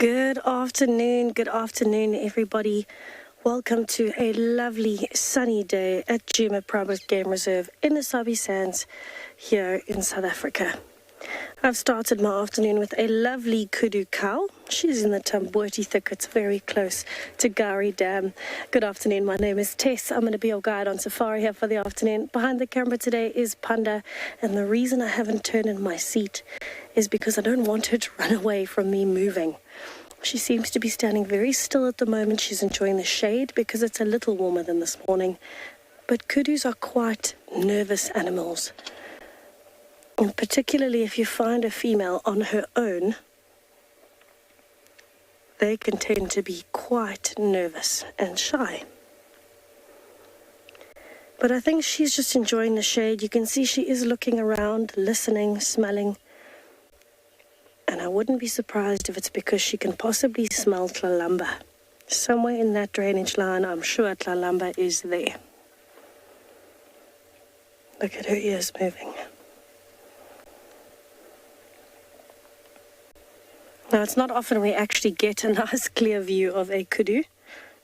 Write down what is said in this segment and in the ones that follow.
Good afternoon, everybody. Welcome to a lovely sunny day at Djuma Private Game Reserve in the Sabi Sands here in South Africa. I've started my afternoon with a lovely kudu cow. She's in the Tamboti thickets very close to Gari Dam. Good afternoon, my name is Tess. I'm going to be your guide on safari here for the afternoon. Behind the camera today is Panda, and the reason I haven't turned in my seat is because I don't want her to run away from me moving. She seems to be standing very still at the moment. She's enjoying the shade because it's a little warmer than this morning. But kudus are quite nervous animals. And particularly if you find a female on her own, they can tend to be quite nervous and shy. But I think she's just enjoying the shade. You can see she is looking around, listening, smelling. And I wouldn't be surprised if it's because she can possibly smell tlalamba. Somewhere in that drainage line, I'm sure tlalamba is there. Look at her ears moving. Now, it's not often we actually get a nice clear view of a kudu,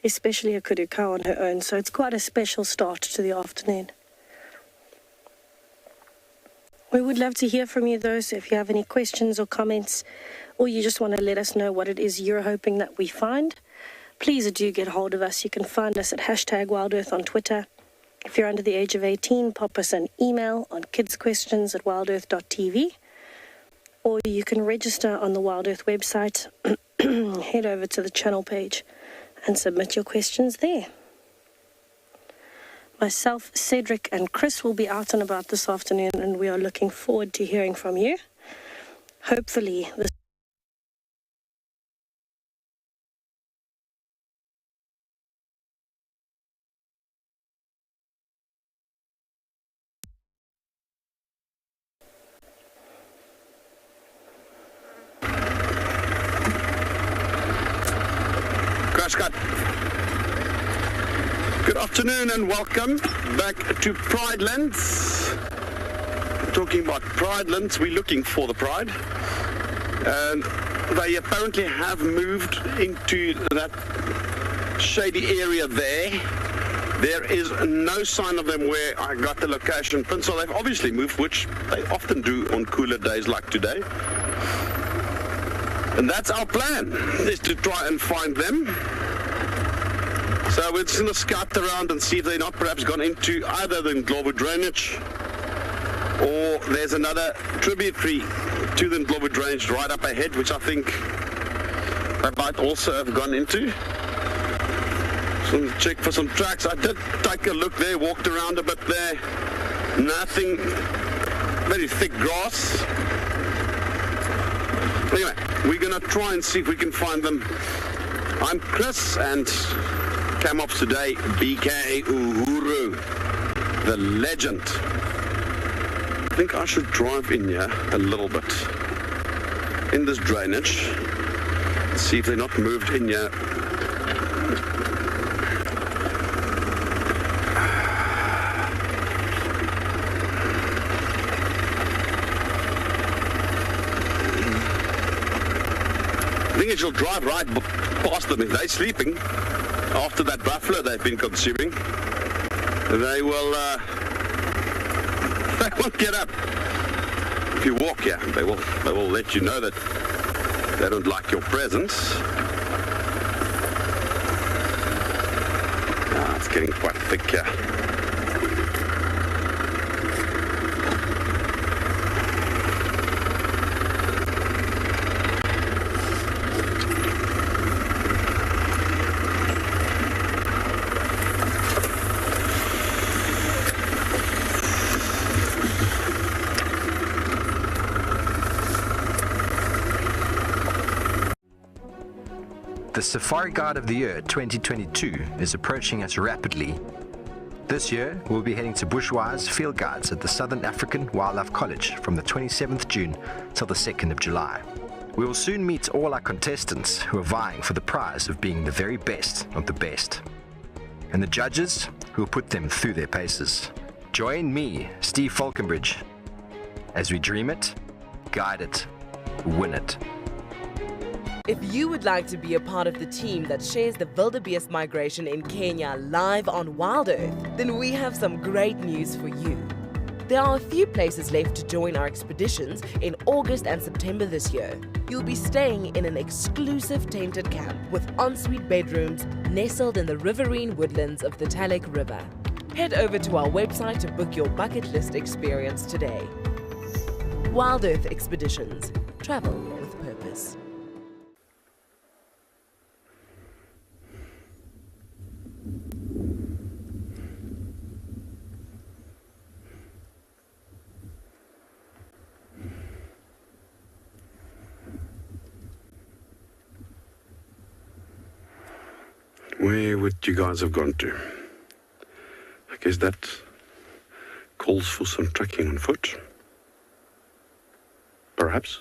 especially a kudu cow on her own, so it's quite a special start to the afternoon. We would love to hear from you, though, so if you have any questions or comments, or you just want to let us know what it is you're hoping that we find, please do get hold of us. You can find us at #WildEarth on Twitter. If you're under the age of 18, pop us an email on kidsquestions@wildearth.tv, or you can register on the WildEarth website, head over to the channel page and submit your questions there. Myself, Cedric, and Chris will be out and about this afternoon, and we are looking forward to hearing from you. Hopefully, this Crash cut. Good afternoon and welcome back to Pridelands. Talking about Pridelands, we're looking for the Pride. And they apparently have moved into that shady area there. There is no sign of them where I got the location pin, so they've obviously moved, which they often do on cooler days like today. And that's our plan, is to try and find them. So we're just going to scout around and see if they're not perhaps gone into either the Ndlovu drainage, or there's another tributary to the Ndlovu drainage right up ahead, which I think they might also have gone into. So check for some tracks. I did take a look there, walked around a bit there. Nothing, very thick grass. Anyway, we're going to try and see if we can find them. I'm Chris, and came off today, BK Uhuru, the legend. I think I should drive in here a little bit in this drainage, see if they're not moved in here. I think it will drive right past them if they're sleeping. After that buffalo they've been consuming, they will get up. If you walk here, they will let you know that they don't like your presence. It's getting quite thick here. The Safari Guide of the Year 2022 is approaching us rapidly. This year, we'll be heading to Bushwise Field Guides at the Southern African Wildlife College from the 27th June till the 2nd of July. We will soon meet all our contestants who are vying for the prize of being the very best of the best, and the judges who will put them through their paces. Join me, Steve Falconbridge, as we dream it, guide it, win it. If you would like to be a part of the team that shares the wildebeest migration in Kenya live on WildEarth, then we have some great news for you. There are a few places left to join our expeditions in August and September this year. You'll be staying in an exclusive tented camp with ensuite bedrooms nestled in the riverine woodlands of the Talek River. Head over to our website to book your bucket list experience today. WildEarth Expeditions. Travel with purpose. Where would you guys have gone to? I guess that calls for some trekking on foot. Perhaps.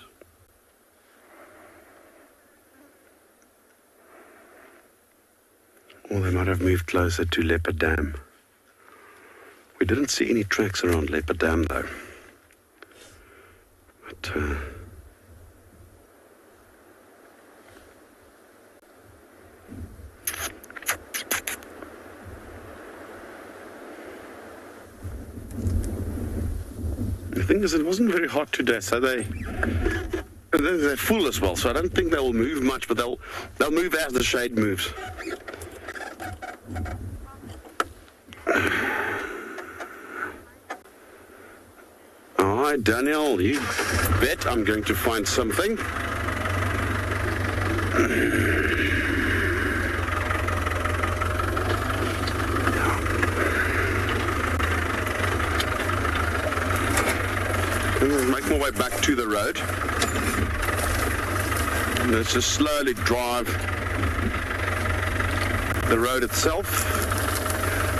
Or they might have moved closer to Leopard Dam. We didn't see any tracks around Leopard Dam though. But the thing is, it wasn't very hot today, so they're full as well. So I don't think they will move much, but they'll move as the shade moves. All right, Daniel, you bet I'm going to find something. Make my way back to the road. And let's just slowly drive the road itself.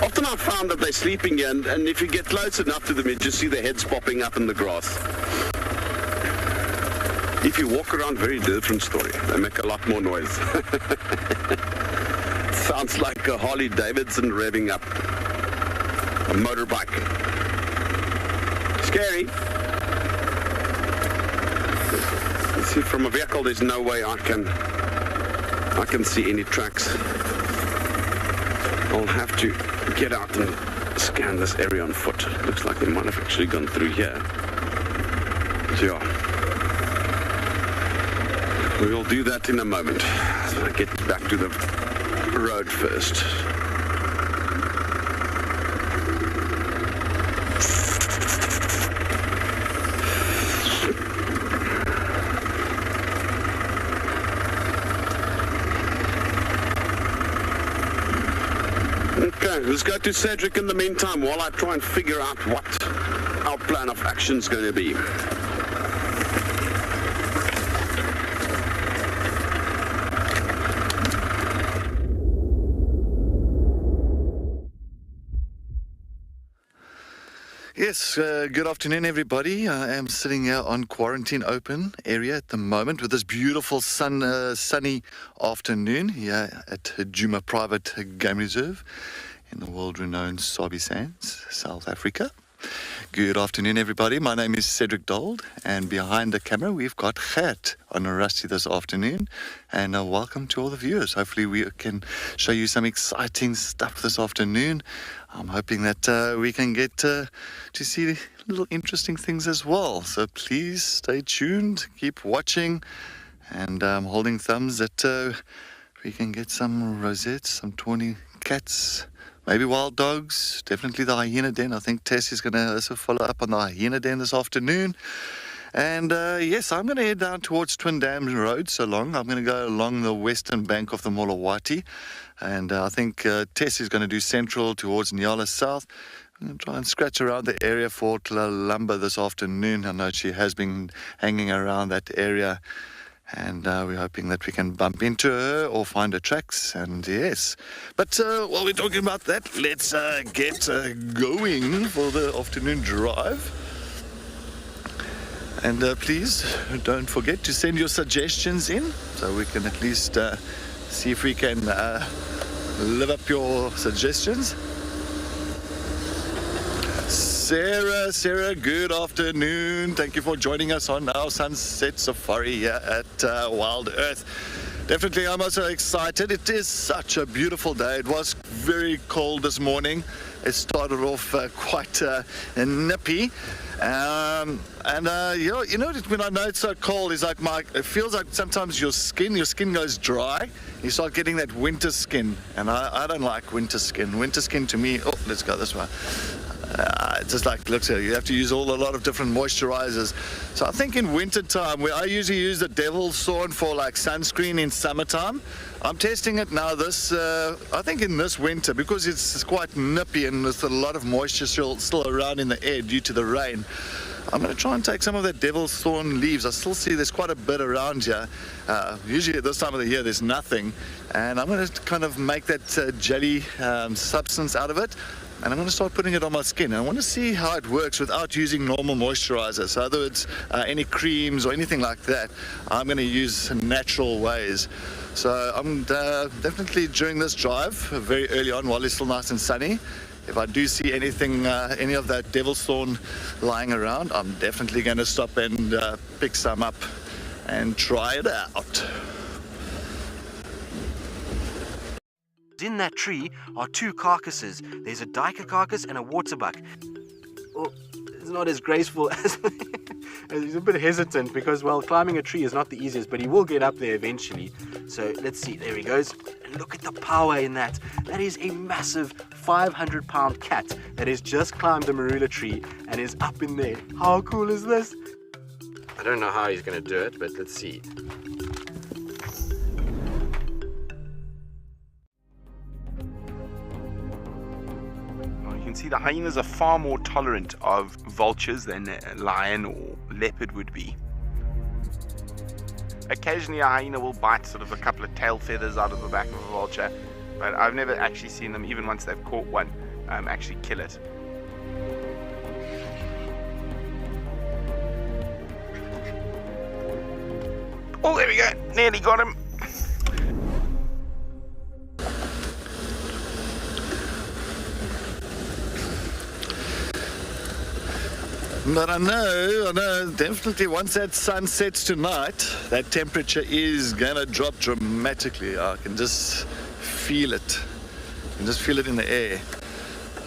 Often I've found that they're sleeping here, and if you get close enough to them, you just see their heads popping up in the grass. If you walk around, very different story. They make a lot more noise. Sounds like a Harley Davidson revving up. A motorbike. Scary. See, from a vehicle, there's no way I can see any tracks. I'll have to get out and scan this area on foot. Looks like they might have actually gone through here. So yeah, we will do that in a moment. So I get back to the road first. Okay, let's go to Cedric in the meantime while I try and figure out what our plan of action is going to be. Yes, good afternoon, everybody. I am sitting here on Quarantine Open area at the moment with this beautiful sunny afternoon here at Djuma Private Game Reserve in the world-renowned Sabi Sands, South Africa. Good afternoon, everybody. My name is Cedric Dold, and behind the camera we've got Gert on Rusty this afternoon. And welcome to all the viewers. Hopefully we can show you some exciting stuff this afternoon. I'm hoping that we can get to see little interesting things as well. So please stay tuned, keep watching, and I'm holding thumbs that we can get some rosettes, some tawny cats, maybe wild dogs, definitely the Hyena Den. I think Tess is going to also follow up on the Hyena Den this afternoon. And yes, I'm going to head down towards Twin Dam Road so long. I'm going to go along the western bank of the Molawati. And I think Tess is going to do central towards Nyala South. I'm going to try and scratch around the area for Tlalamba this afternoon. I know she has been hanging around that area. And we're hoping that we can bump into her or find her tracks. And yes. But while we're talking about that, let's get going for the afternoon drive. And please don't forget to send your suggestions in so we can at least see if we can live up your suggestions. Sarah, good afternoon. Thank you for joining us on our sunset safari here at WildEarth. Definitely, I'm also excited. It is such a beautiful day. It was very cold this morning. It started off quite nippy. You know, when I know it's so cold, it's like it feels like sometimes your skin goes dry. You start getting that winter skin, and I don't like winter skin. Winter skin to me, oh, let's go this way. It just like looks at you have to use a lot of different moisturizers. So I think in winter time, where I usually use the devil's thorn for like sunscreen in summertime, I'm testing it now I think in this winter, because it's quite nippy and there's a lot of moisture still around in the air due to the rain. I'm going to try and take some of that devil's thorn leaves. I still see there's quite a bit around here. Usually at this time of the year there's nothing, and I'm going to kind of make that jelly substance out of it. And I'm going to start putting it on my skin. And I want to see how it works without using normal moisturizer. So in other words, any creams or anything like that, I'm going to use natural ways. So I'm definitely during this drive, very early on while it's still nice and sunny, if I do see anything, any of that devil's thorn lying around, I'm definitely going to stop and pick some up and try it out. In that tree are two carcasses. There's a duiker carcass and a waterbuck. Well, it's not as graceful as... He's a bit hesitant because, well, climbing a tree is not the easiest, but he will get up there eventually. So let's see. There he goes. And look at the power in that. That is a massive 500-pound cat that has just climbed the marula tree and is up in there. How cool is this? I don't know how he's going to do it, but let's see. You can see the hyenas are far more tolerant of vultures than a lion or leopard would be. Occasionally a hyena will bite sort of a couple of tail feathers out of the back of a vulture, but I've never actually seen them, even once they've caught one, actually kill it. Oh, there we go, nearly got him. But I know, definitely once that sun sets tonight, that temperature is gonna drop dramatically. I can just feel it. I can just feel it in the air.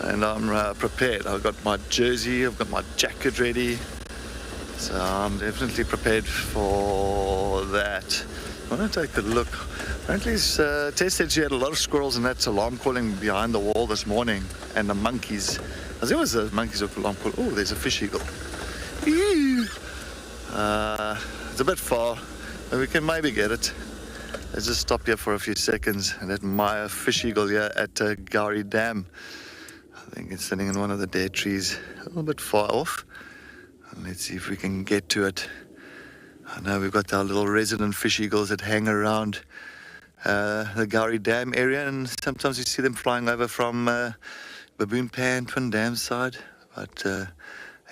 And I'm prepared. I've got my jersey, I've got my jacket ready. So I'm definitely prepared for that. I want to take a look. Apparently, Tess said she had a lot of squirrels and that's alarm calling behind the wall this morning. And the monkeys. There was a monkey's alarm call. Oh, there's a fish eagle. It's a bit far, but we can maybe get it. Let's just stop here for a few seconds and admire fish eagle here at Gowrie Dam. I think it's sitting in one of the dead trees, a little bit far off. And let's see if we can get to it. I know we've got our little resident fish eagles that hang around the Gowrie Dam area, and sometimes you see them flying over from Baboon Pan, Twin Dam side, but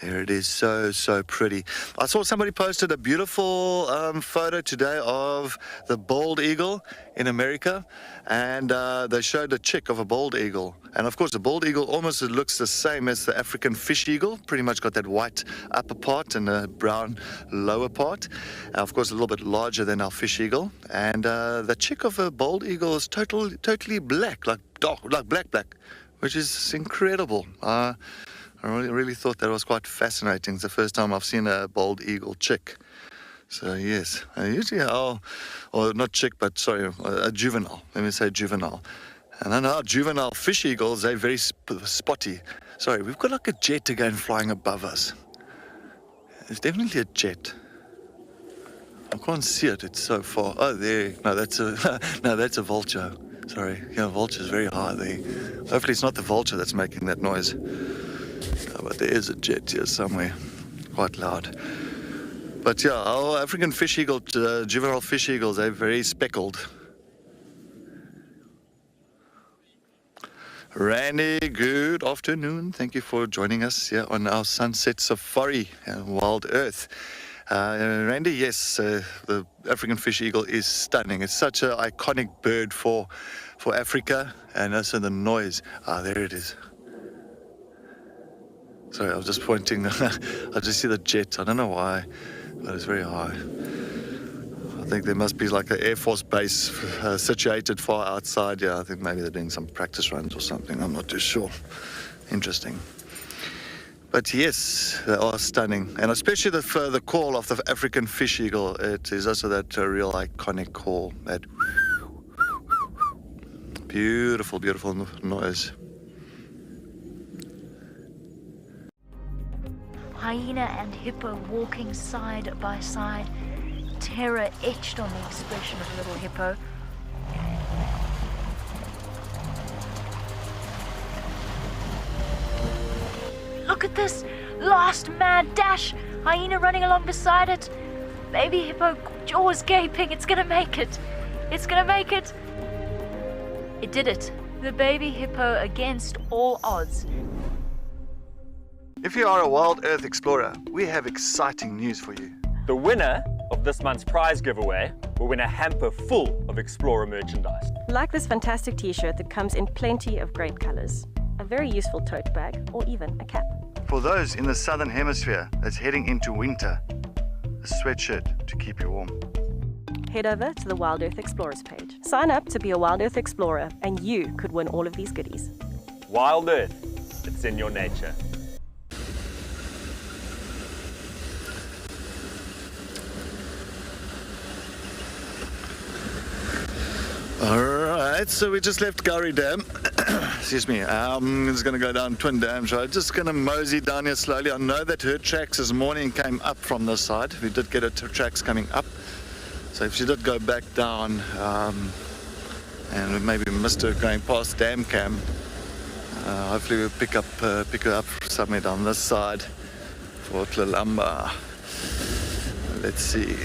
here it is, so pretty. I saw somebody posted a beautiful photo today of the bald eagle in America, and they showed a chick of a bald eagle. And of course, the bald eagle almost looks the same as the African fish eagle, pretty much got that white upper part and a brown lower part. Of course, a little bit larger than our fish eagle. And the chick of a bald eagle is totally black, like dark, like black. Which is incredible. I really thought that was quite fascinating. It's the first time I've seen a bald eagle chick. So yes, usually or not chick, but sorry, a juvenile. Let me say juvenile. And I know our juvenile fish eagles, they're very spotty. Sorry, we've got like a jet again flying above us. It's definitely a jet. I can't see it, it's so far. Oh, there, no, that's a vulture. Sorry, yeah, vulture's very high there. Hopefully it's not the vulture that's making that noise. But there is a jet here somewhere, quite loud. But yeah, our African fish eagle, juvenile fish eagles, they're very speckled. Randy, good afternoon. Thank you for joining us here on our sunset safari at WildEarth. Randy, yes, the African fish eagle is stunning. It's such an iconic bird for Africa, and also the noise. Ah, there it is. Sorry, I was just pointing. I just see the jet. I don't know why, but it's very high. I think there must be like an Air Force base situated far outside. Yeah, I think maybe they're doing some practice runs or something. I'm not too sure. Interesting. But yes, they are stunning. And especially the call of the African fish eagle. It is also that real iconic call. That beautiful, beautiful noise. Hyena and hippo walking side by side. Terror etched on the expression of little hippo. Look at this! Last mad dash! Hyena running along beside it. Baby hippo, jaws gaping. It's gonna make it. It's gonna make it. It did it. The baby hippo against all odds. If you are a Wild Earth explorer, we have exciting news for you. The winner of this month's prize giveaway will win a hamper full of Explorer merchandise. Like this fantastic t-shirt that comes in plenty of great colors, a very useful tote bag, or even a cap. For those in the southern hemisphere that's heading into winter, a sweatshirt to keep you warm. Head over to the Wild Earth Explorers page. Sign up to be a Wild Earth Explorer and you could win all of these goodies. Wild Earth, it's in your nature. Alright, so we just left Gowrie Dam. Excuse me. It's going to go down Twin Dams Road. Just going to mosey down here slowly. I know that her tracks this morning came up from this side. We did get her tracks coming up. So if she did go back down, and we maybe missed her going past Dam Cam, hopefully we'll pick her up somewhere down this side for Tlalamba. Let's see.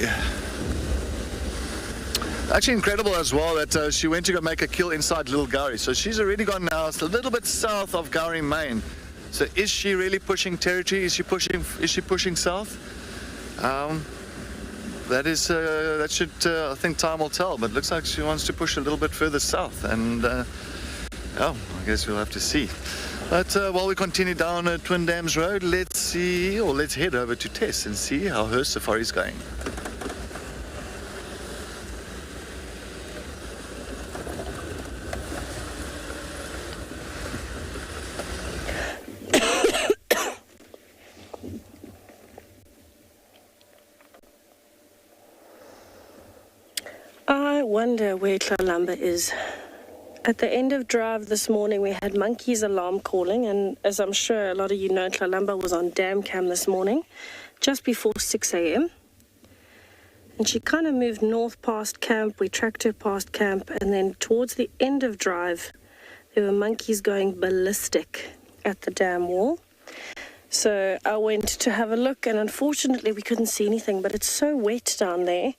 Actually incredible as well that she went to go make a kill inside Little Gowrie. So she's already gone now. It's a little bit south of Gowrie Main. So is she really pushing territory? Is she pushing south? That should I think time will tell. But it looks like she wants to push a little bit further south. And I guess we'll have to see. But while we continue down Twin Dams Road, let's head over to Tess and see how her safari is going. I wonder where Tlalamba is. At the end of drive this morning, we had Monkey's alarm calling, and as I'm sure a lot of you know, Tlalamba was on Dam Cam this morning, just before 6 a.m. And she kind of moved north past camp. We tracked her past camp, and then towards the end of drive, there were monkeys going ballistic at the dam wall. So I went to have a look, and unfortunately we couldn't see anything, but it's so wet down there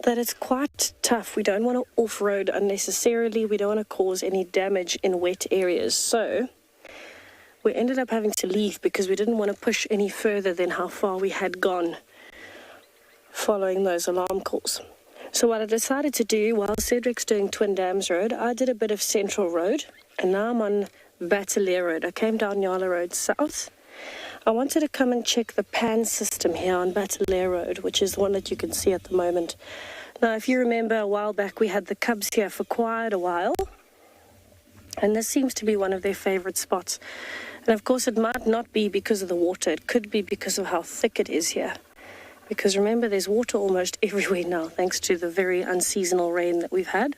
that it's quite tough. We don't want to off-road unnecessarily. We don't want to cause any damage in wet areas. So we ended up having to leave because we didn't want to push any further than how far we had gone following those alarm calls. So what I decided to do while Cedric's doing Twin Dams Road, I did a bit of Central Road, and now I'm on Battalier Road. I came down Yala Road south. I wanted to come and check the pan system here on Battalier Road, which is the one that you can see at the moment. Now, if you remember a while back, we had the cubs here for quite a while, and this seems to be one of their favorite spots. And of course, it might not be because of the water. It could be because of how thick it is here. Because remember, there's water almost everywhere now, thanks to the very unseasonal rain that we've had.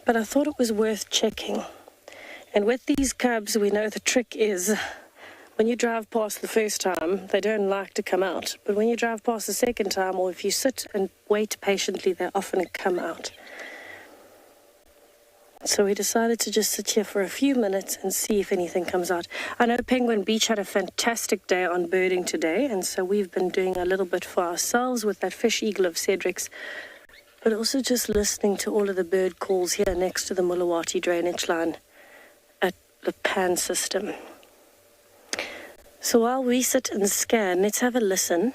But I thought it was worth checking. And with these cubs, we know the trick is when you drive past the first time, they don't like to come out. But when you drive past the second time, or if you sit and wait patiently, they often come out. So we decided to just sit here for a few minutes and see if anything comes out. I know Penguin Beach had a fantastic day on birding today, and so we've been doing a little bit for ourselves with that fish eagle of Cedric's, but also just listening to all of the bird calls here next to the Mulawati drainage line at the pan system. So while we sit and scan, let's have a listen,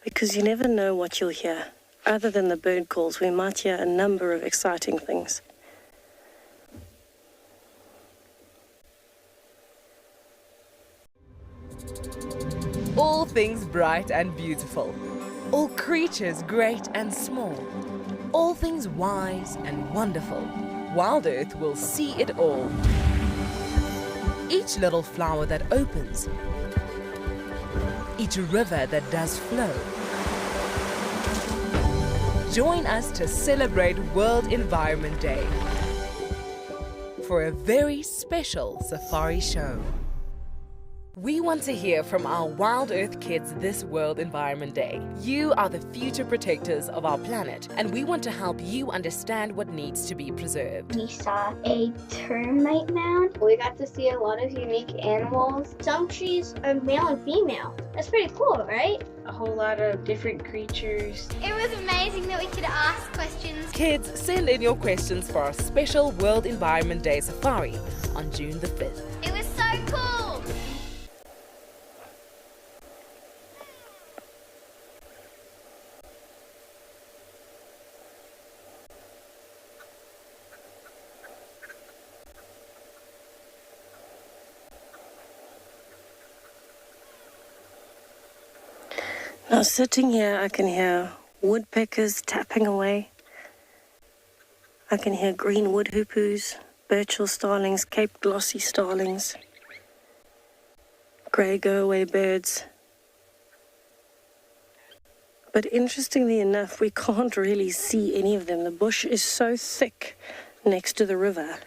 because you never know what you'll hear. Other than the bird calls, we might hear a number of exciting things. things bright and beautiful, all creatures great and small, all things wise and wonderful. WildEarth will see it all. Each little flower that opens, each river that does flow. Join us to celebrate World Environment Day for a very special safari show. We want to hear from our WildEarth kids this World Environment Day. You are the future protectors of our planet, and we want to help you understand what needs to be preserved. We saw a termite mound. We got to see a lot of unique animals. Some trees are male and female. That's pretty cool, right? A whole lot of different creatures. It was amazing that we could ask questions. Kids, send in your questions for our special World Environment Day safari on June the 5th. It was so cool. Now, sitting here, I can hear woodpeckers tapping away. I can hear green wood hoopoes, Birchall starlings, Cape glossy starlings, grey go-away birds. But interestingly enough, we can't really see any of them. The bush is so thick next to the river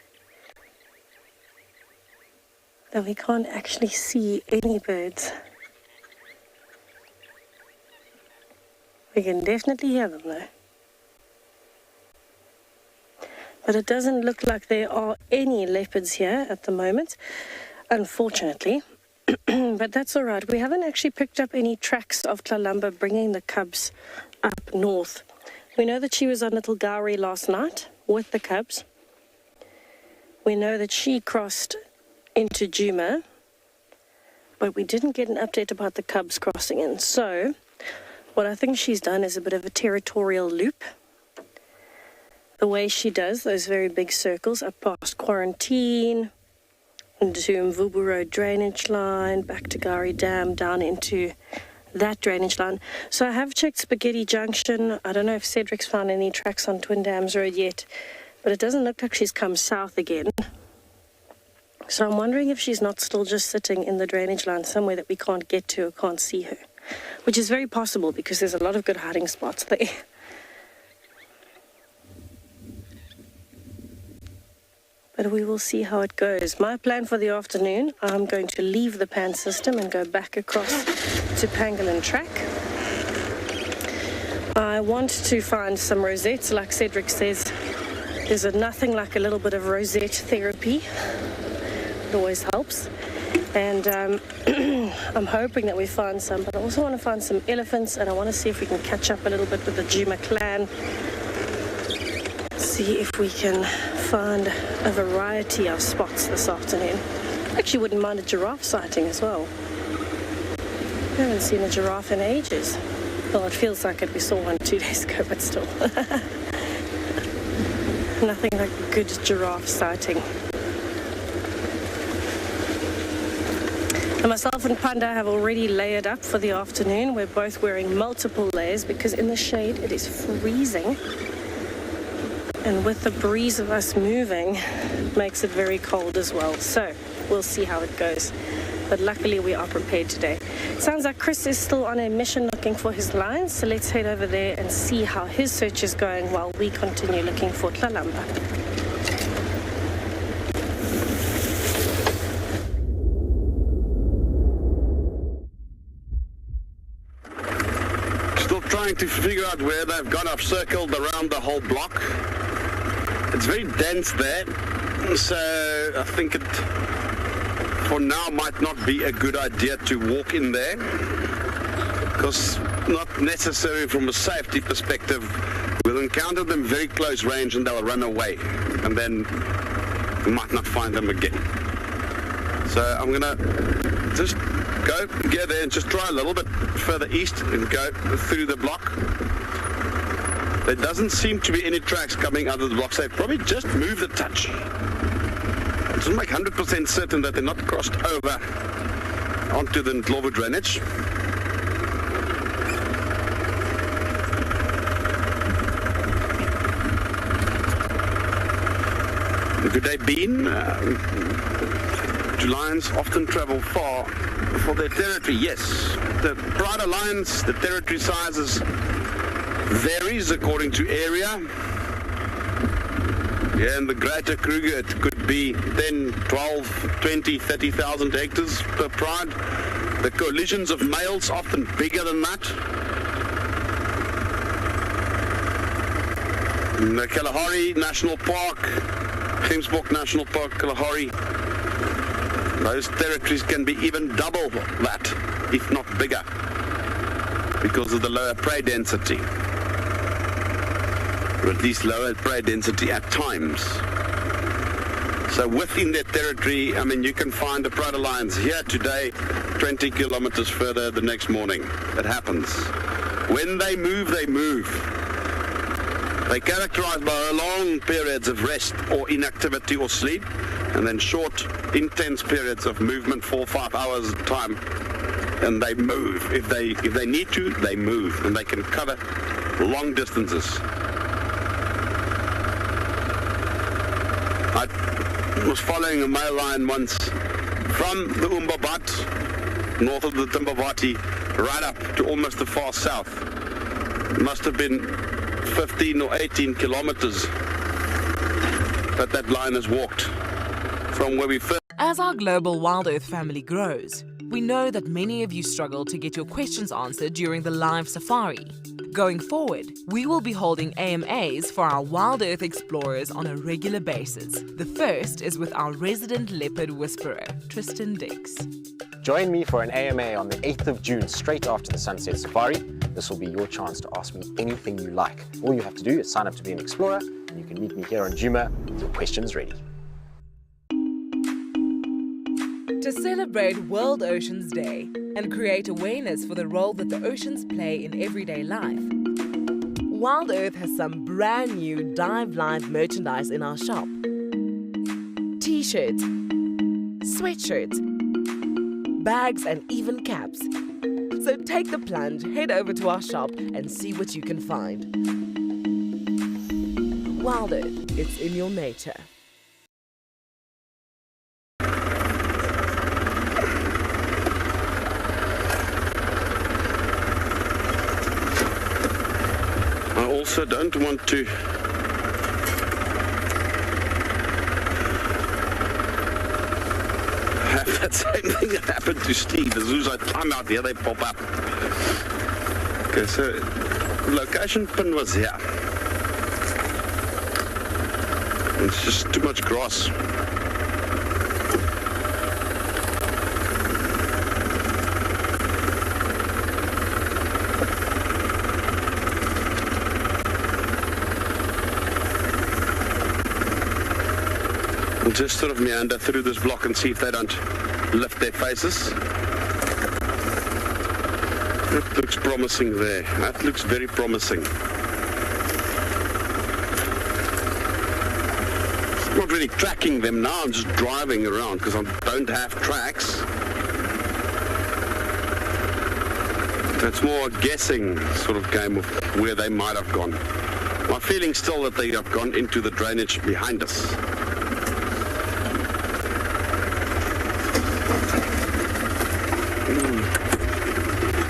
that we can't actually see any birds. We can definitely hear them though. But it doesn't look like there are any leopards here at the moment, unfortunately. But that's all right. We haven't actually picked up any tracks of Tlalamba bringing the cubs up north. We know that she was on Little Gowrie last night with the cubs. We know that she crossed into Djuma, but we didn't get an update about the cubs crossing in. So what I think she's done is a bit of a territorial loop. The way she does those very big circles up past Quarantine, into Mvubu Road drainage line, back to Gowrie Dam, down into that drainage line. So I have checked Spaghetti Junction. I don't know if Cedric's found any tracks on Twin Dams Road yet, but it doesn't look like she's come south again. So I'm wondering if she's not still just sitting in the drainage line somewhere that we can't get to or can't see her, which is very possible because there's a lot of good hiding spots there. But we will see how it goes. My plan for the afternoon, I'm going to leave the Pan system and go back across to Pangolin Track. I want to find some rosettes, like Cedric says. There's nothing like a little bit of rosette therapy. It always helps. And I'm hoping that we find some, but I also want to find some elephants, and I want to see if we can catch up a little bit with the Djuma clan. See if we can find a variety of spots this afternoon. Actually wouldn't mind a giraffe sighting as well. I haven't seen a giraffe in ages. Well, it feels like it. We saw one 2 days ago, but still. Nothing like a good giraffe sighting. And myself and Panda have already layered up for the afternoon. We're both wearing multiple layers because in the shade it is freezing. And with the breeze of us moving, it makes it very cold as well. So we'll see how it goes. But luckily we are prepared today. It sounds like Chris is still on a mission looking for his lines. So let's head over there and see how his search is going while we continue looking for Tlalamba. Still trying to figure out where they've gone. I've circled around the whole block. It's very dense there, so I think it, for now, might not be a good idea to walk in there, because not necessarily from a safety perspective. We'll encounter them very close range and they'll run away, and then we might not find them again. So I'm gonna just go there and just try a little bit further east and go through the block. There doesn't seem to be any tracks coming out of the blocks. They've probably just moved a touch. Just make 100% certain that they're not crossed over onto the Ndlovu drainage. Could they been? Do lions often travel far for their territory? Yes. The brighter lions, the territory sizes varies according to area. Yeah, and the greater Kruger, it could be 10, 12, 20, 30,000 hectares per pride. The coalitions of males often bigger than that. In the Kalahari National Park, Gemsbok National Park, Kalahari, those territories can be even double that, if not bigger, because of the lower prey density. Or at least lower prey density at times. So within that territory, I mean, you can find the pride lions here today, 20 kilometers further the next morning. It happens. When they move, they move. They're characterized by long periods of rest or inactivity or sleep, and then short, intense periods of movement, 4 or 5 hours at a time. And they move. If they need to, they move, and they can cover long distances. I was following a male lion once from the Umbabat, north of the Timbavati, right up to almost the far south. It must have been 15 or 18 kilometers that lion has walked from where we first. As our global WildEarth family grows, we know that many of you struggle to get your questions answered during the live safari. Going forward, we will be holding AMAs for our WildEarth explorers on a regular basis. The first is with our resident leopard whisperer, Tristan Dix. Join me for an AMA on the 8th of June, straight after the Sunset Safari. This will be your chance to ask me anything you like. All you have to do is sign up to be an explorer, and you can meet me here on Djuma with your questions ready. To celebrate World Oceans Day and create awareness for the role that the oceans play in everyday life, WildEarth has some brand new Dive Live merchandise in our shop. T-shirts, sweatshirts, bags and even caps. So take the plunge, head over to our shop and see what you can find. WildEarth, it's in your nature. I also don't want to have that same thing that happened to Steve. As soon as I climb out here, they pop up. Okay, so location pin was here. It's just too much grass. We'll just sort of meander through this block and see if they don't lift their faces. That looks promising there. That looks very promising. I'm not really tracking them now, I'm just driving around because I don't have tracks. It's more a guessing sort of game of where they might have gone. My feeling still that they have gone into the drainage behind us.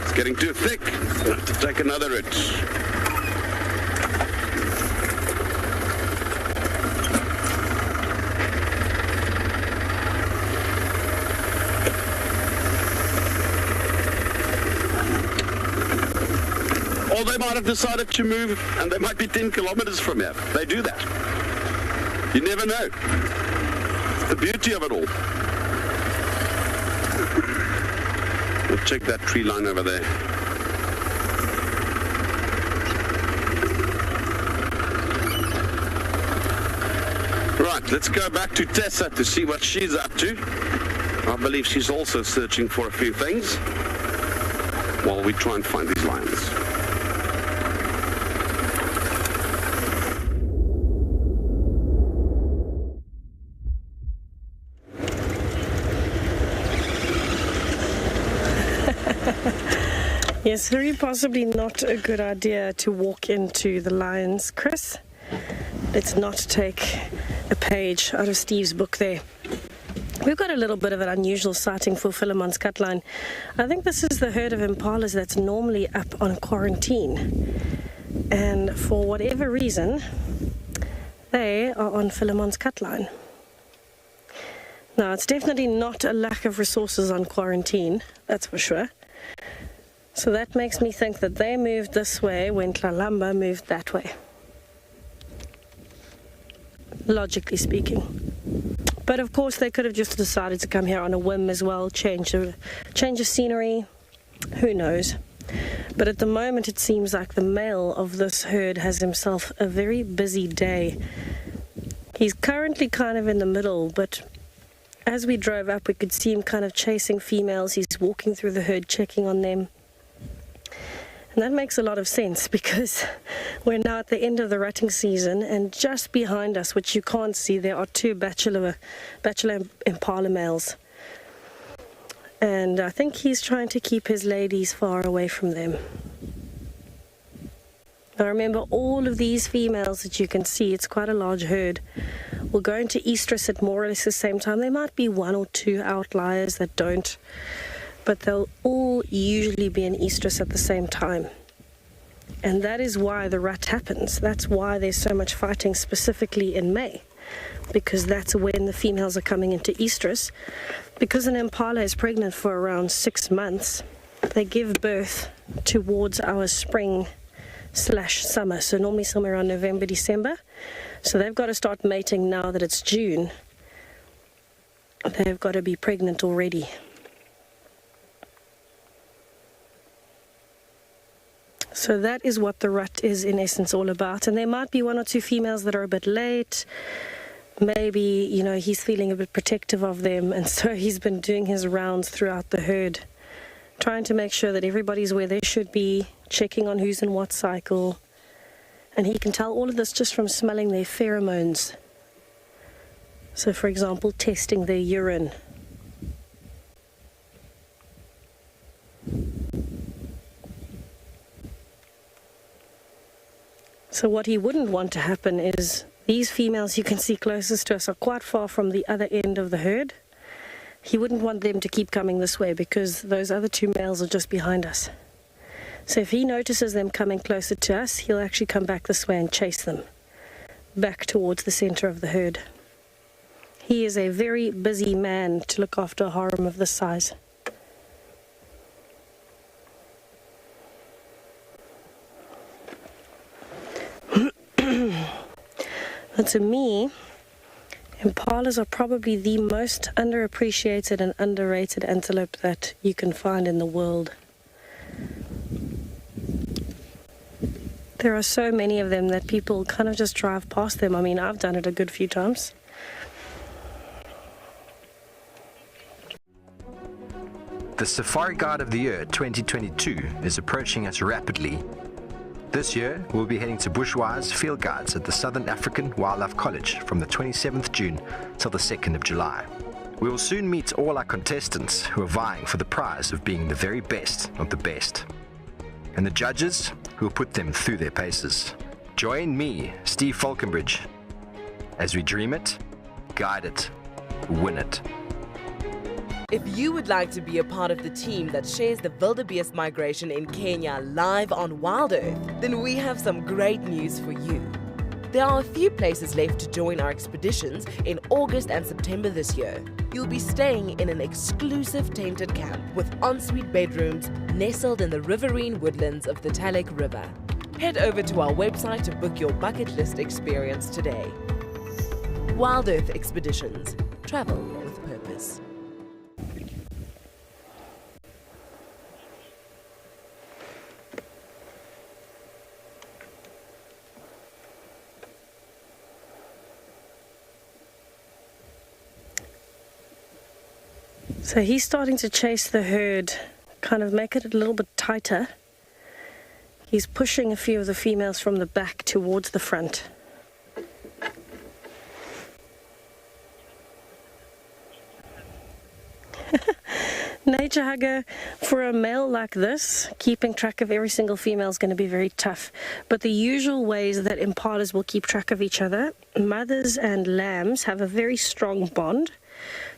It's getting too thick. I'll have to take another route. Or they might have decided to move and they might be 10 kilometers from here. They do that. You never know. It's the beauty of it all. We'll check that tree line over there. Right, let's go back to Tessa to see what she's up to. I believe she's also searching for a few things while we try and find these lions. Yes, very possibly not a good idea to walk into the lions, Chris. let's not take a page out of Steve's book there. We've got a little bit of an unusual sighting for Philemon's cutline. I think this is the herd of impalas that's normally up on quarantine. And for whatever reason, they are on Philemon's cutline. Now, it's definitely not a lack of resources on quarantine, that's for sure. So that makes me think that they moved this way when Tlalamba moved that way. Logically speaking. But of course they could have just decided to come here on a whim as well, change of scenery, who knows. But at the moment it seems like the male of this herd has himself a very busy day. He's currently kind of in the middle, but as we drove up we could see him kind of chasing females. He's walking through the herd, checking on them. And that makes a lot of sense because we're now at the end of the rutting season, and just behind us, which you can't see, there are two bachelor impala males. And I think he's trying to keep his ladies far away from them. Now remember, all of these females that you can see, it's quite a large herd, will go into estrus at more or less the same time. There might be one or two outliers that don't, but they'll all usually be in estrus at the same time. And that is why the rut happens. That's why there's so much fighting specifically in May, because that's when the females are coming into estrus. Because an impala is pregnant for around 6 months, they give birth towards our spring/summer, so normally somewhere around November, December. So they've got to start mating now that it's June. They've got to be pregnant already. So that is what the rut is in essence all about. And there might be one or two females that are a bit late. Maybe, you know, he's feeling a bit protective of them, and so he's been doing his rounds throughout the herd, trying to make sure that everybody's where they should be, checking on who's in what cycle. And he can tell all of this just from smelling their pheromones. So for example, testing their urine. So what he wouldn't want to happen is these females you can see closest to us are quite far from the other end of the herd. He wouldn't want them to keep coming this way because those other two males are just behind us. So if he notices them coming closer to us, he'll actually come back this way and chase them back towards the center of the herd. He is a very busy man to look after a harem of this size. And to me, impalas are probably the most underappreciated and underrated antelope that you can find in the world. There are so many of them that people kind of just drive past them. I mean, I've done it a good few times. The Safari Guide of the Year 2022 is approaching us rapidly. This year, we'll be heading to bushwise field guides at the Southern African Wildlife College from the 27th June till the 2nd of July. We will soon meet all our contestants who are vying for the prize of being the very best of the best, and the judges who will put them through their paces. Join me, Steve Falconbridge, as we dream it, guide it, win it. If you would like to be a part of the team that shares the wildebeest migration in Kenya live on WildEarth, then we have some great news for you. There are a few places left to join our expeditions in August and September this year. You'll be staying in an exclusive tented camp with ensuite bedrooms nestled in the riverine woodlands of the Talek River. Head over to our website to book your bucket list experience today. WildEarth Expeditions. Travel with purpose. So he's starting to chase the herd, kind of make it a little bit tighter. He's pushing a few of the females from the back towards the front. Nature hugger, for a male like this, keeping track of every single female is going to be very tough. But the usual ways that impalas will keep track of each other, mothers and lambs have a very strong bond.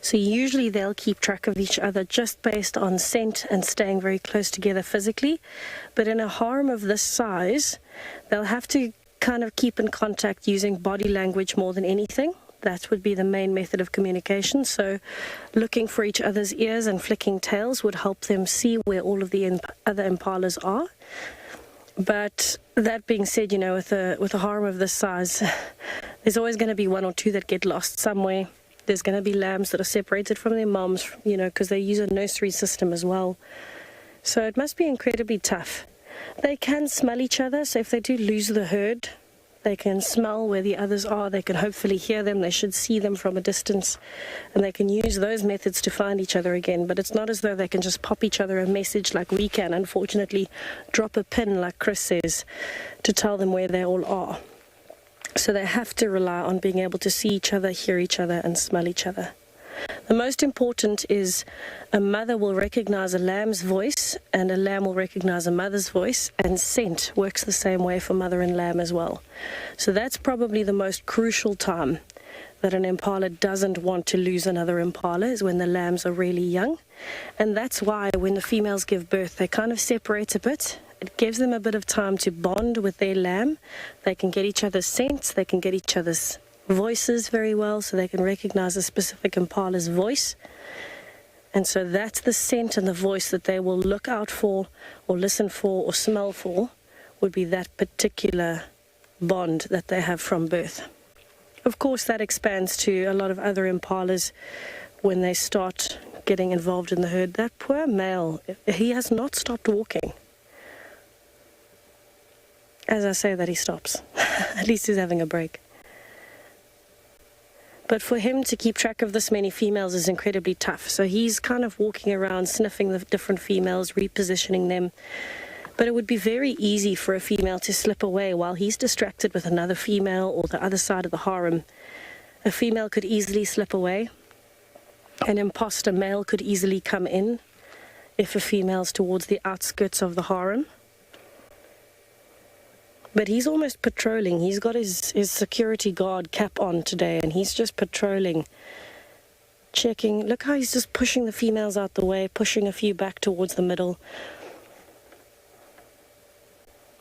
So usually they'll keep track of each other just based on scent and staying very close together physically. But in a harem of this size, they'll have to kind of keep in contact using body language more than anything. That would be the main method of communication. So looking for each other's ears and flicking tails would help them see where all of the other impalas are. But that being said, you know, with a harem of this size, there's always going to be one or two that get lost somewhere. There's going to be lambs that are separated from their moms, you know, because they use a nursery system as well. So it must be incredibly tough. They can smell each other, so if they do lose the herd, they can smell where the others are. They can hopefully hear them. They should see them from a distance, and they can use those methods to find each other again. But it's not as though they can just pop each other a message like we can, unfortunately, drop a pin, like Chris says, to tell them where they all are. So they have to rely on being able to see each other, hear each other, and smell each other. The most important is a mother will recognize a lamb's voice and a lamb will recognize a mother's voice, and scent works the same way for mother and lamb as well. So that's probably the most crucial time that an impala doesn't want to lose another impala, is when the lambs are really young. And that's why when the females give birth, they kind of separate a bit. It gives them a bit of time to bond with their lamb. They can get each other's scents, they can get each other's voices very well, so they can recognize a specific impala's voice. And so that's the scent and the voice that they will look out for or listen for or smell for, would be that particular bond that they have from birth. Of course, that expands to a lot of other impalas when they start getting involved in the herd. That poor male, he has not stopped walking. As I say that, he stops. At least he's having a break. But for him to keep track of this many females is incredibly tough. So he's kind of walking around, sniffing the different females, repositioning them. But it would be very easy for a female to slip away while he's distracted with another female or the other side of the harem. A female could easily slip away. An imposter male could easily come in if a female's towards the outskirts of the harem. But he's almost patrolling. He's got his security guard cap on today, and he's just patrolling, checking. Look how he's just pushing the females out the way, pushing a few back towards the middle.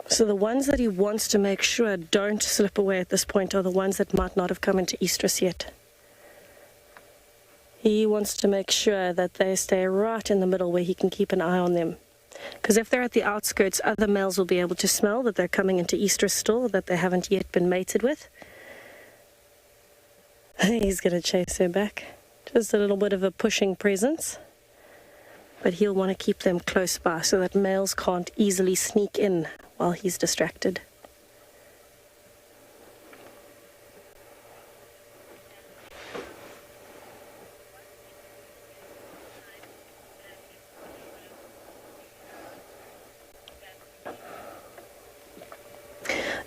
So the ones that he wants to make sure don't slip away at this point are the ones that might not have come into estrus yet. He wants to make sure that they stay right in the middle where he can keep an eye on them. Because if they're at the outskirts, other males will be able to smell that they're coming into estrus still, that they haven't yet been mated with. He's going to chase her back. Just a little bit of a pushing presence. But he'll want to keep them close by so that males can't easily sneak in while he's distracted.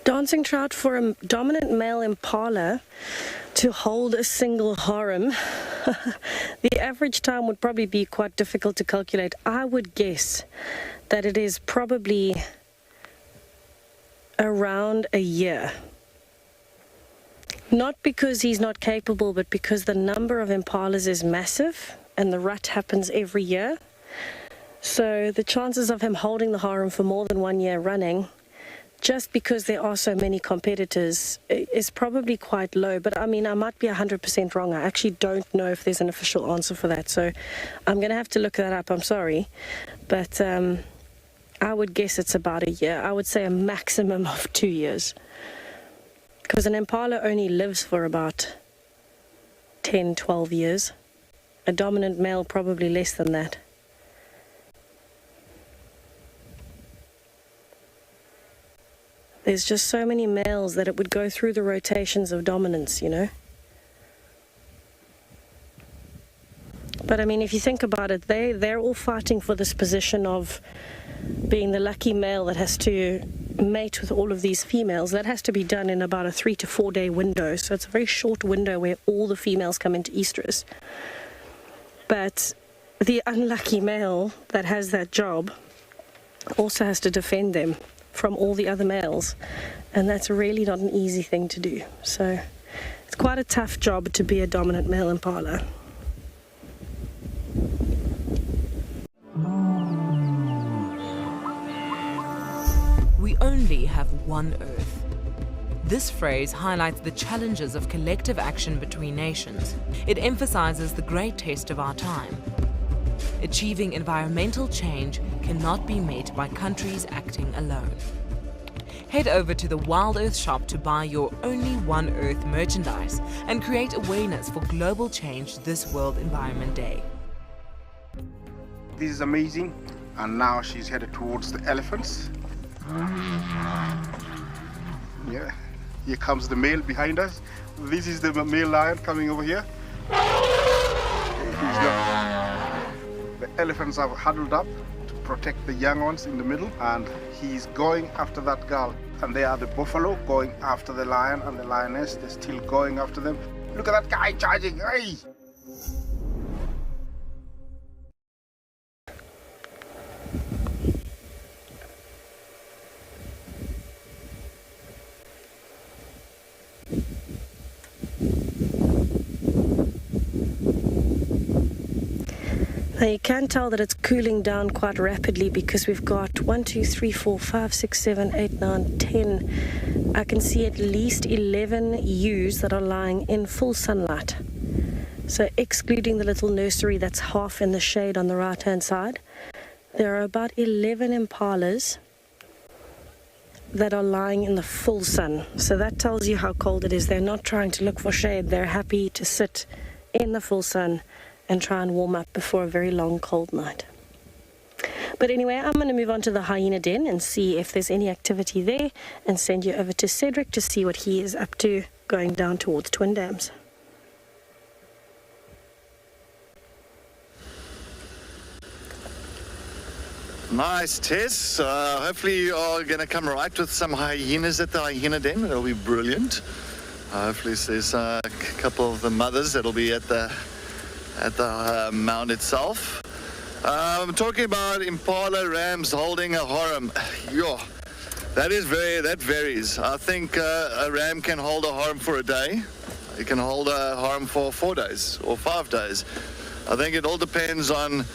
Dancing trout, for a dominant male impala to hold a single harem, the average time would probably be quite difficult to calculate. I would guess that it is probably around a year. Not because he's not capable, but because the number of impalas is massive and the rut happens every year. So the chances of him holding the harem for more than 1 year running, just because there are so many competitors, is probably quite low. But I mean, I might be 100% wrong. I actually don't know if there's an official answer for that. So I'm going to have to look that up. I'm sorry. But I would guess it's about a year. I would say a maximum of 2 years. Because an impala only lives for about 10, 12 years. A dominant male probably less than that. There's just so many males that it would go through the rotations of dominance, you know. But I mean, if you think about it, they're all fighting for this position of being the lucky male that has to mate with all of these females. That has to be done in about a 3 to 4 day window. So it's a very short window where all the females come into estrus. But the unlucky male that has that job also has to defend them from all the other males, and that's really not an easy thing to do. So it's quite a tough job to be a dominant male impala. We only have one Earth. This phrase highlights the challenges of collective action between nations. It emphasizes the great test of our time. Achieving environmental change cannot be met by countries acting alone. Head over to the WildEarth shop to buy your Only One Earth merchandise and create awareness for global change this World Environment Day. This is amazing, and now she's headed towards the elephants. Yeah, here comes the male behind us. This is the male lion coming over here. The elephants are huddled up to protect the young ones in the middle, and he's going after that girl. And they are the buffalo going after the lion and the lioness. They're still going after them. Look at that guy charging. Hey! Now you can tell that it's cooling down quite rapidly because we've got 1, 2, 3, 4, 5, 6, 7, 8, 9, 10. I can see at least 11 ewes that are lying in full sunlight. So excluding the little nursery that's half in the shade on the right hand side, there are about 11 impalas that are lying in the full sun. So that tells you how cold it is. They're not trying to look for shade. They're happy to sit in the full sun and try and warm up before a very long cold night. But anyway, I'm going to move on to the Hyena Den and see if there's any activity there, and send you over to Cedric to see what he is up to going down towards Twin Dams. Nice, Tess. Hopefully you are going to come right with some hyenas at the Hyena Den. It'll be brilliant. Hopefully there's a couple of the mothers that'll be at the mound itself. I'm talking about impala rams holding a harem. Yo, that varies. I think a ram can hold a harem for a day. It can hold a harem for 4 days or 5 days. I think it all depends on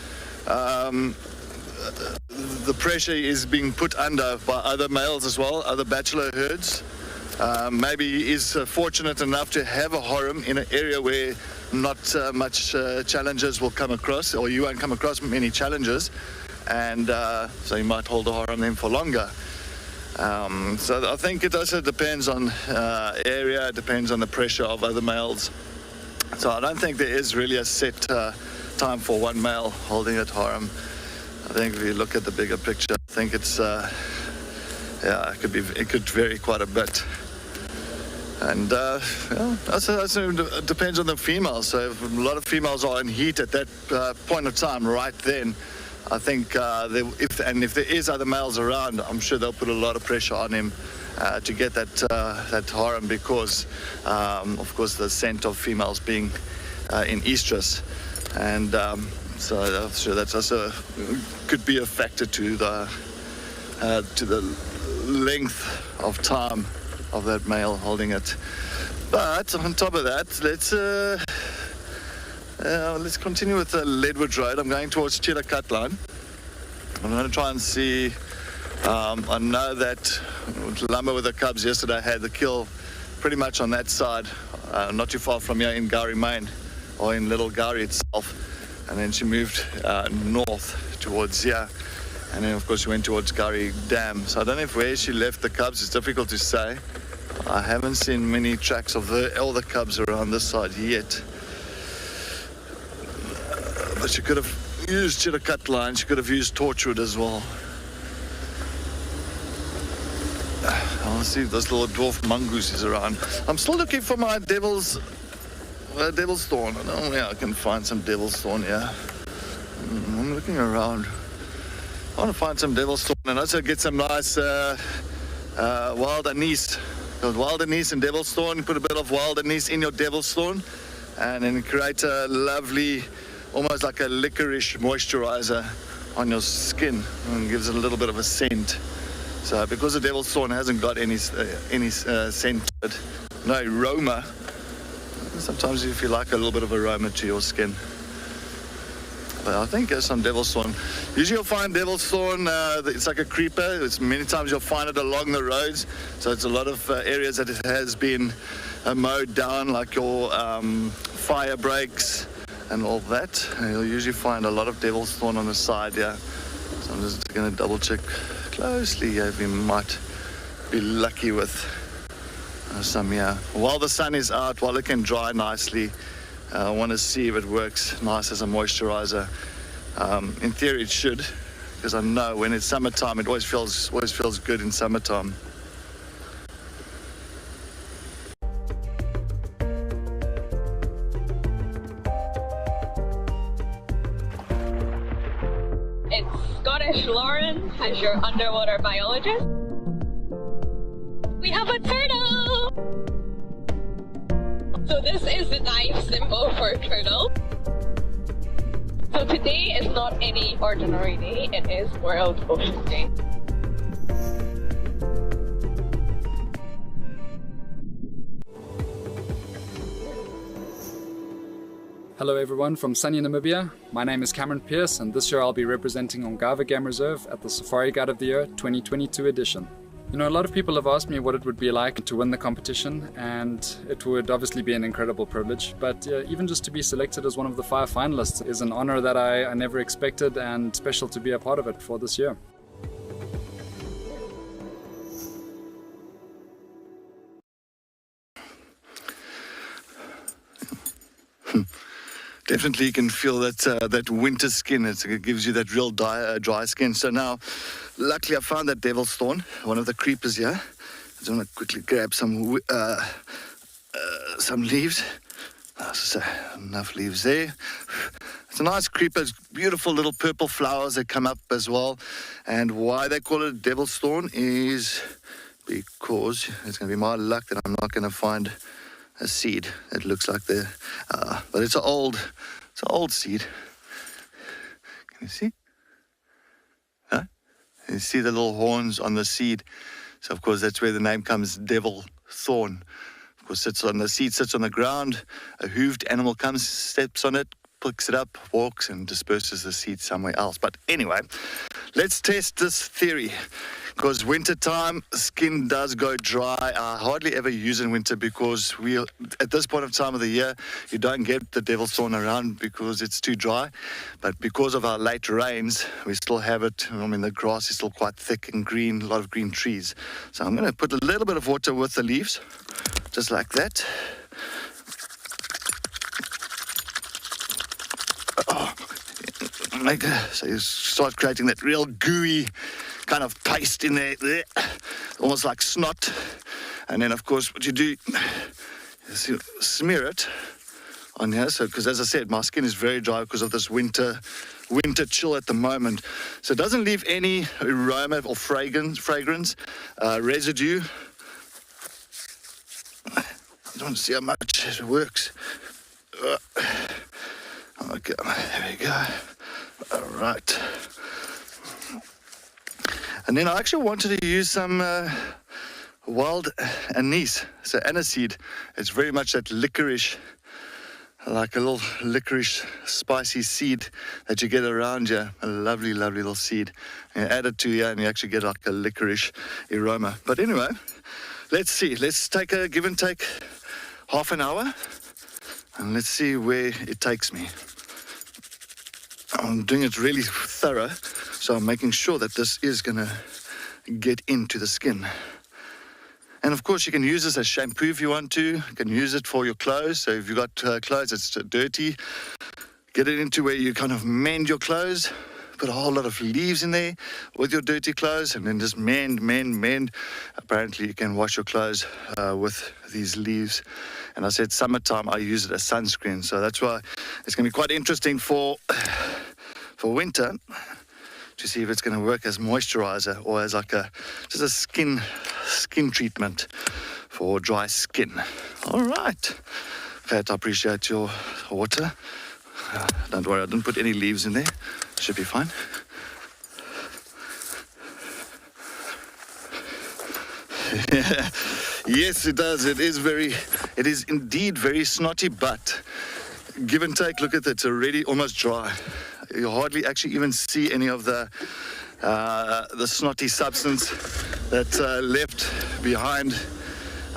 the pressure is being put under by other males as well, other bachelor herds. Maybe is fortunate enough to have a harem in an area where not much challenges will come across, or you won't come across many challenges, and so you might hold a harem then for longer. So I think it also depends on area, it depends on the pressure of other males. So I don't think there is really a set time for one male holding a harem. I think if you look at the bigger picture, I think it's it could vary quite a bit. And also it depends on the females. So if a lot of females are in heat at that point of time, right then, I think if there is other males around, I'm sure they'll put a lot of pressure on him to get that harem, because of course the scent of females being in estrus, and so I'm sure that's also could be a factor to the length of time of that male holding it. But on top of that, let's continue with the Leadwood Road. I'm going towards Chilakatlan. I'm going to try and see. I know that Lumber with the Cubs yesterday had the kill pretty much on that side, not too far from here in Gowrie Main, or in Little Gowrie itself, and then she moved north towards here. And then, of course, she went towards Gowrie Dam. So I don't know where she left the cubs. It's difficult to say. I haven't seen many tracks of all the cubs around this side yet. But she could have used Chilakatlan. She could have used Torchwood as well. I want to see if this little dwarf mongoose is around. I'm still looking for my devil's thorn. I don't know, I can find some devil's thorn here. I'm looking around. I want to find some devil's thorn and also get some nice wild anise. Because wild anise and devil's thorn, you put a bit of wild anise in your devil's thorn, and then create a lovely almost like a licorice moisturizer on your skin and gives it a little bit of a scent. So because the devil's thorn hasn't got any scent to it, no aroma, sometimes if you like a little bit of aroma to your skin. But I think there's some devil's thorn. Usually you'll find devil's thorn, it's like a creeper. Many times you'll find it along the roads. So it's a lot of areas that it has been mowed down, like your fire breaks and all that. And you'll usually find a lot of devil's thorn on the side, yeah. So I'm just going to double check closely if we might be lucky with some here. While the sun is out, while it can dry nicely, I want to see if it works nice as a moisturizer. In theory it should, because I know when it's summertime it always feels good in summertime. It's Scottish Lauren as your underwater biologist. We have a turtle! So this is the dive symbol for turtle. So today is not any ordinary day, it is World Ocean Day. Hello everyone from sunny Namibia. My name is Cameron Pierce and this year I'll be representing Ongava Game Reserve at the Safari Guide of the Year 2022 edition. You know, a lot of people have asked me what it would be like to win the competition, and it would obviously be an incredible privilege, but even just to be selected as one of the 5 finalists is an honor that I never expected, and special to be a part of it for this year. Definitely you can feel that winter skin. It gives you that real dry skin. So now, luckily I found that devil's thorn, one of the creepers here. I just want to quickly grab some leaves. So enough leaves there. It's a nice creeper. It's beautiful little purple flowers that come up as well. And why they call it devil's thorn is because it's going to be my luck that I'm not going to find a seed that looks like but it's an old seed. Can you see? Huh? You see the little horns on the seed. So of course that's where the name comes, devil thorn. Of course, the seed sits on the ground. A hooved animal comes, steps on it, picks it up, walks, and disperses the seed somewhere else. But anyway, let's test this theory. Because winter time, skin does go dry. I hardly ever use in winter because at this point of time of the year, you don't get the devil's thorn around because it's too dry. But because of our late rains, we still have it. I mean, the grass is still quite thick and green, a lot of green trees. So I'm going to put a little bit of water with the leaves, just like that. So you start creating that real gooey kind of paste in there, almost like snot. And then of course what you do is you smear it on here. So because as I said, my skin is very dry because of this winter chill at the moment. So it doesn't leave any aroma or fragrance, residue. I don't want to see how much it works. Okay, there we go. All right. And then I actually wanted to use some wild anise, so aniseed. It's very much that licorice, like a little licorice spicy seed that you get around here. A lovely, lovely little seed. And you add it to here and you actually get like a licorice aroma. But anyway, let's see. Let's take a give and take half an hour and let's see where it takes me. I'm doing it really thorough, so I'm making sure that this is going to get into the skin. And of course, you can use this as shampoo if you want to. You can use it for your clothes. So if you've got clothes that's dirty, get it into where you kind of mend your clothes. Put a whole lot of leaves in there with your dirty clothes and then just mend. Apparently, you can wash your clothes with these leaves. And I said summertime, I use it as sunscreen. So that's why it's going to be quite interesting for winter to see if it's going to work as moisturizer or as like just a skin treatment for dry skin. All right. Pat, I appreciate your water. Don't worry, I didn't put any leaves in there. Should be fine. Yes, it does. It is indeed very snotty, but give and take, look at it, it's already almost dry. You hardly actually even see any of the snotty substance that's left behind.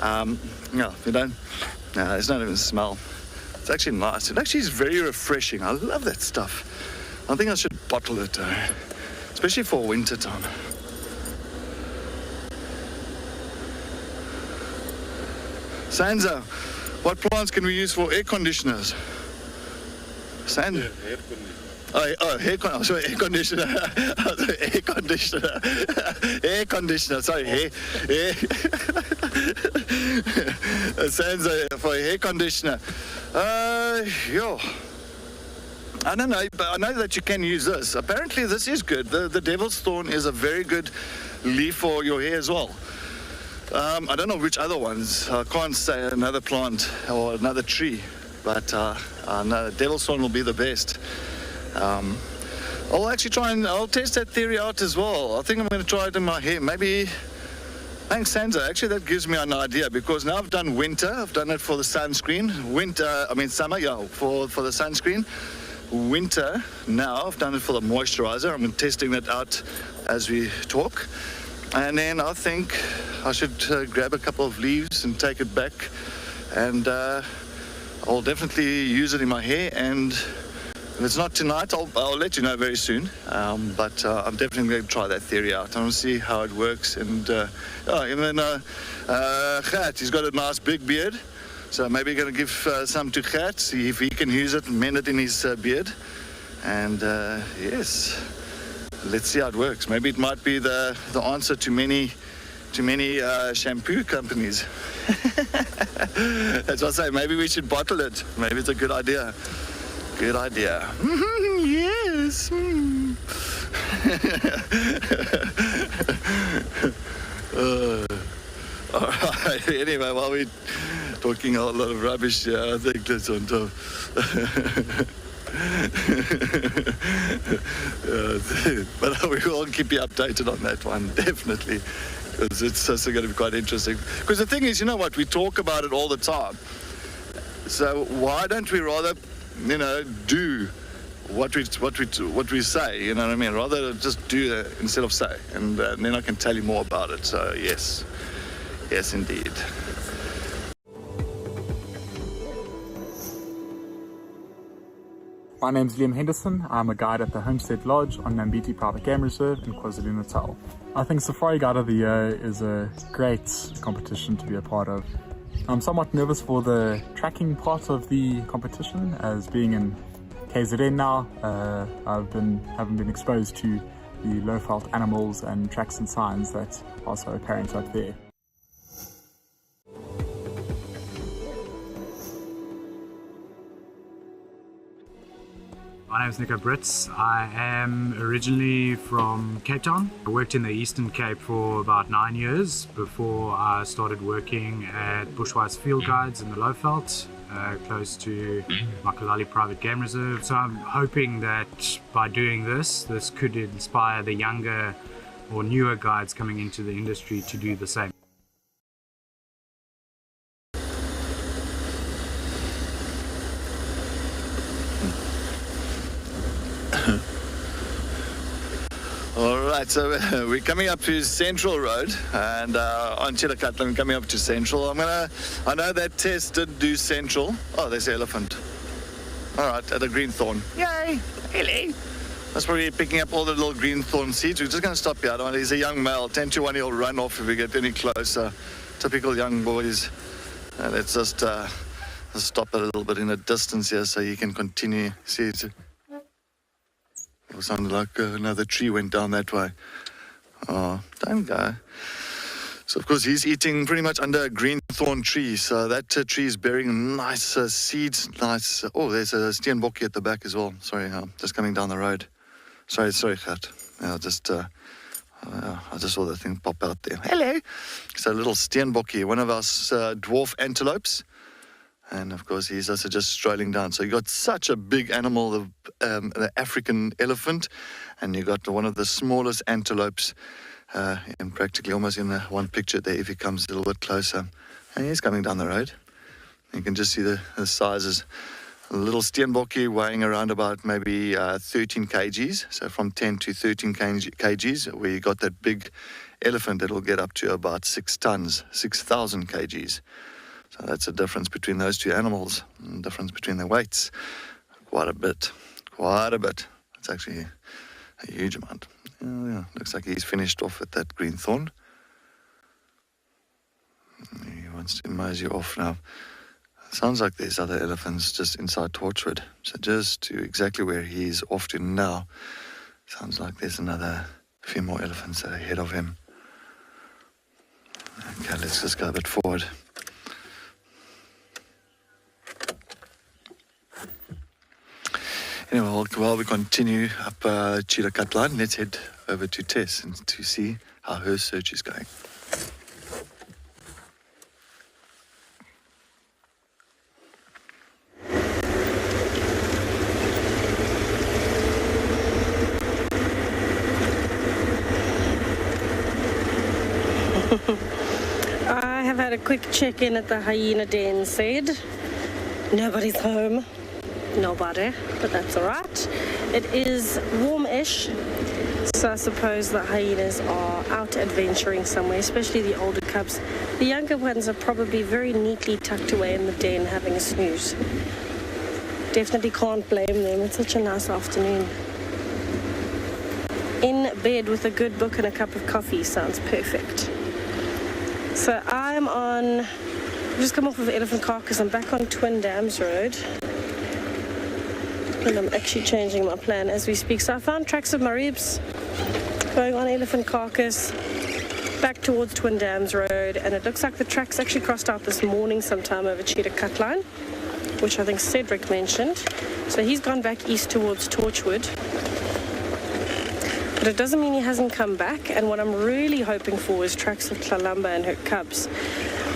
No, you don't. No, there's not even a smell. It's actually nice. It actually is very refreshing. I love that stuff. I think I should bottle it, especially for winter time. Sansa, what plants can we use for air conditioners? Sansa? Air conditioner. Air conditioner. Air conditioner. Sorry, hair. Sansa for hair conditioner. Yo. I don't know, but I know that you can use this. Apparently, this is good. The devil's thorn is a very good leaf for your hair as well. I don't know which other ones. I can't say another plant or another tree, but I know devil's thorn will be the best. I'll actually I'll test that theory out as well. I think I'm going to try it in my hair. Maybe, thanks Sansa, actually that gives me an idea, because now I've done winter, I've done it for the sunscreen. Summer, yeah, for the sunscreen. Winter, now I've done it for the moisturizer. I'm testing that out as we talk. And then I think I should grab a couple of leaves and take it back. And I'll definitely use it in my hair. And if it's not tonight, I'll let you know very soon. But I'm definitely going to try that theory out. I want to see how it works. And even Gert, he's got a nice big beard. So maybe going to give some to Gert, see if he can use it and mend it in his beard. And yes, let's see how it works. Maybe it might be the answer to many shampoo companies. That's what I say. Maybe we should bottle it. Maybe it's a good idea. Good idea. Yes. All right. Anyway, while we're talking a lot of rubbish here, I think that's on top. But we will keep you updated on that one, definitely, because it's also going to be quite interesting. Because the thing is, you know what, we talk about it all the time. So why don't we rather, do what we say? You know what I mean? Rather just do that instead of say, and then I can tell you more about it. So yes, indeed. My name's Liam Henderson. I'm a guide at the Homestead Lodge on Nambiti Private Game Reserve in KwaZulu-Natal. I think Safari Guide of the Year is a great competition to be a part of. I'm somewhat nervous for the tracking part of the competition, as being in KZN now, haven't been exposed to the low-felt animals and tracks and signs that are so apparent up there. My name is Nico Brits. I am originally from Cape Town. I worked in the Eastern Cape for about 9 years before I started working at Bushwise Field Guides in the Lowveld, close to Makalali Private Game Reserve. So I'm hoping that by doing this could inspire the younger or newer guides coming into the industry to do the same. Alright, so we're coming up to Central Road, and on Chillicothe, coming up to Central. I know that test did do Central. Oh, there's the elephant. Alright, at a greenthorn. Yay! Hello! That's probably picking up all the little greenthorn seeds. We're just going to stop here. He's a young male. 10 to 1, he'll run off if we get any closer. Typical young boys. Let's just stop a little bit in a distance here so you can continue. See, it sounded like another tree went down that way. Oh, don't go. So, of course, he's eating pretty much under a greenthorn tree. So that tree is bearing nice seeds. Nice. Oh, there's a steenbokkie at the back as well. Sorry, just coming down the road. Sorry, Gert. I just saw the thing pop out there. Hello. It's a little steenbokkie, one of our dwarf antelopes. And of course, he's also just strolling down. So you got such a big animal, the African elephant, and you got one of the smallest antelopes, in practically almost in the one picture there if he comes a little bit closer. And he's coming down the road. You can just see the sizes. A little steenbokkie weighing around about maybe 13 kgs, so from 10 to 13 kgs, where you got that big elephant that will get up to about 6 tons, 6,000 kgs. So that's the difference between those two animals, and the difference between their weights. Quite a bit. It's actually a huge amount. Yeah, looks like he's finished off at that green thorn. He wants to mosey off now. Sounds like there's other elephants just inside Torchwood. So just to exactly where he's off to now, sounds like there's another few more elephants that are ahead of him. Okay, let's just go a bit forward. Anyway, while we continue up Cheetah Cut Line, let's head over to Tess and to see how her search is going. I have had a quick check-in at the Hyena Den, said nobody's home. Nobody, but that's all right. It is warm-ish, so I suppose the hyenas are out adventuring somewhere, especially the older cubs. The younger ones are probably very neatly tucked away in the den having a snooze. Definitely can't blame them. It's such a nice afternoon. In bed with a good book and a cup of coffee sounds perfect. So I've just come off of Elephant Carcass. I'm back on Twin Dams Road. And I'm actually changing my plan as we speak. So I found tracks of my ribs going on Elephant Carcass back towards Twin Dams Road, and it looks like the tracks actually crossed out this morning sometime over Cheetah Cut Line, which I think Cedric mentioned. So he's gone back east towards Torchwood. But it doesn't mean he hasn't come back, and what I'm really hoping for is tracks of Tlalamba and her cubs,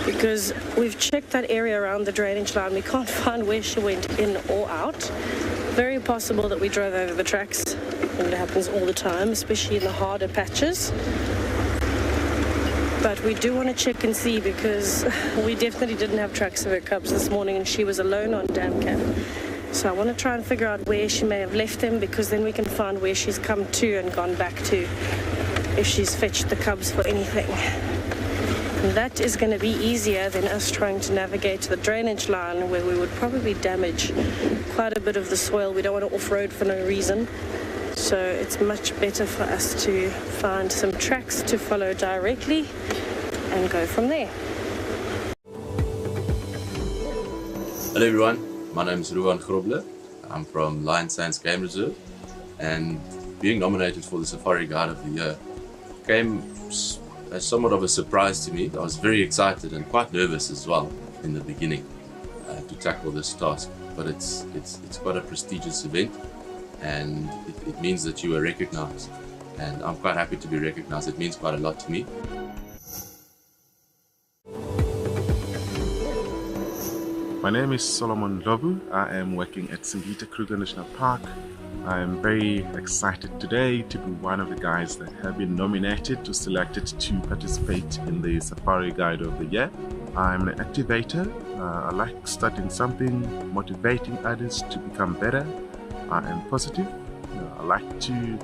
because we've checked that area around the drainage line. We can't find where she went in or out. Very possible that we drove over the tracks, and it happens all the time, especially in the harder patches. But we do want to check and see, because we definitely didn't have tracks of her cubs this morning, and she was alone on Dam Cap. So I want to try and figure out where she may have left them, because then we can find where she's come to and gone back to, if she's fetched the cubs for anything. And that is going to be easier than us trying to navigate the drainage line, where we would probably damage quite a bit of the soil. We don't want to off-road for no reason. So it's much better for us to find some tracks to follow directly and go from there. Hello everyone, my name is Ruan Grobler. I'm from Lion Sands Game Reserve, and being nominated for the Safari Guide of the Year came as somewhat of a surprise to me. I was very excited and quite nervous as well in the beginning to tackle this task, but it's quite a prestigious event, and it means that you are recognized, and I'm quite happy to be recognized. It means quite a lot to me. My name is Solomon Robu. I am working at Singita Kruger National Park. I am very excited today to be one of the guys that have been nominated or selected to participate in the Safari Guide of the Year. I'm an activator. I like studying something, motivating others to become better. I am positive. I like to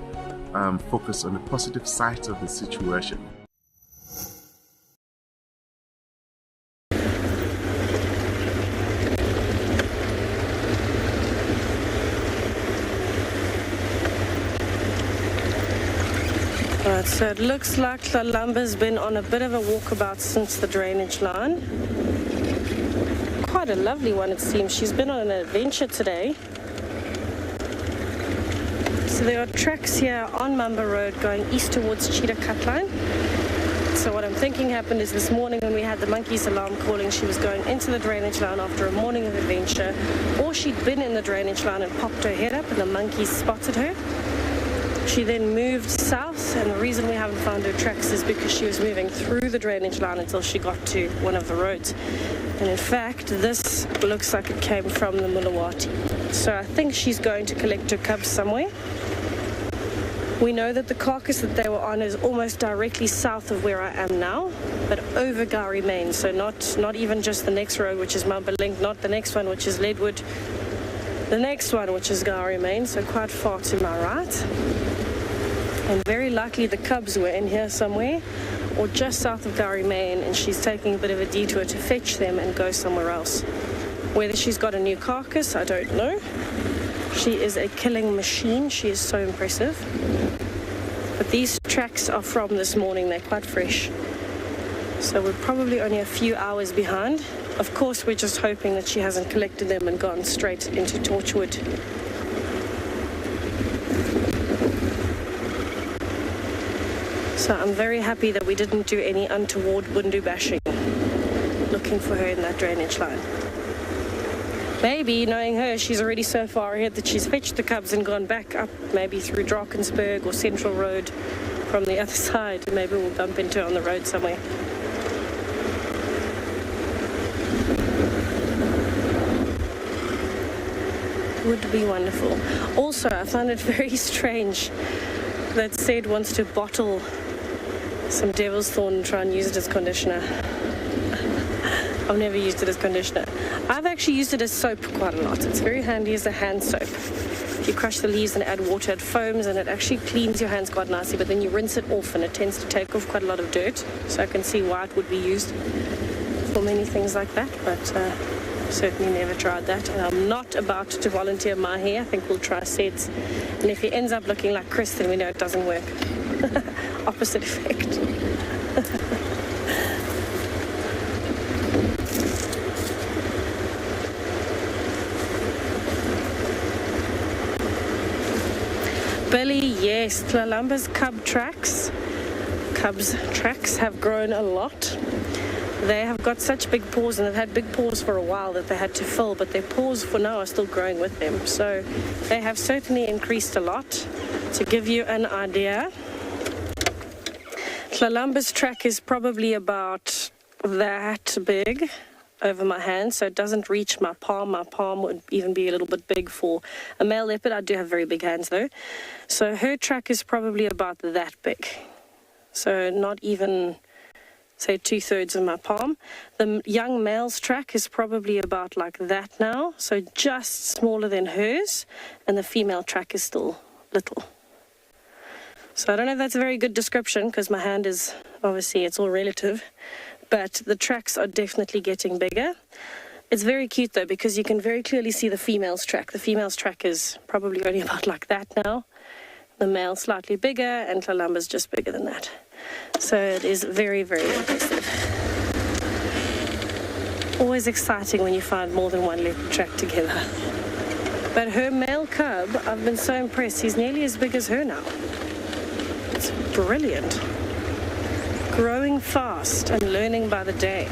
focus on the positive sides of the situation. Right, so it looks like Tlalamba's been on a bit of a walkabout since the drainage line. Quite a lovely one, it seems. She's been on an adventure today. So there are tracks here on Mamba Road going east towards Cheetah Cut Line. So what I'm thinking happened is this morning when we had the monkey's alarm calling, she was going into the drainage line after a morning of adventure, or she'd been in the drainage line and popped her head up and the monkeys spotted her. She then moved south, and the reason we haven't found her tracks is because she was moving through the drainage line until she got to one of the roads. And in fact, this looks like it came from the Mulawati. So I think she's going to collect her cubs somewhere. We know that the carcass that they were on is almost directly south of where I am now, but over Gowrie Main, so not even just the next road, which is Mumbalink, not the next one, which is Leadwood, the next one, which is Gowrie Main, so quite far to my right. And very likely the cubs were in here somewhere, or just south of Gowrie Main, and she's taking a bit of a detour to fetch them and go somewhere else. Whether she's got a new carcass, I don't know. She is a killing machine. She is so impressive. But these tracks are from this morning. They're quite fresh. So we're probably only a few hours behind. Of course, we're just hoping that she hasn't collected them and gone straight into Torchwood. So I'm very happy that we didn't do any untoward window bashing looking for her in that drainage line. Maybe, knowing her, she's already so far ahead that she's fetched the cubs and gone back up, maybe through Drakensberg or Central Road from the other side. Maybe we'll bump into her on the road somewhere. Would be wonderful. Also, I found it very strange that Sid wants to bottle some devil's thorn and try and use it as conditioner. I've never used it as conditioner. I've actually used it as soap quite a lot. It's very handy as a hand soap. If you crush the leaves and add water, it foams and it actually cleans your hands quite nicely, but then you rinse it off and it tends to take off quite a lot of dirt. So I can see why it would be used for many things like that, but certainly never tried that. And I'm not about to volunteer my hair. I think we'll try Sed's. And if he ends up looking like Chris, then we know it doesn't work. Opposite effect. Billy, yes, Tlalamba's Cub Tracks. Cub's tracks have grown a lot. They have got such big paws, and they've had big paws for a while that they had to fill, but their paws for now are still growing with them. So they have certainly increased a lot. To give you an idea, Tlalamba's track is probably about that big over my hand, so it doesn't reach my palm. My palm would even be a little bit big for a male leopard. I do have very big hands though. So her track is probably about that big. So not even, say, 2/3 of my palm. The young male's track is probably about like that now, so just smaller than hers, and the female track is still little. So I don't know if that's a very good description, because my hand is, obviously, it's all relative, but the tracks are definitely getting bigger. It's very cute though, because you can very clearly see the female's track. The female's track is probably only about like that now. The male slightly bigger, and Tlalamba's just bigger than that. So it is very, very impressive. Always exciting when you find more than one leopard track together. But her male cub, I've been so impressed. He's nearly as big as her now. It's brilliant. Growing fast and learning by the day.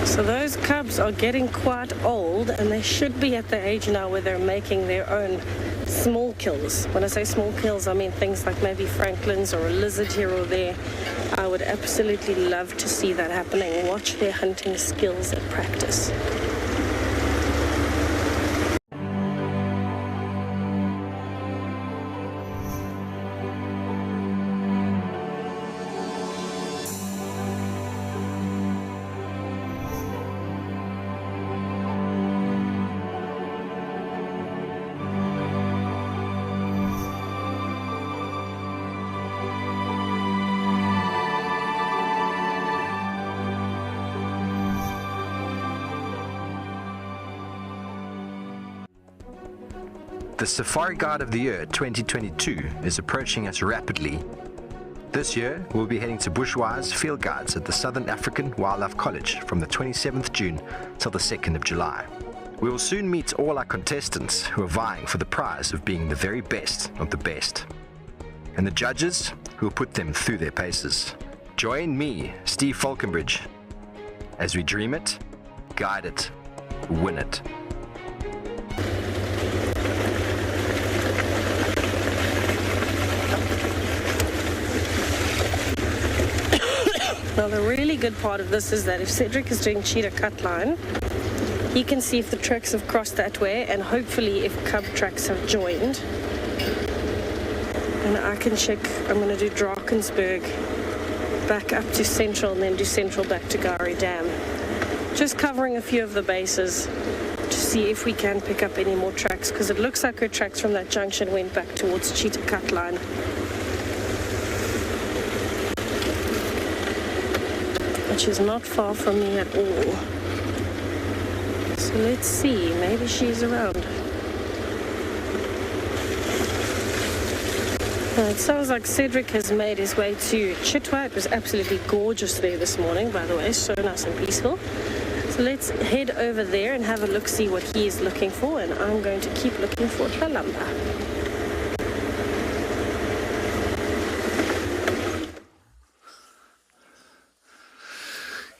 So those cubs are getting quite old, and they should be at the age now where they're making their own small kills. When I say small kills, I mean things like maybe Franklin's or a lizard here or there. I would absolutely love to see that happening. Watch their hunting skills at practice. The Safari Guide of the Year 2022 is approaching us rapidly. This year, we'll be heading to Bushwise Field Guides at the Southern African Wildlife College from the 27th June till the 2nd of July. We will soon meet all our contestants who are vying for the prize of being the very best of the best, and the judges who will put them through their paces. Join me, Steve Falconbridge, as we dream it, guide it, win it. Now the really good part of this is that if Cedric is doing cheetah cut line, he can see if the tracks have crossed that way and hopefully if Cub Tracks have joined. And I can check, I'm going to do Drakensberg back up to Central and then do Central back to Hyena Den. Just covering a few of the bases to see if we can pick up any more tracks, because it looks like her tracks from that junction went back towards cheetah cut line. Which is not far from me at all. So let's see, maybe she's around. It sounds like Cedric has made his way to Chitwa. It was absolutely gorgeous there this morning, by the way, so nice and peaceful. So let's head over there and have a look, see what he is looking for, and I'm going to keep looking for Kalamba.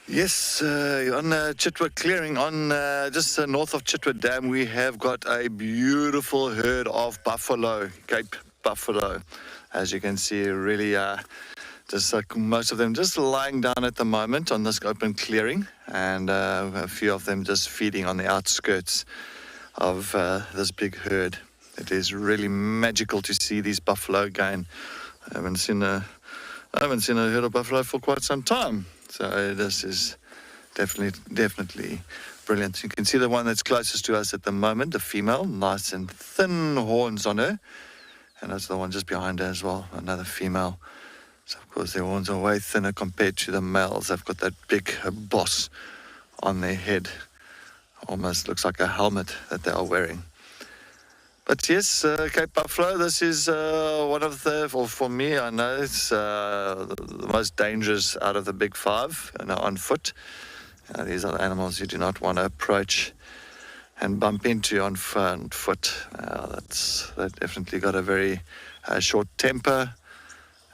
Yes, on Chitwa Clearing, on just north of Chitwa Dam, we have got a beautiful herd of buffalo, Cape buffalo. As you can see, really just like most of them just lying down at the moment on this open clearing, and a few of them just feeding on the outskirts of this big herd. It is really magical to see these buffalo again. I haven't seen a herd of buffalo for quite some time. So this is definitely brilliant. You can see the one that's closest to us at the moment, the female, nice and thin horns on her. And that's the one just behind her as well, another female. So of course their horns are way thinner compared to the males. They've got that big boss on their head. Almost looks like a helmet that they are wearing. But yes, Cape Buffalo, this is one of the, or for me, I know it's the most dangerous out of the big five, on foot. These are the animals you do not want to approach and bump into on foot. They've definitely got a very short temper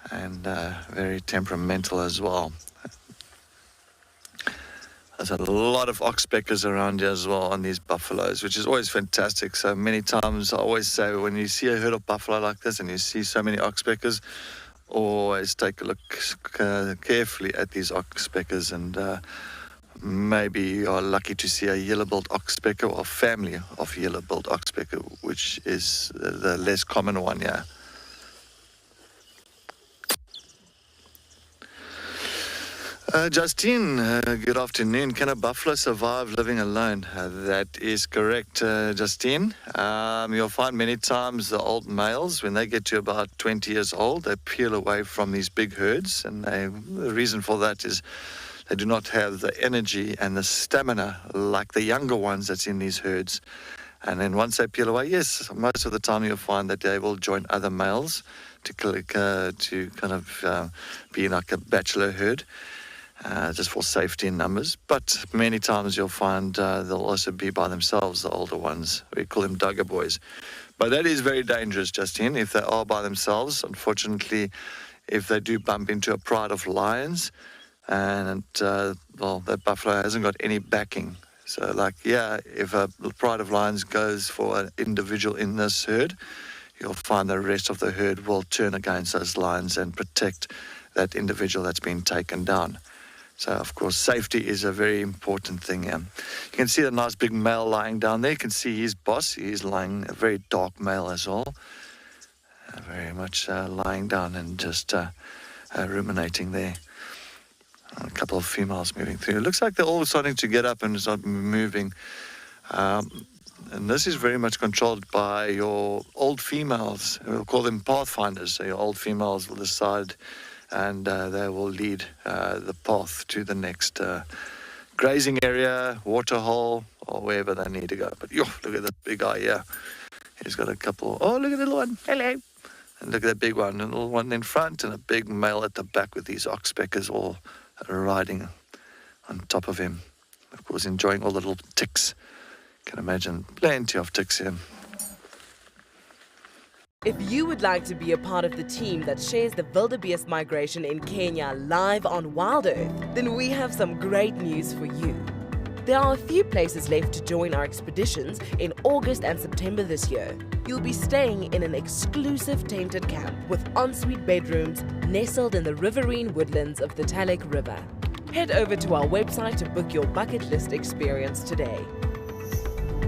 and very temperamental as well. There's a lot of oxpeckers around here as well on these buffaloes, which is always fantastic. So many times I always say when you see a herd of buffalo like this and you see so many oxpeckers, always take a look carefully at these oxpeckers, and maybe you are lucky to see a yellow-billed oxpecker or family of yellow-billed oxpecker, which is the less common one here. Justine, good afternoon. Can a buffalo survive living alone? That is correct, Justine. You'll find many times the old males, when they get to about 20 years old, they peel away from these big herds. And the reason for that is they do not have the energy and the stamina like the younger ones that's in these herds. And then once they peel away, yes, most of the time you'll find that they will join other males to kind of be like a bachelor herd. Just for safety in numbers, but many times you'll find they'll also be by themselves, the older ones. We call them dugger boys. But that is very dangerous, Justine, if they are by themselves. Unfortunately, if they do bump into a pride of lions, and that buffalo hasn't got any backing. So if a pride of lions goes for an individual in this herd, you'll find the rest of the herd will turn against those lions and protect that individual that's been taken down. So, of course, safety is a very important thing here. You can see the nice big male lying down there. You can see his boss. He's lying, a very dark male as well. Very much lying down and just ruminating there. A couple of females moving through. It looks like they're all starting to get up and start moving. And this is very much controlled by your old females. We'll call them pathfinders. So your old females will decide, and they will lead the path to the next grazing area, water hole, or wherever they need to go. But look at this big guy here. He's got a couple. Oh, look at the little one. Hello. And look at that big one. A little one in front and a big male at the back with these oxpeckers all riding on top of him. Of course, enjoying all the little ticks. You can imagine plenty of ticks here. If you would like to be a part of the team that shares the wildebeest migration in Kenya live on WildEarth, then we have some great news for you. There are a few places left to join our expeditions in August and September this year. You'll be staying in an exclusive tented camp with ensuite bedrooms nestled in the riverine woodlands of the Talek River. Head over to our website to book your bucket list experience today.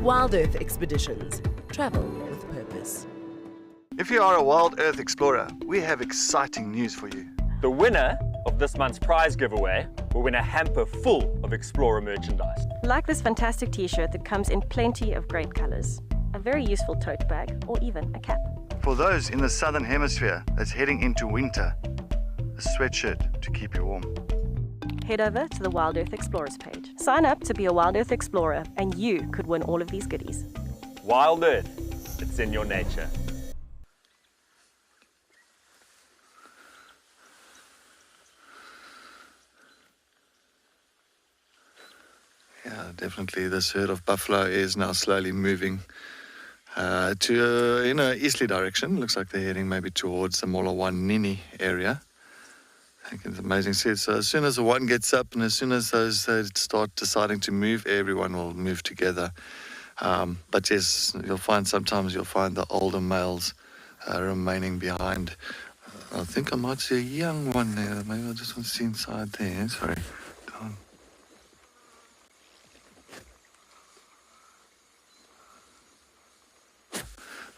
WildEarth Expeditions. Travel with purpose. If you are a Wild Earth explorer, we have exciting news for you. The winner of this month's prize giveaway will win a hamper full of Explorer merchandise. Like this fantastic t-shirt that comes in plenty of great colors, a very useful tote bag, or even a cap. For those in the southern hemisphere that's heading into winter, a sweatshirt to keep you warm. Head over to the WildEarth Explorers page. Sign up to be a WildEarth Explorer and you could win all of these goodies. WildEarth, it's in your nature. Yeah, definitely this herd of buffalo is now slowly moving to in an easterly direction. Looks like they're heading maybe towards the Molawanini area. I think it's amazing. So as soon as the one gets up and as soon as those start deciding to move, everyone will move together. But yes, sometimes you'll find the older males remaining behind. I think I might see a young one there. Maybe I just want to see inside there. Sorry.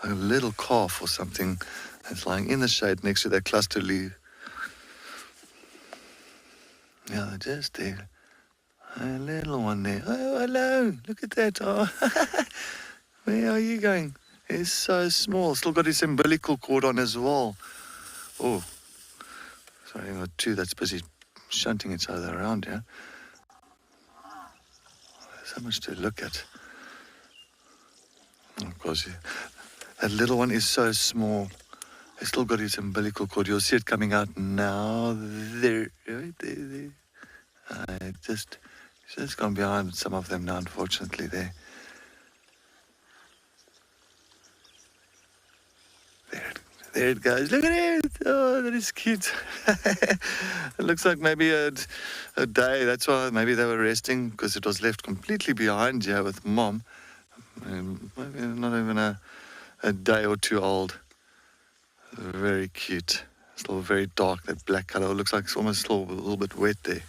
A little calf or something that's lying in the shade next to that cluster leaf. Yeah, just there. A little one there. Oh, hello. Look at that. Oh. Where are you going? He's so small. Still got his umbilical cord on as well. Oh. Sorry, I've got two that's busy shunting each other around here. There's so much to look at. Of course, that little one is so small. He's still got his umbilical cord. You'll see it coming out now. There, right there. It's gone behind some of them now, unfortunately, there. There it goes. Look at it. Oh, that is cute. It looks like maybe a day. That's why maybe they were resting, because it was left completely behind here with Mom. Maybe not even a day or two old. Very cute. Still very dark, that black color. It looks like it's almost still a little bit wet there.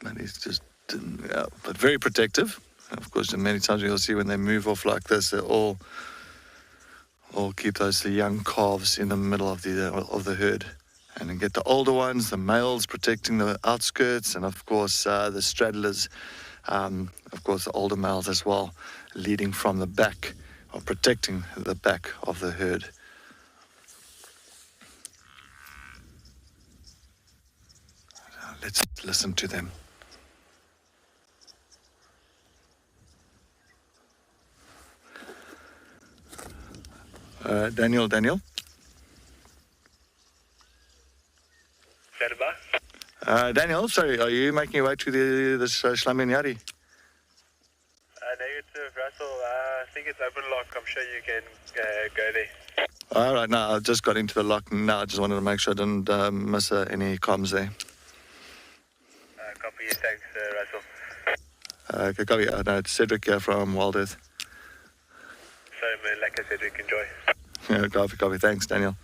But he's just, yeah, but very protective. Of course, many times you'll see when they move off like this, they all keep those young calves in the middle of the herd. And then get the older ones, the males protecting the outskirts, and of course the straddlers, of course the older males as well, leading from the back, or protecting the back of the herd. Let's listen to them. Daniel. Daniel? Daniel, sorry, are you making your way to this Shlaminyari? Negative, Russell. I think it's open lock. I'm sure you can go there. All right, now I just got into the lock now. I just wanted to make sure I didn't miss any comms there. Copy. Thanks, Russell. Okay, copy. No, it's Cedric here from WildEarth. Sorry, man. Like I said, Cedric, enjoy. Yeah, copy. Thanks, Daniel.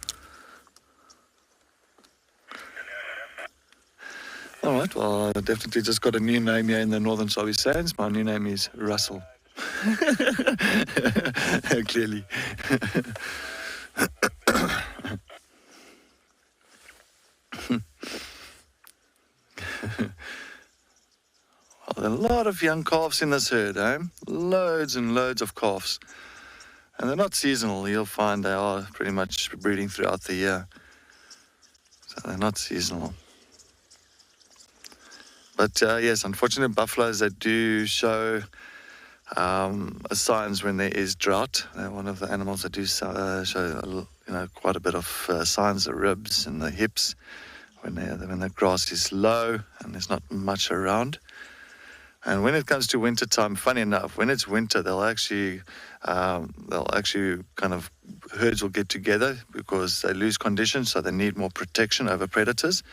All right, well, I definitely just got a new name here in the Northern Sabi Sands. My new name is Russell. Clearly. Well, a lot of young calves in this herd, eh? Loads and loads of calves. And they're not seasonal. You'll find they are pretty much breeding throughout the year. So they're not seasonal. But yes, unfortunately, buffaloes, they do show signs when there is drought. They're one of the animals that do show, quite a bit of signs, the ribs and the hips, when the grass is low and there's not much around. And when it comes to winter time, funny enough, when it's winter, herds will get together because they lose condition, so they need more protection over predators.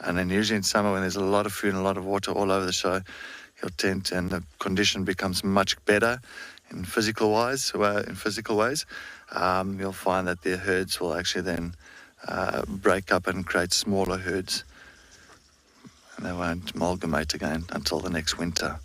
And then usually in summer, when there's a lot of food and a lot of water all over the show, and the condition becomes much better in physical ways. You'll find that their herds will actually then break up and create smaller herds. And they won't amalgamate again until the next winter.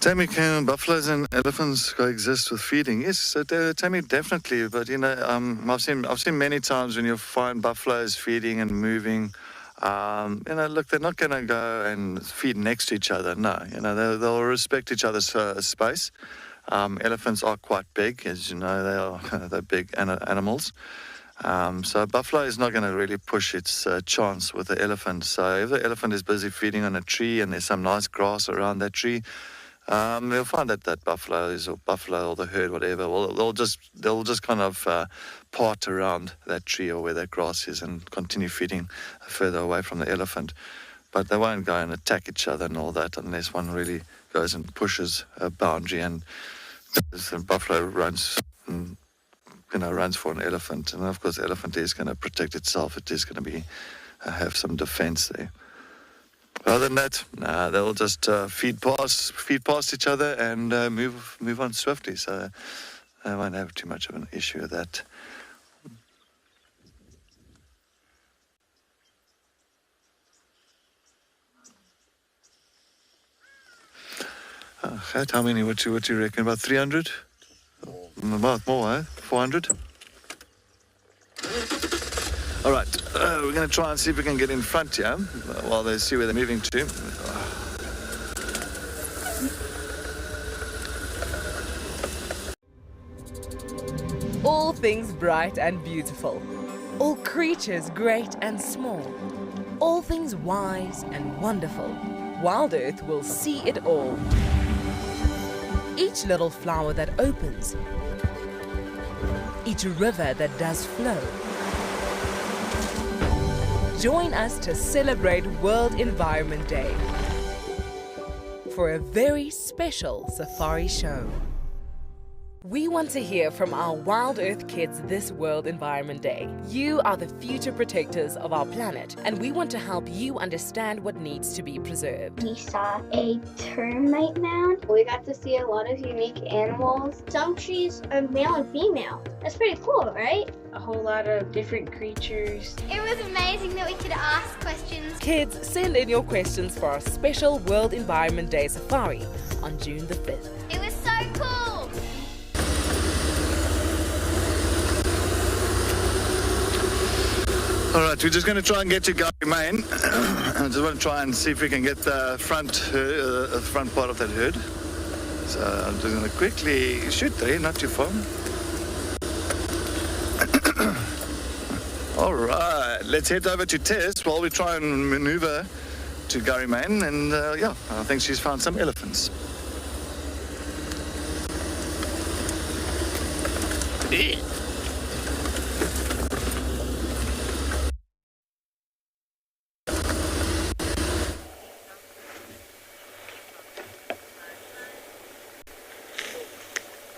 Tammy, can buffaloes and elephants coexist with feeding? Yes, so Tammy, definitely. But I've seen many times when you find buffaloes feeding and moving. Look, they're not going to go and feed next to each other. No, they'll respect each other's space. Elephants are quite big, as you know. They're big animals. So a buffalo is not going to really push its chance with the elephant. So if the elephant is busy feeding on a tree and there's some nice grass around that tree, you'll find that buffalo or the herd, whatever, they'll just kind of part around that tree or where that grass is and continue feeding further away from the elephant. But they won't go and attack each other and all that unless one really goes and pushes a boundary. And the buffalo runs for an elephant, and of course the elephant is going to protect itself. It is going to have some defense there. Other than that, they'll just feed past each other and move on swiftly. So I won't have too much of an issue with that. How many? What do you reckon? About 300? About more, eh? 400? All right, we're going to try and see if we can get in front here while they see where they're moving to. All things bright and beautiful. All creatures great and small. All things wise and wonderful. WildEarth will see it all. Each little flower that opens. Each river that does flow. Join us to celebrate World Environment Day for a very special safari show. We want to hear from our WildEarth kids this World Environment Day. You are the future protectors of our planet, and we want to help you understand what needs to be preserved. We saw a termite mound. We got to see a lot of unique animals. Some trees are male and female. That's pretty cool, right? A whole lot of different creatures. It was amazing that we could ask questions. Kids, send in your questions for our special World Environment Day safari on June the 5th. It was so cool! All right, we're just going to try and get to Gary Main. I just want to try and see if we can get the front part of that herd. So I'm just going to quickly shoot there, not too far. All right, let's head over to Tess while we try and maneuver to Gary Main. And I think she's found some elephants.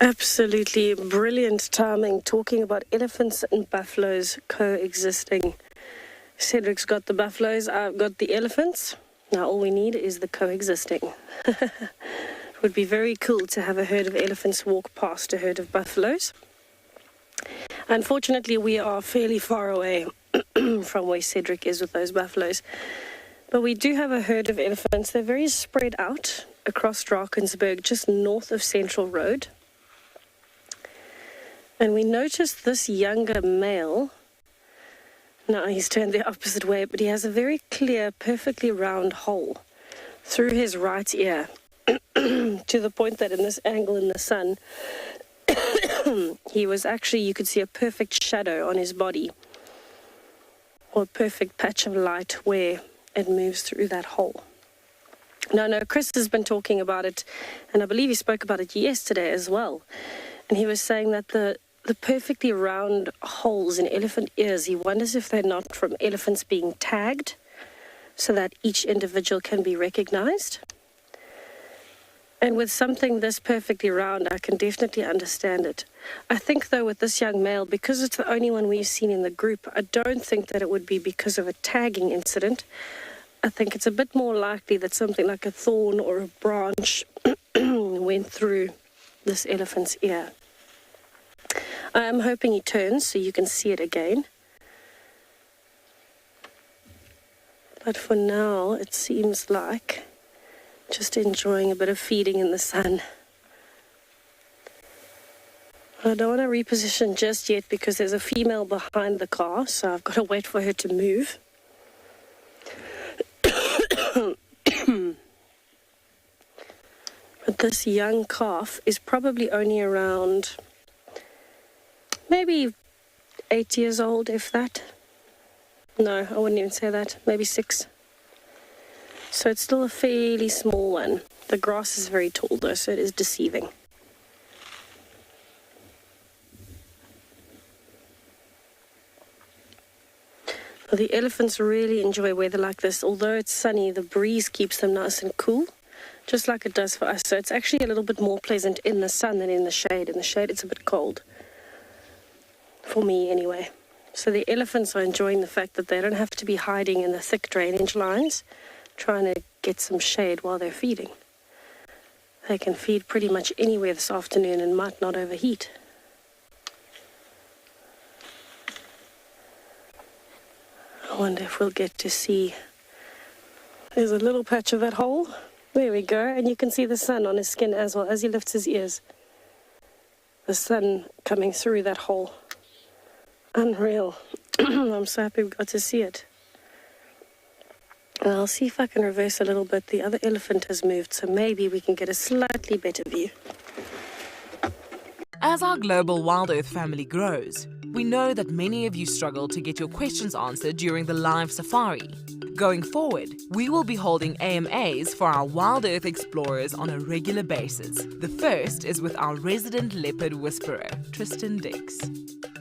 Absolutely brilliant timing, talking about elephants and buffaloes coexisting. Cedric's got the buffaloes, I've got the elephants. Now all we need is the coexisting. It would be very cool to have a herd of elephants walk past a herd of buffaloes. Unfortunately, we are fairly far away from where Cedric is with those buffaloes. But we do have a herd of elephants. They're very spread out across Drakensberg, just north of Central Road. And we noticed this younger male. Now he's turned the opposite way, but he has a very clear, perfectly round hole through his right ear to the point that in this angle in the sun, he was actually, you could see a perfect shadow on his body, or a perfect patch of light where it moves through that hole. No, Chris has been talking about it, and I believe he spoke about it yesterday as well. And he was saying that the perfectly round holes in elephant ears, he wonders if they're not from elephants being tagged so that each individual can be recognized. And with something this perfectly round, I can definitely understand it. I think, though, with this young male, because it's the only one we've seen in the group, I don't think that it would be because of a tagging incident. I think it's a bit more likely that something like a thorn or a branch went through this elephant's ear. I am hoping he turns so you can see it again. But for now, it seems like just enjoying a bit of feeding in the sun. I don't want to reposition just yet because there's a female behind the car, so I've got to wait for her to move. But this young calf is probably only around maybe 8 years old, if that. No, I wouldn't even say that. Maybe 6. So it's still a fairly small one. The grass is very tall though, so it is deceiving. Well, the elephants really enjoy weather like this. Although it's sunny, the breeze keeps them nice and cool, just like it does for us. So it's actually a little bit more pleasant in the sun than in the shade. In the shade, it's a bit cold. For me, anyway. So the elephants are enjoying the fact that they don't have to be hiding in the thick drainage lines, trying to get some shade while they're feeding. They can feed pretty much anywhere this afternoon and might not overheat. I wonder if we'll get to see. There's a little patch of that hole. There we go. And you can see the sun on his skin as well as he lifts his ears. The sun coming through that hole. Unreal. I'm so happy we got to see it. And I'll see if I can reverse a little bit. The other elephant has moved, so maybe we can get a slightly better view. As our global WildEarth family grows, we know that many of you struggle to get your questions answered during the live safari. Going forward, we will be holding AMAs for our WildEarth explorers on a regular basis. The first is with our resident leopard whisperer, Tristan Dix.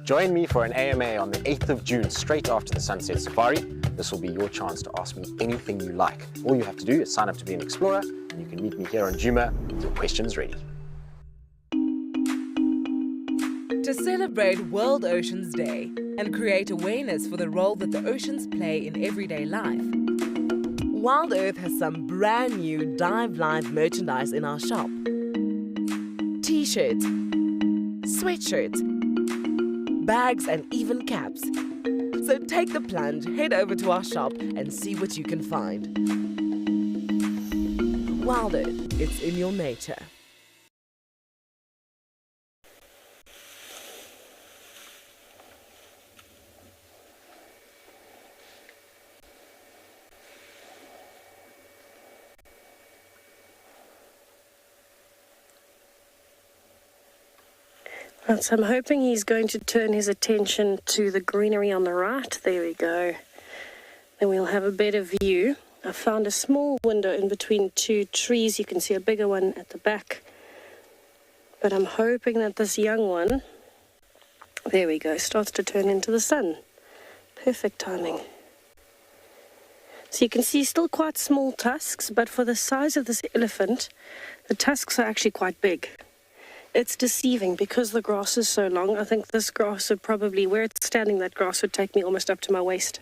Join me for an AMA on the 8th of June, straight after the Sunset Safari. This will be your chance to ask me anything you like. All you have to do is sign up to be an explorer, and you can meet me here on Djuma with your questions ready. To celebrate World Oceans Day and create awareness for the role that the oceans play in everyday life, WildEarth has some brand new Dive Live merchandise in our shop. T-shirts, sweatshirts, bags and even caps. So take the plunge, head over to our shop and see what you can find. WildEarth, it's in your nature. So I'm hoping he's going to turn his attention to the greenery on the right. There we go. Then we'll have a better view. I found a small window in between 2 trees. You can see a bigger one at the back. But I'm hoping that this young one, there we go, starts to turn into the sun. Perfect timing. So you can see still quite small tusks, but for the size of this elephant, the tusks are actually quite big. It's deceiving because the grass is so long. I think this grass would probably, where it's standing, that grass would take me almost up to my waist.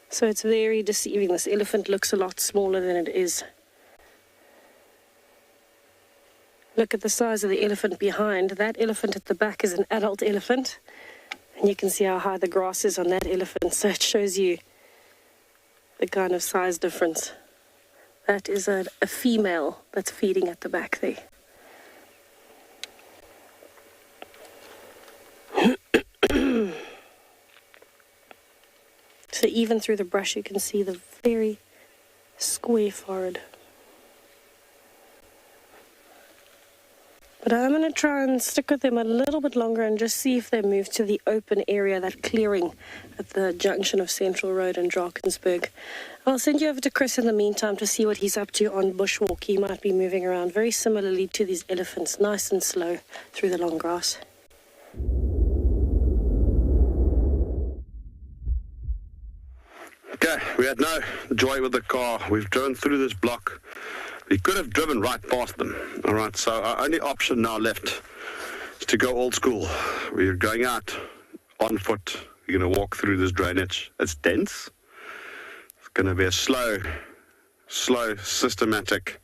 So it's very deceiving. This elephant looks a lot smaller than it is. Look at the size of the elephant behind. That elephant at the back is an adult elephant. And you can see how high the grass is on that elephant. So it shows you the kind of size difference. That is a female that's feeding at the back there. So even through the brush you can see the very square forehead. But I'm going to try and stick with them a little bit longer and just see if they move to the open area, that clearing at the junction of Central Road and Drakensberg. I'll send you over to Chris in the meantime to see what he's up to on bushwalk. He might be moving around very similarly to these elephants, nice and slow through the long grass. Okay, we had no joy with the car. We've driven through this block. We could have driven right past them. All right, so our only option now left is to go old school. We're going out on foot. We're going to walk through this drainage. It's dense. It's going to be a slow, systematic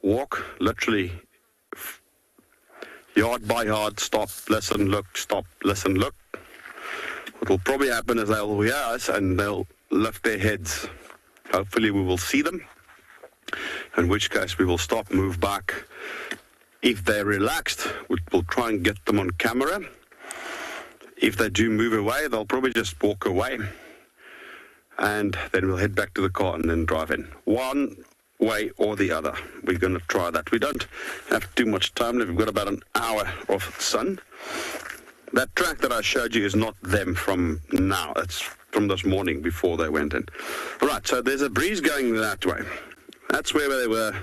walk, literally yard by yard, stop, listen, look, stop, listen, look. What will probably happen is they'll hear us and they'll lift their heads. Hopefully we will see them, in which case we will stop, move back. If they're relaxed, we'll try and get them on camera. If they do move away, they'll probably just walk away. And then we'll head back to the car and then drive in. One way or the other. We're going to try that. We don't have too much time left. We've got about an hour of sun. That track that I showed you is not them from now. It's from this morning before they went in. All right, so there's a breeze going that way. That's where they were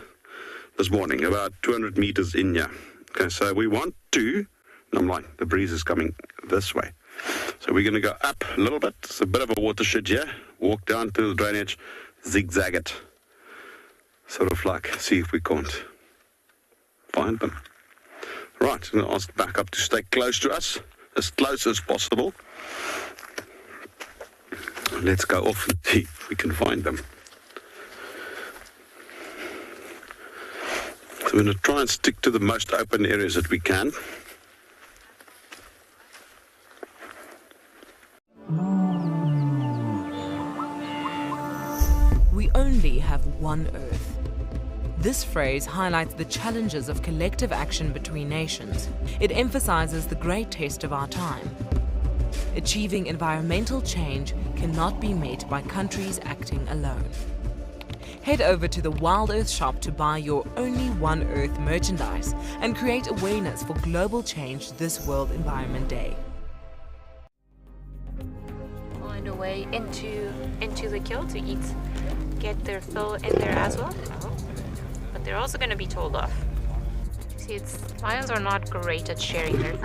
this morning, about 200 meters in here. Okay, so we want to, I'm like, the breeze is coming this way. So we're going to go up a little bit. It's a bit of a watershed here. Walk down through the drainage, zigzag it. Sort of like, see if we can't find them. Right, I'm going to ask backup to stay close to us, as close as possible. Let's go off and see if we can find them. So we're going to try and stick to the most open areas that we can. We only have one Earth. This phrase highlights the challenges of collective action between nations. It emphasizes the great test of our time. Achieving environmental change cannot be met by countries acting alone. Head over to the WildEarth shop to buy your Only One Earth merchandise and create awareness for global change this World Environment Day. Find a way into the kill to eat, get their fill in there as well. But they're also going to be told off. See, lions are not great at sharing their food.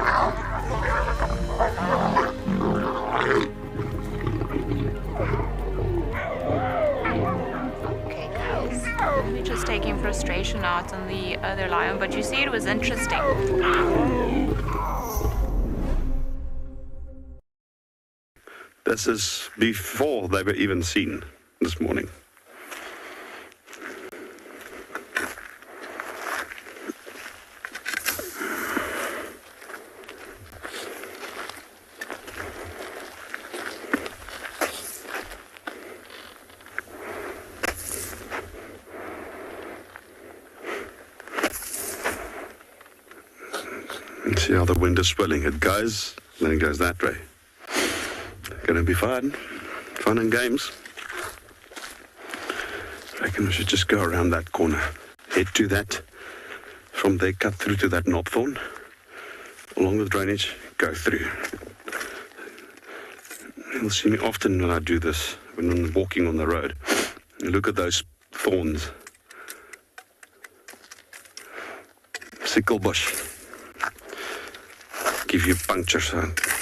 Okay, guys. Let me just taking frustration out on the other lion, but you see, it was interesting. This is before they were even seen this morning. See how the wind is swelling. It goes, then it goes that way. Gonna be fun and games. I reckon we should just go around that corner, head to that, from there cut through to that knobthorn, along the drainage, go through. You'll see me often when I do this, when I'm walking on the road. You look at those thorns. Sickle bush. Give you punctures.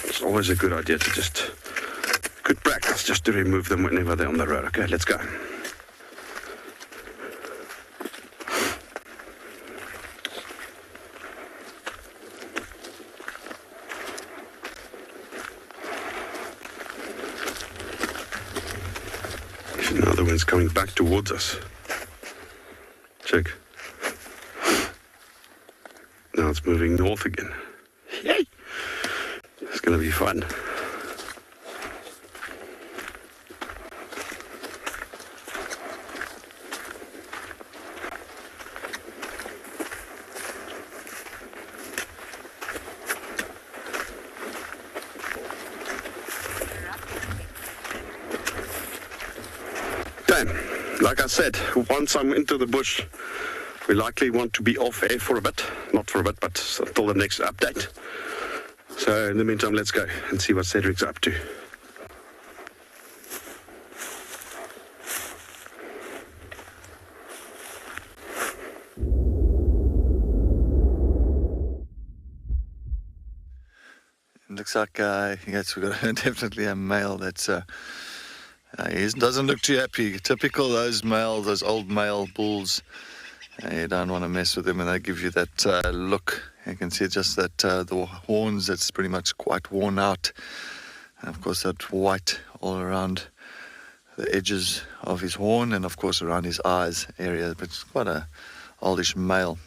It's always a good idea to just, good practice just to remove them whenever they're on the road. Okay, let's go. Now the wind's coming back towards us. Check. Now it's moving north again. Yay! It's going to be fun. Okay, like I said, once I'm into the bush, We likely want to be off air for a bit. Not for a bit, but until the next update. So in the meantime, let's go and see what Cedric's up to. It looks like yes, we've got definitely a male that's he doesn't look too happy. Typical those males, those old male bulls. You don't want to mess with them, and they give you that look. You can see just that the horns, that's pretty much quite worn out. And of course that white all around the edges of his horn, and of course around his eyes area. But it's quite a oldish male.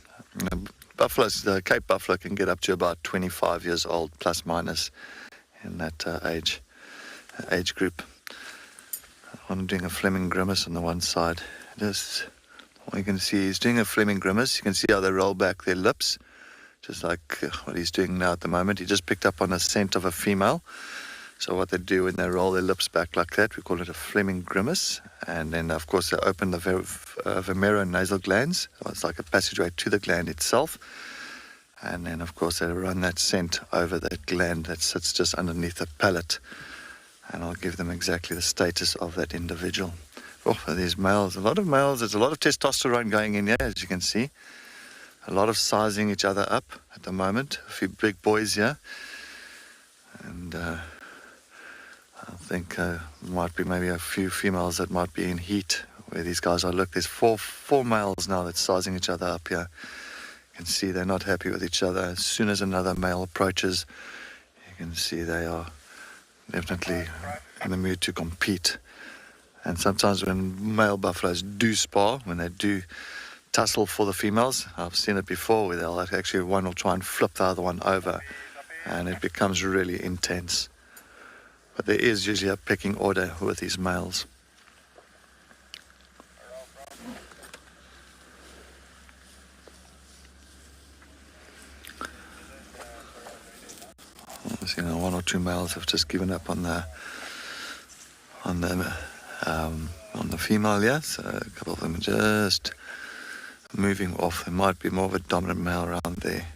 Buffaloes, the Cape Buffalo can get up to about 25 years old, plus minus, in that age group. I'm doing a Fleming grimace on the one side. Just what you can see, he's doing a Fleming grimace. You can see how they roll back their lips, just like what he's doing now at the moment. He just picked up on a scent of a female. So what they do when they roll their lips back like that, we call it a Fleming grimace. And then, of course, they open the vomeronasal glands. It's like a passageway to the gland itself. And then, of course, they run that scent over that gland that sits just underneath the palate. And I'll give them exactly the status of that individual. Oh, for these males, a lot of males, there's a lot of testosterone going in here, as you can see. A lot of sizing each other up at the moment. A few big boys here. And I think might be maybe a few females that might be in heat where these guys are. Look, there's four males now that's sizing each other up here. You can see they're not happy with each other. As soon as another male approaches, you can see they are definitely in the mood to compete. And sometimes when male buffaloes do spar, when they do tussle for the females, I've seen it before where they'll actually, one will try and flip the other one over, and it becomes really intense. But there is usually a pecking order with these males. You know, one or two males have just given up on the female, yeah. So a couple of them are just moving off. There might be more of a dominant male around there.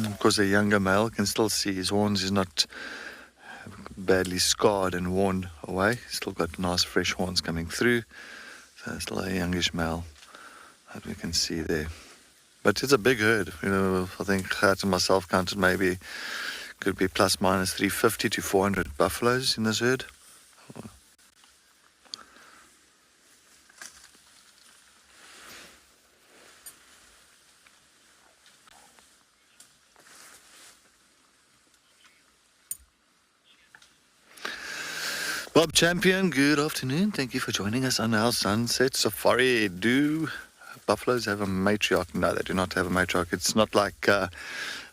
Of course, a younger male can still see his horns. He's not badly scarred and worn away. He's still got nice fresh horns coming through. So it's still a youngish male that we can see there. But it's a big herd. You know, I think Gert and myself counted maybe could be plus minus 350 to 400 buffaloes in this herd. Bob Champion, good afternoon. Thank you for joining us on our Sunset Safari. Do buffaloes have a matriarch? No, they do not have a matriarch. It's not like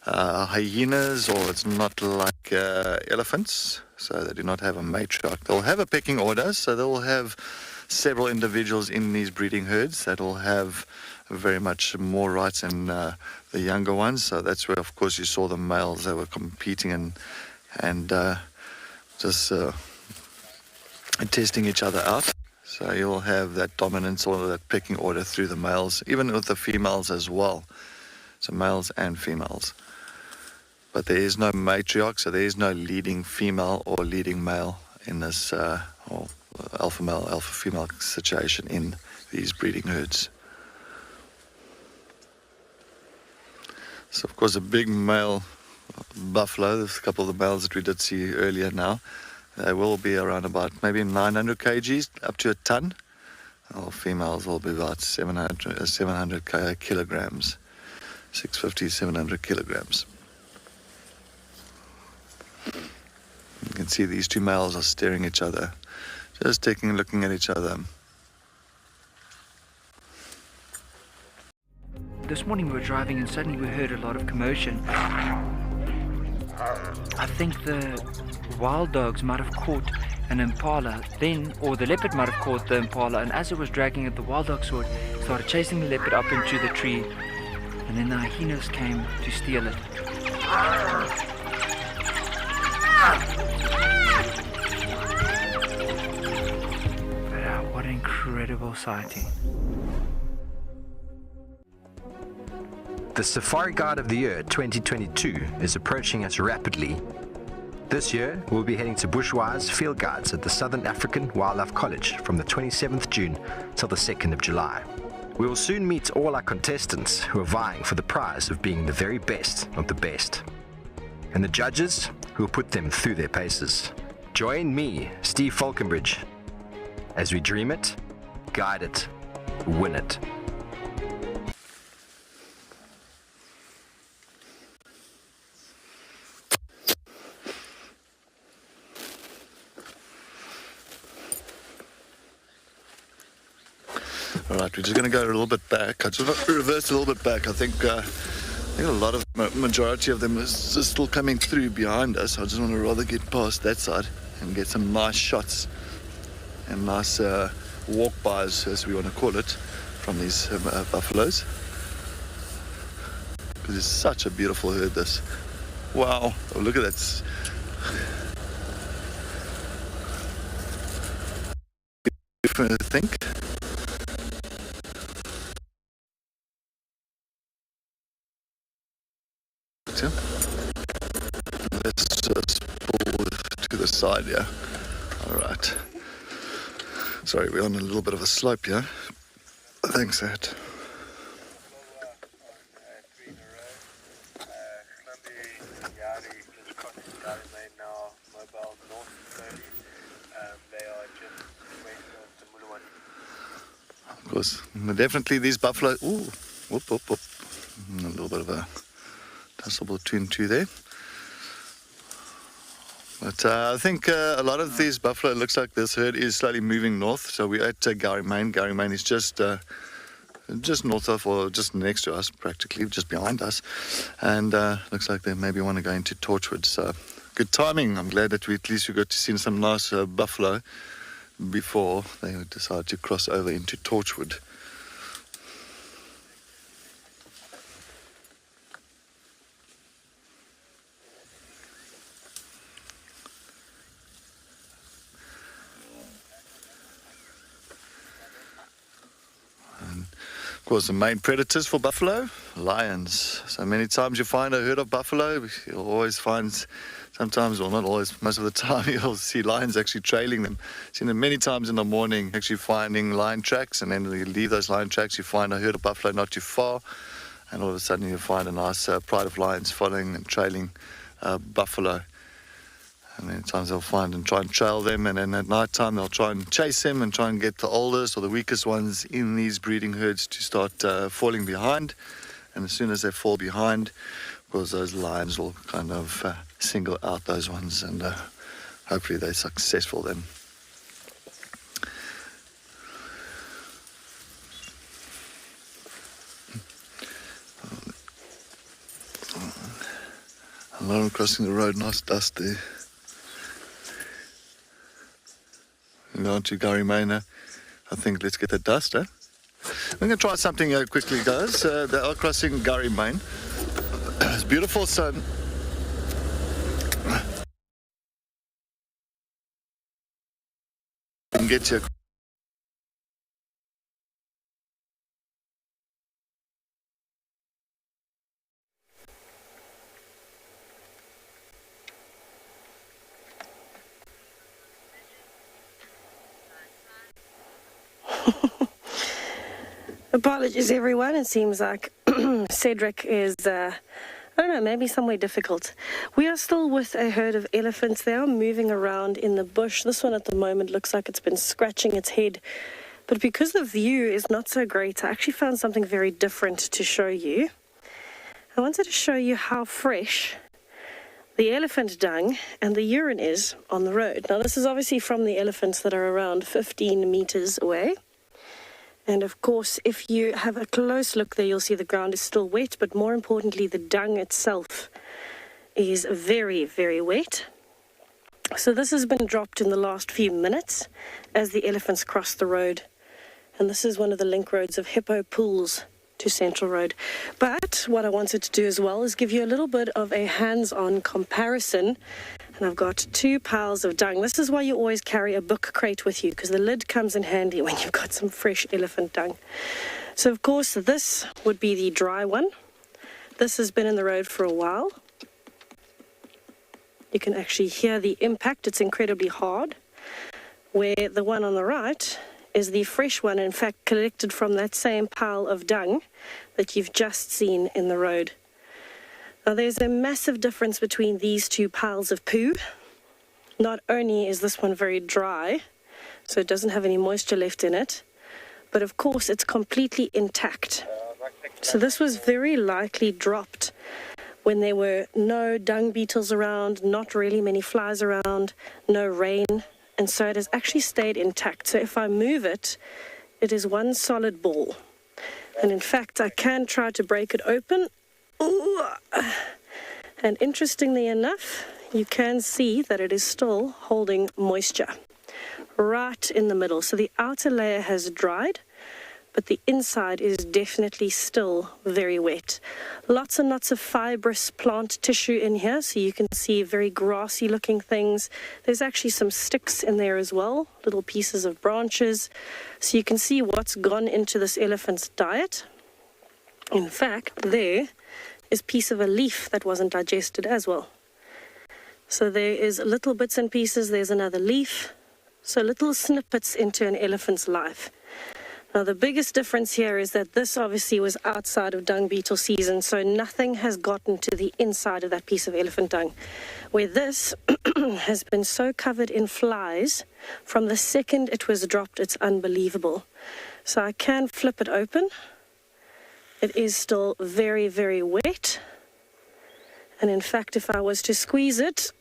hyenas, or it's not like elephants. So they do not have a matriarch. They'll have a pecking order, so they'll have several individuals in these breeding herds that will have very much more rights than the younger ones. So that's where, of course, you saw the males that were competing and just testing each other out. So you'll have that dominance or that pecking order through the males, even with the females as well. So males and females. But there is no matriarch, so there is no leading female or leading male in this or alpha male, alpha female situation in these breeding herds. So of course a big male buffalo, there's a couple of the males that we did see earlier now, they will be around about maybe 900 kgs up to a ton. All females will be about 700 kilograms, 650, 700 kilograms. You can see these two males are staring at each other, just looking at each other. This morning we were driving and suddenly we heard a lot of commotion. I think the wild dogs might have caught an impala then, or the leopard might have caught the impala, and as it was dragging it, the wild dog saw it, started chasing the leopard up into the tree, and then the hyenas came to steal it. incredible sighting. The Safari Guide of the Year 2022 is approaching us rapidly. This year, we'll be heading to Bushwise Field Guides at the Southern African Wildlife College from the 27th June till the 2nd of July. We will soon meet all our contestants who are vying for the prize of being the very best of the best, and the judges who will put them through their paces. Join me, Steve Falconbridge, as we dream it, guide it, win it. All right, we're just going to go a little bit back. I just reversed a little bit back. I think a lot of majority of them is still coming through behind us. I just want to rather get past that side and get some nice shots and nice walk-bys, as we want to call it, from these buffaloes. Because it's such a beautiful herd, this. Wow, oh, look at that. I think. Let's just pull to the side here. All right. Sorry, we're on a little bit of a slope here. Thanks, Ed. Of course, definitely these buffalo. Ooh, whoop, whoop, whoop. A little bit of a tussle between two there. But I think a lot of these buffalo, it looks like this herd is slowly moving north. So we're at Gowrie Main. Gowrie Main is just north of, or just next to us, practically, just behind us. And looks like they maybe want to go into Torchwood. So good timing. I'm glad that at least we got to see some nice buffalo before they decide to cross over into Torchwood. Of course, the main predators for buffalo, lions. So many times you find a herd of buffalo, you'll always find, sometimes, or not always, most of the time, you'll see lions actually trailing them. Seen them many times in the morning, actually finding lion tracks, and then you leave those lion tracks, you find a herd of buffalo not too far, and all of a sudden you find a nice pride of lions following and trailing buffalo. And many times they'll find and try and trail them, and then at night time they'll try and chase them and try and get the oldest or the weakest ones in these breeding herds to start falling behind. And as soon as they fall behind, of course, those lions will kind of single out those ones, and hopefully they're successful then. Lauren crossing the road, nice dust there. We're going to Gowrie Main now. I think let's get the dust, eh? I'm going to try something quickly, guys. They are crossing Gowrie Main. It's beautiful sun. You can get here. Apologies, everyone. It seems like Cedric is, I don't know, maybe somewhere difficult. We are still with a herd of elephants. They are moving around in the bush. This one at the moment looks like it's been scratching its head. But because the view is not so great, I actually found something very different to show you. I wanted to show you how fresh the elephant dung and the urine is on the road. Now, this is obviously from the elephants that are around 15 meters away. And of course, if you have a close look there, you'll see the ground is still wet, but more importantly, the dung itself is very, very wet. So this has been dropped in the last few minutes as the elephants cross the road. And this is one of the link roads of Hippo Pools to Central Road. But what I wanted to do as well is give you a little bit of a hands-on comparison And I've got 2 piles of dung. This is why you always carry a book crate with you, because the lid comes in handy when you've got some fresh elephant dung. So of course this would be the dry one. This has been in the road for a while. You can actually hear the impact. It's incredibly hard. Where the one on the right is the fresh one, in fact collected from that same pile of dung that you've just seen in the road. Now there's a massive difference between these 2 piles of poo. Not only is this one very dry, so it doesn't have any moisture left in it, but of course it's completely intact. So this was very likely dropped when there were no dung beetles around, not really many flies around, no rain, and so it has actually stayed intact. So if I move it, it is one solid ball. And in fact, I can try to break it open. Ooh. And interestingly enough, you can see that it is still holding moisture right in the middle. So the outer layer has dried, but the inside is definitely still very wet. Lots and lots of fibrous plant tissue in here, so you can see very grassy looking things. There's actually some sticks in there as well, little pieces of branches. So you can see what's gone into this elephant's diet. In fact, there is a piece of a leaf that wasn't digested as well. So there is little bits and pieces, there's another leaf. So little snippets into an elephant's life. Now the biggest difference here is that this obviously was outside of dung beetle season, so nothing has gotten to the inside of that piece of elephant dung. Where this has been so covered in flies, from the second it was dropped, it's unbelievable. So I can flip it open. It is still very, very wet. And in fact, if I was to squeeze it,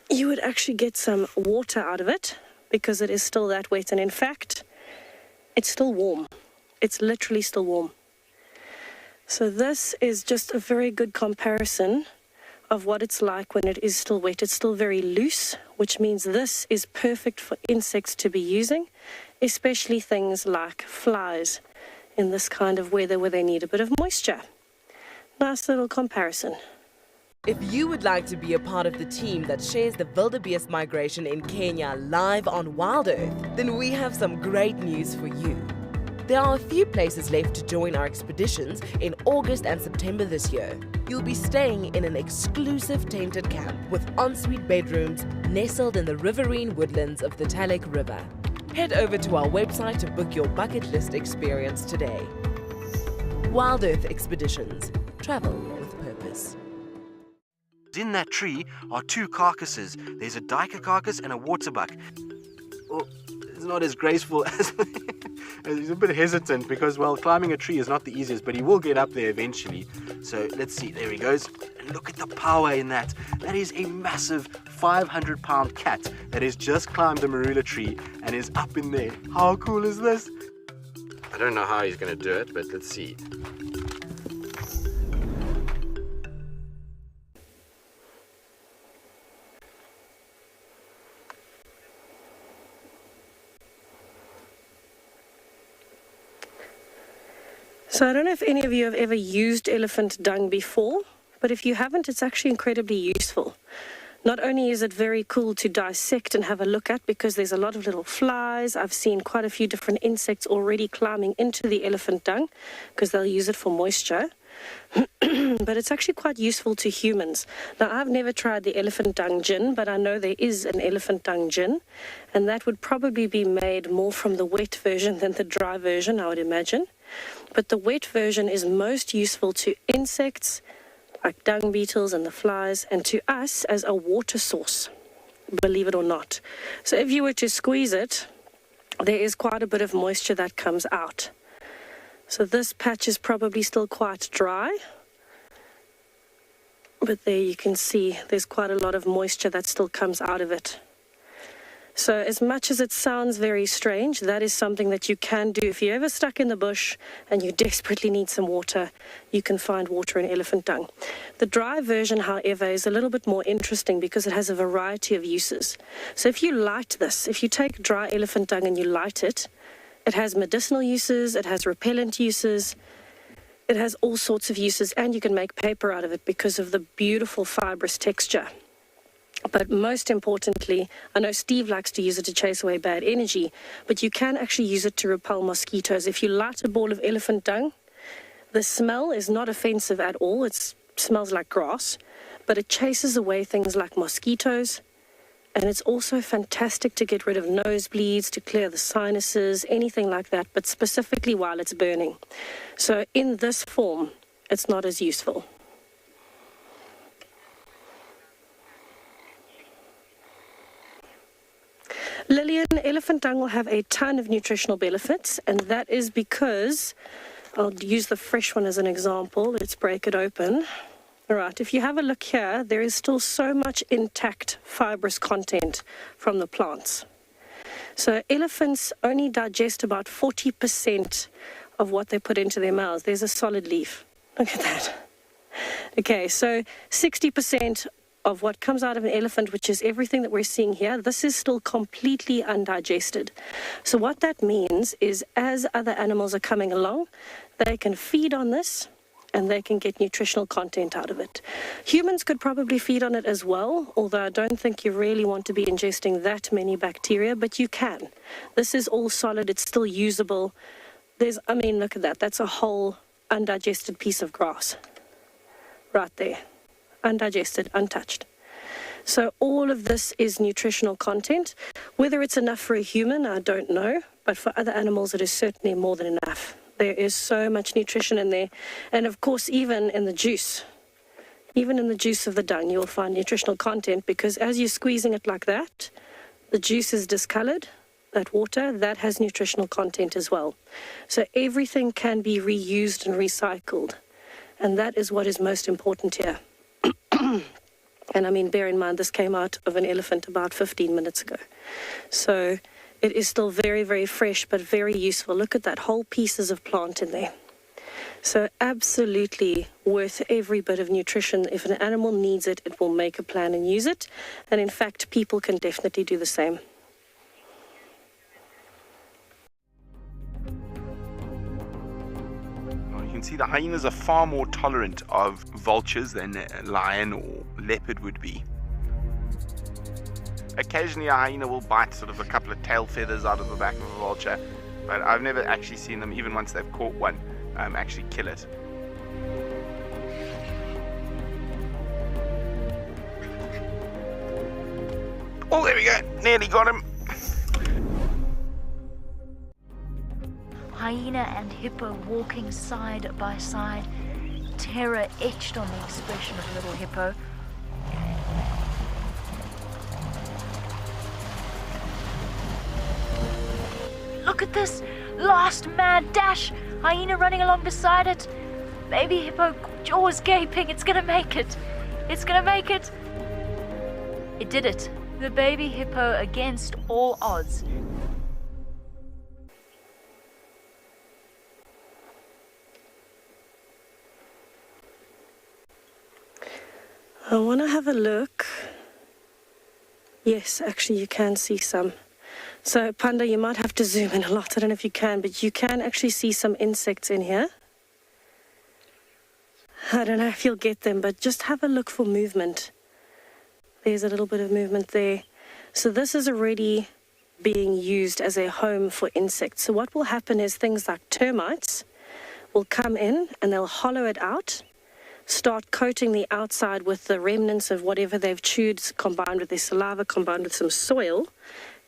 you would actually get some water out of it, because it is still that wet. And in fact, it's still warm. It's literally still warm. So this is just a very good comparison of what it's like when it is still wet. It's still very loose, which means this is perfect for insects to be using, especially things like flies in this kind of weather where they need a bit of moisture. Nice little comparison. If you would like to be a part of the team that shares the wildebeest migration in Kenya live on WildEarth, then we have some great news for you. There are a few places left to join our expeditions in August and September this year. You'll be staying in an exclusive tented camp with ensuite bedrooms nestled in the riverine woodlands of the Talek River. Head over to our website to book your bucket list experience today. WildEarth Expeditions. Travel with purpose. In that tree are 2 carcasses. There's a duiker carcass and a waterbuck. Well, it's not as graceful as... He's a bit hesitant because, well, climbing a tree is not the easiest, but he will get up there eventually. So let's see. There he goes. And look at the power in that. That is a massive 500-pound cat that has just climbed the marula tree and is up in there. How cool is this? I don't know how he's going to do it, but let's see. So I don't know if any of you have ever used elephant dung before, but if you haven't, it's actually incredibly useful. Not only is it very cool to dissect and have a look at, because there's a lot of little flies. I've seen quite a few different insects already climbing into the elephant dung because they'll use it for moisture. But it's actually quite useful to humans. Now, I've never tried the elephant dung gin, but I know there is an elephant dung gin, and that would probably be made more from the wet version than the dry version, I would imagine. But the wet version is most useful to insects, like dung beetles and the flies, and to us as a water source, believe it or not. So if you were to squeeze it, there is quite a bit of moisture that comes out. So this patch is probably still quite dry, but there you can see there's quite a lot of moisture that still comes out of it. So as much as it sounds very strange, that is something that you can do. If you're ever stuck in the bush and you desperately need some water, you can find water in elephant dung. The dry version, however, is a little bit more interesting because it has a variety of uses. So if you light this, if you take dry elephant dung and you light it, it has medicinal uses, it has repellent uses, it has all sorts of uses, and you can make paper out of it because of the beautiful fibrous texture. But most importantly, I know Steve likes to use it to chase away bad energy, but you can actually use it to repel mosquitoes. If you light a ball of elephant dung, the smell is not offensive at all. It smells like grass, but it chases away things like mosquitoes. And it's also fantastic to get rid of nosebleeds, to clear the sinuses, anything like that, but specifically while it's burning. So in this form, it's not as useful. Lillian, elephant dung will have a ton of nutritional benefits, and that is because, I'll use the fresh one as an example. Let's break it open. All right, if you have a look here, there is still so much intact fibrous content from the plants. So elephants only digest about 40% of what they put into their mouths. There's a solid leaf. Look at that. Okay, so 60% of what comes out of an elephant, which is everything that we're seeing here, this is still completely undigested. So what that means is as other animals are coming along, they can feed on this and they can get nutritional content out of it. Humans could probably feed on it as well, although I don't think you really want to be ingesting that many bacteria, but you can. This is all solid, it's still usable. I mean, look at that. That's a whole undigested piece of grass right there. Undigested, untouched. So all of this is nutritional content. Whether it's enough for a human, I don't know, but for other animals it is certainly more than enough. There is so much nutrition in there, and of course even in the juice of the dung you'll find nutritional content, because as you're squeezing it like that, the juice is discolored. That water, that has nutritional content as well. So everything can be reused and recycled, and that is what is most important here. And I mean, bear in mind, this came out of an elephant about 15 minutes ago. So it is still very, very fresh, but very useful. Look at that, whole pieces of plant in there. So absolutely worth every bit of nutrition. If an animal needs it, it will make a plan and use it. And in fact, people can definitely do the same. You can see the hyenas are far more tolerant of vultures than a lion or leopard would be. Occasionally a hyena will bite sort of a couple of tail feathers out of the back of a vulture, but I've never actually seen them, even once they've caught one, actually kill it. Oh, there we go, nearly got him. Hyena and hippo walking side by side, terror etched on the expression of little hippo. Look at this last mad dash, hyena running along beside it. Baby hippo, jaws gaping, it's gonna make it. It's gonna make it. It did it. The baby hippo against all odds. I want to have a look. Yes, actually you can see some. So Panda, you might have to zoom in a lot. I don't know if you can, but you can actually see some insects in here. I don't know if you'll get them, but just have a look for movement. There's a little bit of movement there. So this is already being used as a home for insects. So what will happen is things like termites will come in and they'll hollow it out, start coating the outside with the remnants of whatever they've chewed, combined with their saliva, combined with some soil,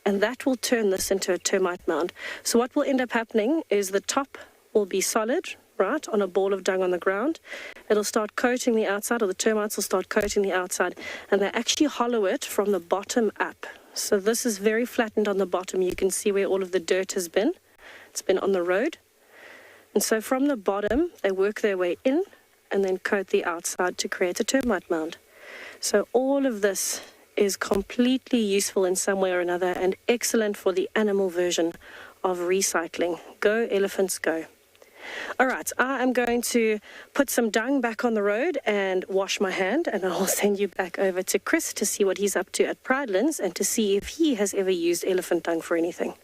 and that will turn this into a termite mound. So what will end up happening is the top will be solid, right, on a ball of dung on the ground. It'll start coating the outside, or the termites will start coating the outside, and they actually hollow it from the bottom up. So this is very flattened on the bottom. You can see where all of the dirt has been. It's been on the road. And so from the bottom, they work their way in and then coat the outside to create a termite mound. So all of this is completely useful in some way or another and excellent for the animal version of recycling. Go, elephants, go. All right, I am going to put some dung back on the road and wash my hand, and I'll send you back over to Chris to see what he's up to at Pridelands and to see if he has ever used elephant dung for anything.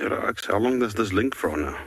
Relax. How long does this link for now?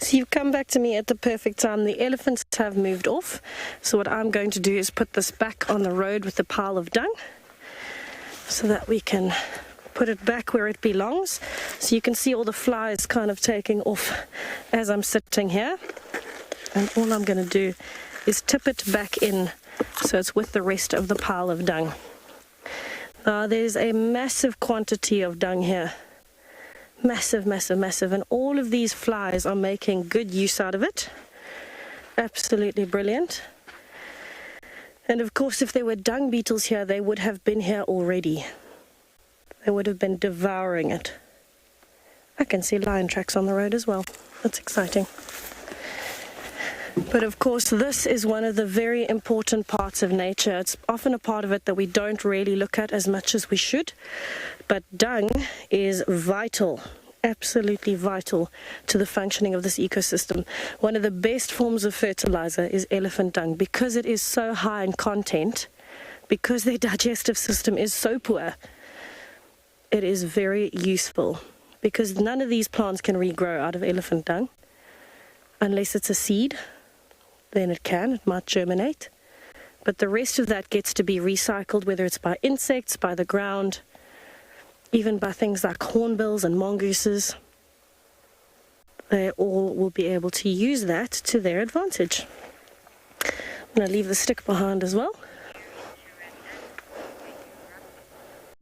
So you've come back to me at the perfect time. The elephants have moved off. So what I'm going to do is put this back on the road with the pile of dung so that we can put it back where it belongs. So you can see all the flies kind of taking off as I'm sitting here. And all I'm going to do is tip it back in so it's with the rest of the pile of dung. Now there's a massive quantity of dung here. Massive, massive, massive. And all of these flies are making good use out of it. Absolutely brilliant. And of course, if there were dung beetles here, they would have been here already. They would have been devouring it. I can see lion tracks on the road as well. That's exciting. But of course, this is one of the very important parts of nature. It's often a part of it that we don't really look at as much as we should. But dung is vital, absolutely vital to the functioning of this ecosystem. One of the best forms of fertilizer is elephant dung because it is so high in content, because their digestive system is so poor. It is very useful because none of these plants can regrow out of elephant dung unless it's a seed. Then it might germinate. But the rest of that gets to be recycled, whether it's by insects, by the ground, even by things like hornbills and mongooses. They all will be able to use that to their advantage. I'm going to leave the stick behind as well.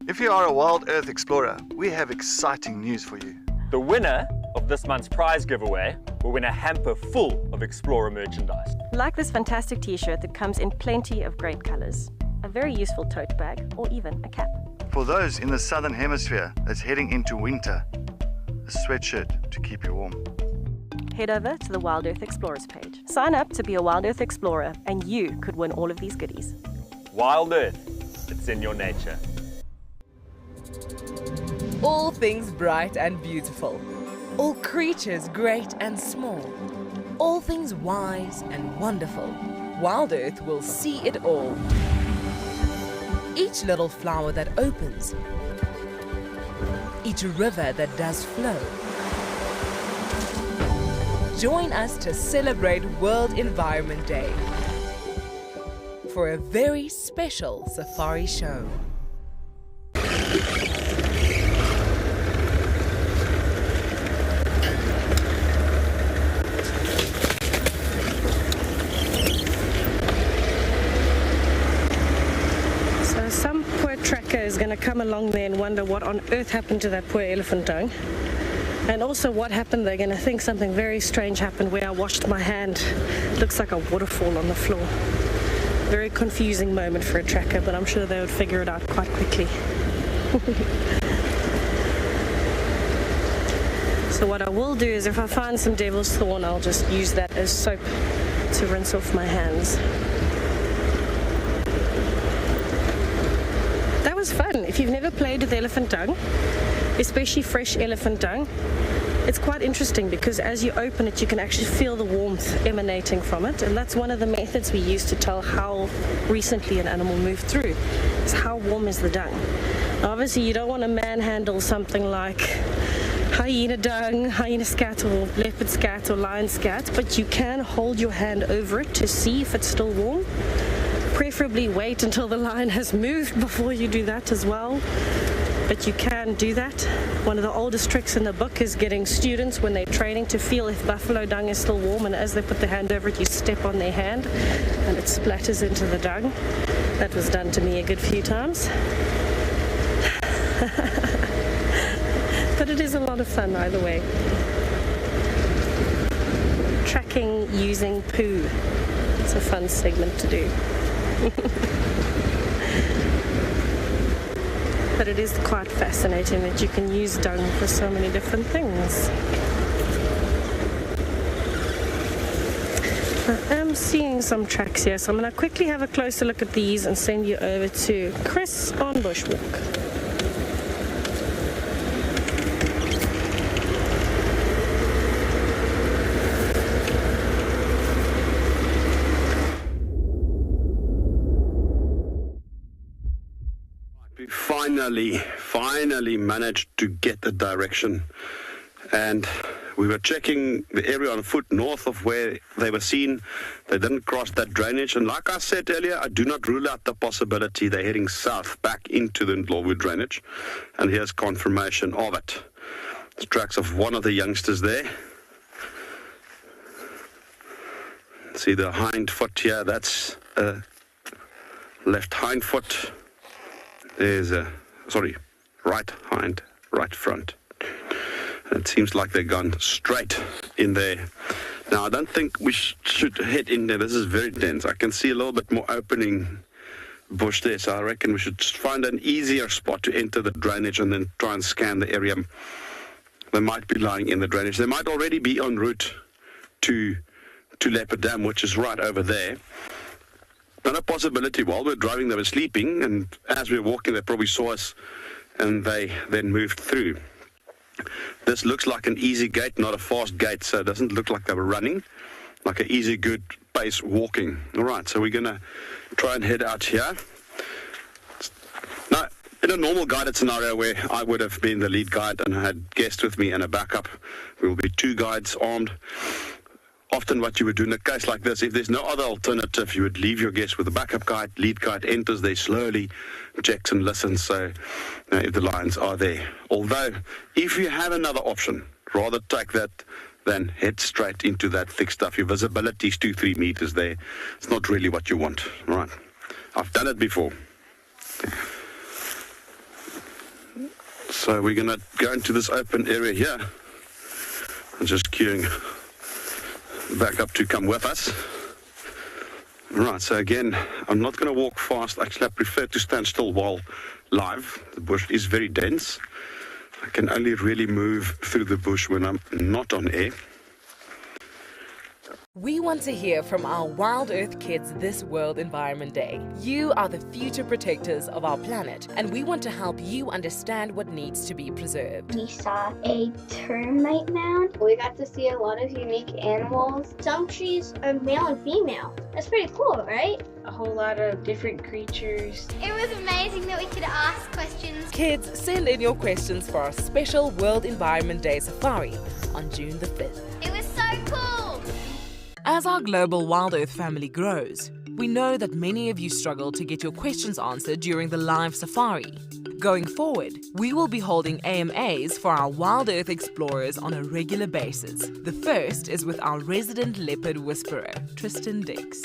If you are a WildEarth explorer, we have exciting news for you. The winner of this month's prize giveaway will win a hamper full of Explorer merchandise. Like this fantastic t-shirt that comes in plenty of great colors, a very useful tote bag, or even a cap. For those in the southern hemisphere that's heading into winter, a sweatshirt to keep you warm. Head over to the WildEarth Explorers page. Sign up to be a WildEarth Explorer and you could win all of these goodies. WildEarth, it's in your nature. All things bright and beautiful. All creatures great and small. All things wise and wonderful. WildEarth will see it all. Each little flower that opens. Each river that does flow. Join us to celebrate World Environment Day for a very special safari show. Is going to come along there and wonder what on earth happened to that poor elephant dung, and also what happened. They're going to think something very strange happened where I washed my hand. It looks like a waterfall on the floor. Very confusing moment for a tracker, but I'm sure they would figure it out quite quickly. So what I will do is if I find some devil's thorn, I'll just use that as soap to rinse off my hands. Fun. If you've never played with elephant dung, especially fresh elephant dung, it's quite interesting because as you open it you can actually feel the warmth emanating from it, and that's one of the methods we use to tell how recently an animal moved through, is how warm is the dung. Now, obviously you don't want to manhandle something like hyena dung, hyena scat or leopard scat or lion scat, but you can hold your hand over it to see if it's still warm. Preferably wait until the lion has moved before you do that as well. but you can do that. One of the oldest tricks in the book is getting students, when they're training, to feel if buffalo dung is still warm, and as they put their hand over it, you step on their hand and it splatters into the dung. That was done to me a good few times. But it is a lot of fun either way. Tracking using poo. It's a fun segment to do. But it is quite fascinating that you can use dung for so many different things. I am seeing some tracks here, so I'm going to quickly have a closer look at these and send you over to Chris on Bushwalk. We finally managed to get the direction, and we were checking the area on foot north of where they were seen. They didn't cross that drainage, and like I said earlier, I do not rule out the possibility they're heading south back into the Robu drainage, and here's confirmation of it. The tracks of one of the youngsters there. See the hind foot here, that's left hind foot. There's a, right hind, right front. It seems like they've gone straight in there. Now, I don't think we should head in there. This is very dense. I can see a little bit more opening bush there, so I reckon we should find an easier spot to enter the drainage and then try and scan the area. They might be lying in the drainage. They might already be en route to Leopard Dam, which is right over there. Not a possibility. While we're driving, they were sleeping, and as we were walking, they probably saw us, and they then moved through. This looks like an easy gate, not a fast gate, so it doesn't look like they were running, like an easy, good pace walking. All right, so we're going to try and head out here. Now, in a normal guided scenario where I would have been the lead guide and I had guests with me and a backup, we will be 2 guides armed. Often what you would do in a case like this, if there's no other alternative, you would leave your guest with a backup guide. Lead guide enters there slowly, checks and listens, so if the lions are there. Although, if you have another option, rather take that than head straight into that thick stuff. Your visibility is 2-3 meters there. It's not really what you want. All right. I've done it before. So we're going to go into this open area here. I'm just queuing back up to come with us. Right, so again, I'm not going to walk fast. Actually, I prefer to stand still while live. The bush is very dense. I can only really move through the bush when I'm not on air. We want to hear from our Wild Earth kids this World Environment Day. You are the future protectors of our planet, and we want to help you understand what needs to be preserved. We saw a termite mound. We got to see a lot of unique animals. Some trees are male and female. That's pretty cool, right? A whole lot of different creatures. It was amazing that we could ask questions. Kids, send in your questions for our special World Environment Day safari on June the 5th. It was so cool! As our global Wild Earth family grows, we know that many of you struggle to get your questions answered during the live safari. Going forward, we will be holding AMAs for our Wild Earth explorers on a regular basis. The first is with our resident leopard whisperer, Tristan Dix.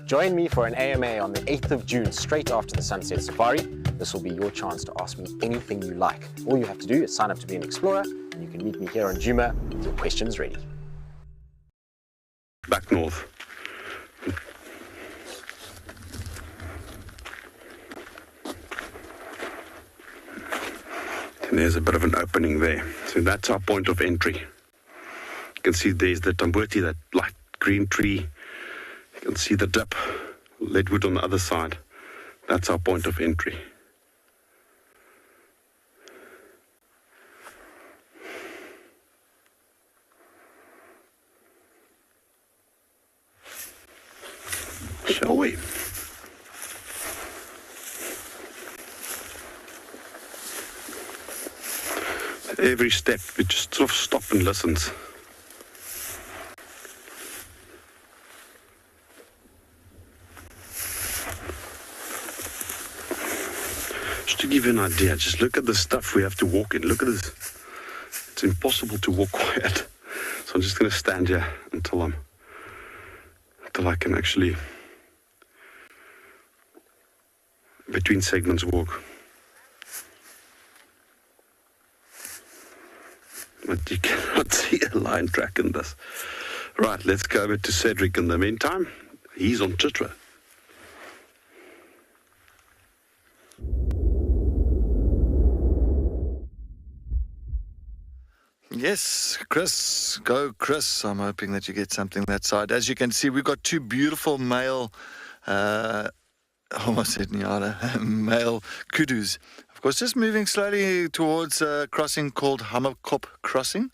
Join me for an AMA on the 8th of June, straight after the Sunset Safari. This will be your chance to ask me anything you like. All you have to do is sign up to be an explorer, and you can meet me here on Juma with your questions ready. Back north. And there's a bit of an opening there. So that's our point of entry. You can see there's the Tamboti, that light green tree. You can see the dip, leadwood on the other side. That's our point of entry. Shall we? Every step, we just sort of stop and listens. Just to give you an idea, just look at the stuff we have to walk in. Look at this. It's impossible to walk quiet. So I'm just going to stand here until I can actually, between segments, walk. But you cannot see a line track in this. Right, let's go over to Cedric in the meantime. He's on Chitra. Yes, Chris. Go, Chris. I'm hoping that you get something that side. As you can see, we've got two beautiful male, almost said Nyala, male kudus. Of course, just moving slowly towards a crossing called Hammerkop Crossing.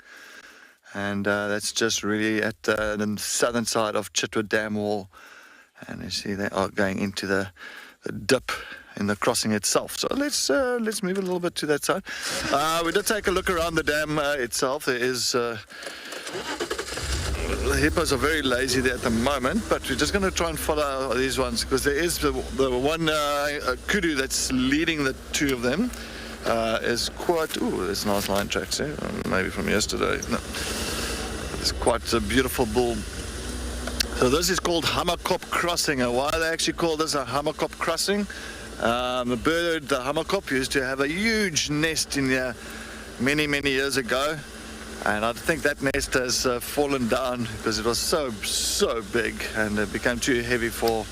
And that's just really at the southern side of Chitwa Dam Wall. And you see they are going into the dip in the crossing itself. So let's move a little bit to that side. We did take a look around the dam itself. There is the hippos are very lazy there at the moment, but we're just going to try and follow these ones because there is the one kudu that's leading the two of them is quite. Ooh, there's nice line tracks there. Maybe from yesterday. No. It's quite a beautiful bull. So this is called Hammerkop Crossing. And why they actually call this a Hammerkop Crossing? The bird, the Hammerkop, used to have a huge nest in here many years ago, and I think that nest has fallen down because it was so big and it became too heavy for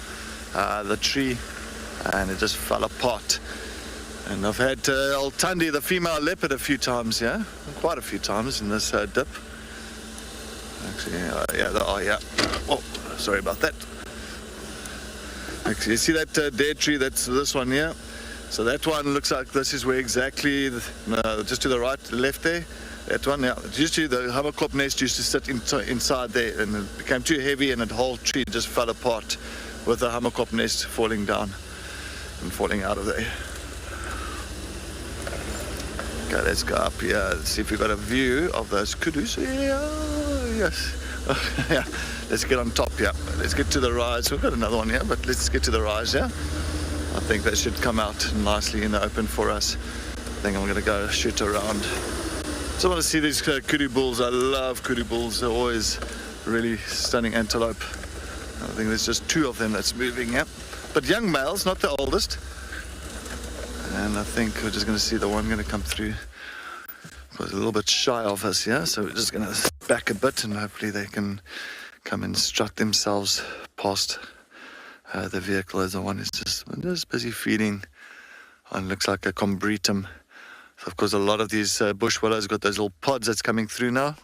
the tree, and it just fell apart. And I've had old Tundi, the female leopard, a few times, yeah, quite a few times in this dip. Actually, yeah, they are, yeah. Oh, sorry about that. Actually, you see that dead tree? That's this one here. So that one looks like this is where exactly, just to the right, the left there. That one, yeah. Usually the Hammerkop nest used to sit inside there, and it became too heavy, and the whole tree just fell apart with the Hammerkop nest falling down and falling out of there. Okay, let's go up here. Let's see if we've got a view of those kudus. Yeah, yes. Yeah. Let's get on top, yeah. Let's get to the rise. We've got another one here, but let's get to the rise, yeah. I think that should come out nicely in the open for us. I think I'm going to go shoot around. So I want to see these kudu bulls. I love kudu bulls. They're always really stunning antelope. I think there's just two of them that's moving, yeah. But young males, not the oldest. And I think we're just going to see the one going to come through. It was a little bit shy of us, yeah. So we're just going to back a bit, and hopefully they can come and strut themselves past the vehicle. As the one is just busy feeding on, looks like a combretum. So of course a lot of these bush willows got those little pods that's coming through now,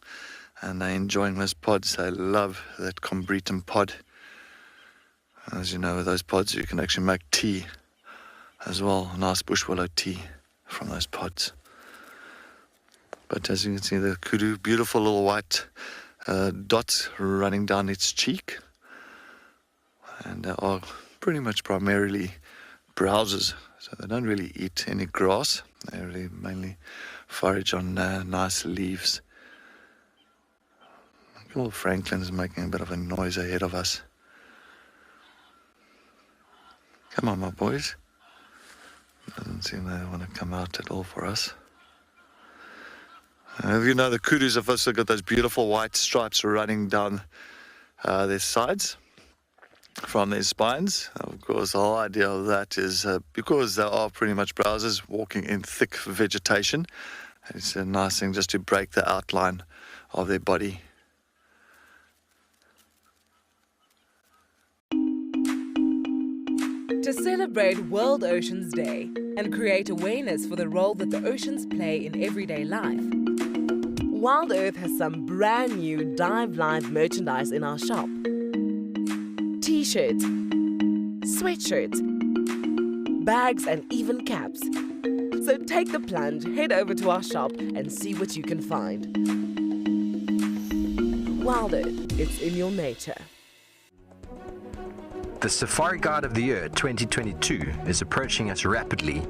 and they're enjoying those pods. I love that combretum pod. As you know, with those pods you can actually make tea as well, nice bush willow tea from those pods. But as you can see, the kudu, beautiful little white dots running down its cheek, and they are pretty much primarily browsers, so they don't really eat any grass. They really mainly forage on nice leaves. Little Franklin's making a bit of a noise ahead of us. Come on, my boys. Doesn't seem they want to come out at all for us. You know, the kudus have also got those beautiful white stripes running down their sides from their spines. Of course, the whole idea of that is because they are pretty much browsers walking in thick vegetation. It's a nice thing just to break the outline of their body. To celebrate World Oceans Day and create awareness for the role that the oceans play in everyday life, WildEarth has some brand new Dive Live merchandise in our shop. T-shirts, sweatshirts, bags and even caps. So take the plunge, head over to our shop and see what you can find. WildEarth, it's in your nature. The Safari Guide of the Year 2022 is approaching us rapidly.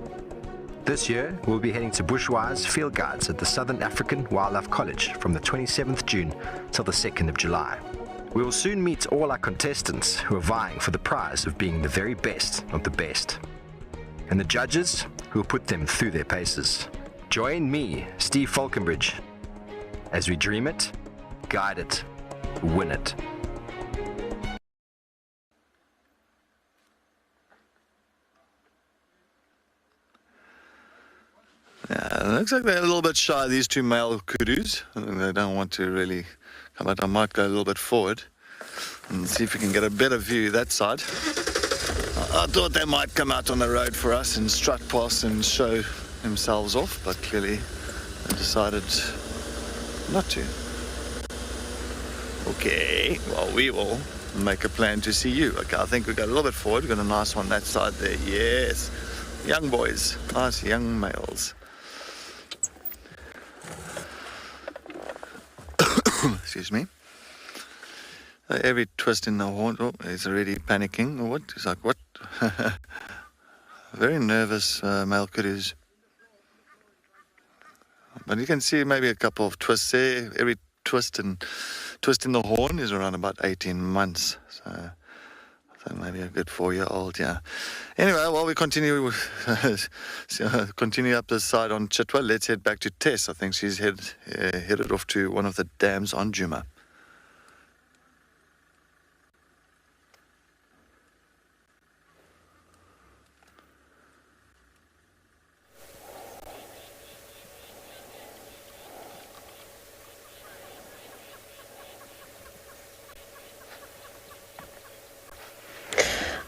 This year, we'll be heading to Bushwise Field Guides at the Southern African Wildlife College from the 27th June till the 2nd of July. We will soon meet all our contestants who are vying for the prize of being the very best of the best. And the judges, who will put them through their paces. Join me, Steve Falconbridge, as we dream it, guide it, win it. Yeah, it looks like they're a little bit shy, these two male kudus. They don't want to really come out. I might go a little bit forward and see if we can get a better view that side. I thought they might come out on the road for us and strut past and show themselves off, but clearly they decided not to. Okay, well, we will make a plan to see you. Okay, I think we got a little bit forward. We've got a nice one that side there. Yes, young boys, nice young males. Excuse me. Every twist in the horn. Oh, he's already panicking. What? He's like, what? Very nervous male kudus. But you can see maybe a couple of twists there. Every twist in the horn is around about 18 months. So maybe a good 4-year-old, yeah. Anyway, while we continue continue up this side on Chitwa, let's head back to Tess. I think she's headed off to one of the dams on Djuma.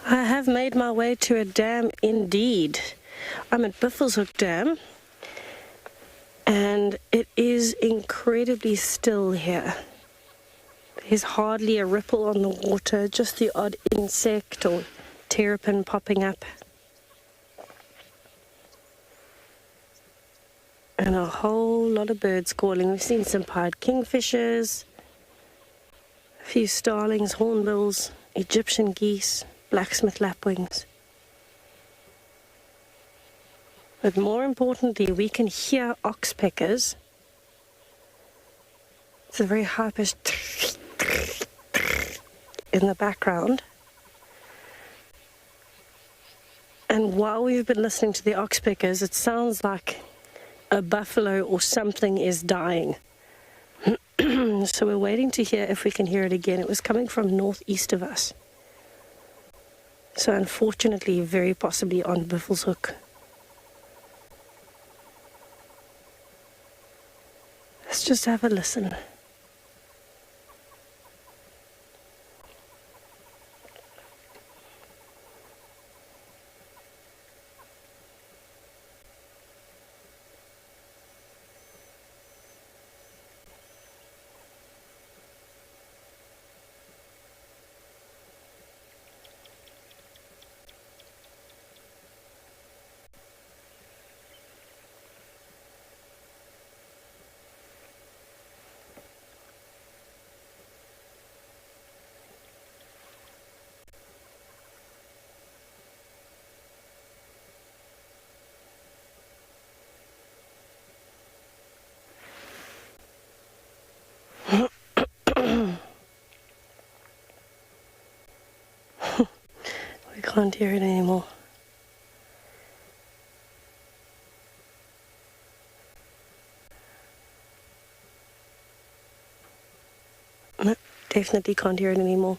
I have made my way to a dam indeed. I'm at Buffelshoek Dam, and it is incredibly still here. There's hardly a ripple on the water, just the odd insect or terrapin popping up. And a whole lot of birds calling. We've seen some pied kingfishers, a few starlings, hornbills, Egyptian geese, blacksmith lapwings. But more importantly, we can hear oxpeckers. It's a very high-pitched in the background. And while we've been listening to the oxpeckers, it sounds like a buffalo or something is dying. So we're waiting to hear if we can hear it again. It was coming from northeast of us. So unfortunately, very possibly on Buffelshoek. Let's just have a listen. We can't hear it anymore. No, definitely can't hear it anymore.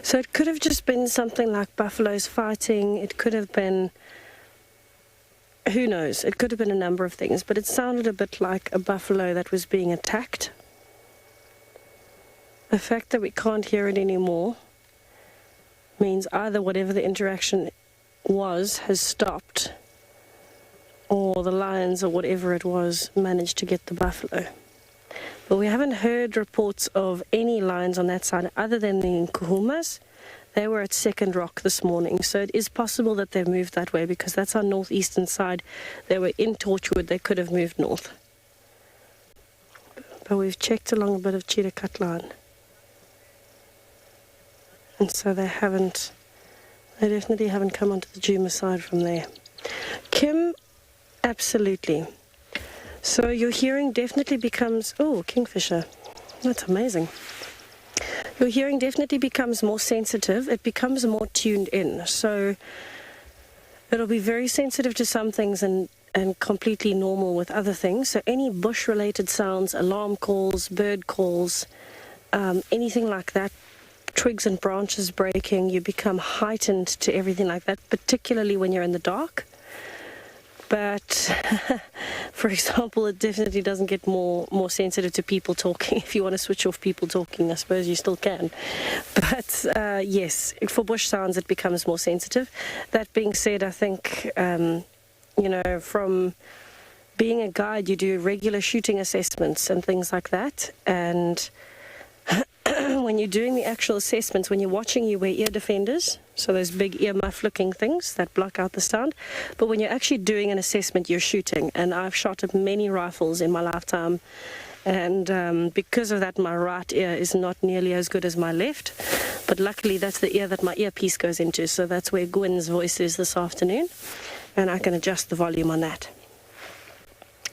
So it could have just been something like buffaloes fighting. It could have been, who knows, it could have been a number of things, but it sounded a bit like a buffalo that was being attacked. The fact that we can't hear it anymore means either whatever the interaction was has stopped, or the lions or whatever it was managed to get the buffalo. But we haven't heard reports of any lions on that side other than the Nkuhumas. They were at Second Rock this morning, so it is possible that they've moved that way because that's our northeastern side. They were in Torchwood, they could have moved north. But we've checked along a bit of cheetah cut line. And so they definitely haven't come onto the Djuma side from there. Kim, absolutely. So your hearing definitely becomes, oh, kingfisher, that's amazing. Your hearing definitely becomes more sensitive, it becomes more tuned in. So It'll be very sensitive to some things and completely normal with other things. So any bush-related sounds, alarm calls, bird calls, anything like that, twigs and branches breaking, you become heightened to everything like that, particularly when you're in the dark. But, for example, it definitely doesn't get more sensitive to people talking. If you want to switch off people talking, I suppose you still can. But, yes, for bush sounds, it becomes more sensitive. That being said, I think, you know, from being a guide, you do regular shooting assessments and things like that. And when you're doing the actual assessments, when you're watching, you wear ear defenders, so those big earmuff-looking things that block out the sound. But when you're actually doing an assessment, you're shooting. And I've shot at many rifles in my lifetime. And because of that, my right ear is not nearly as good as my left. But luckily, that's the ear that my earpiece goes into. So that's where Gwen's voice is this afternoon. And I can adjust the volume on that.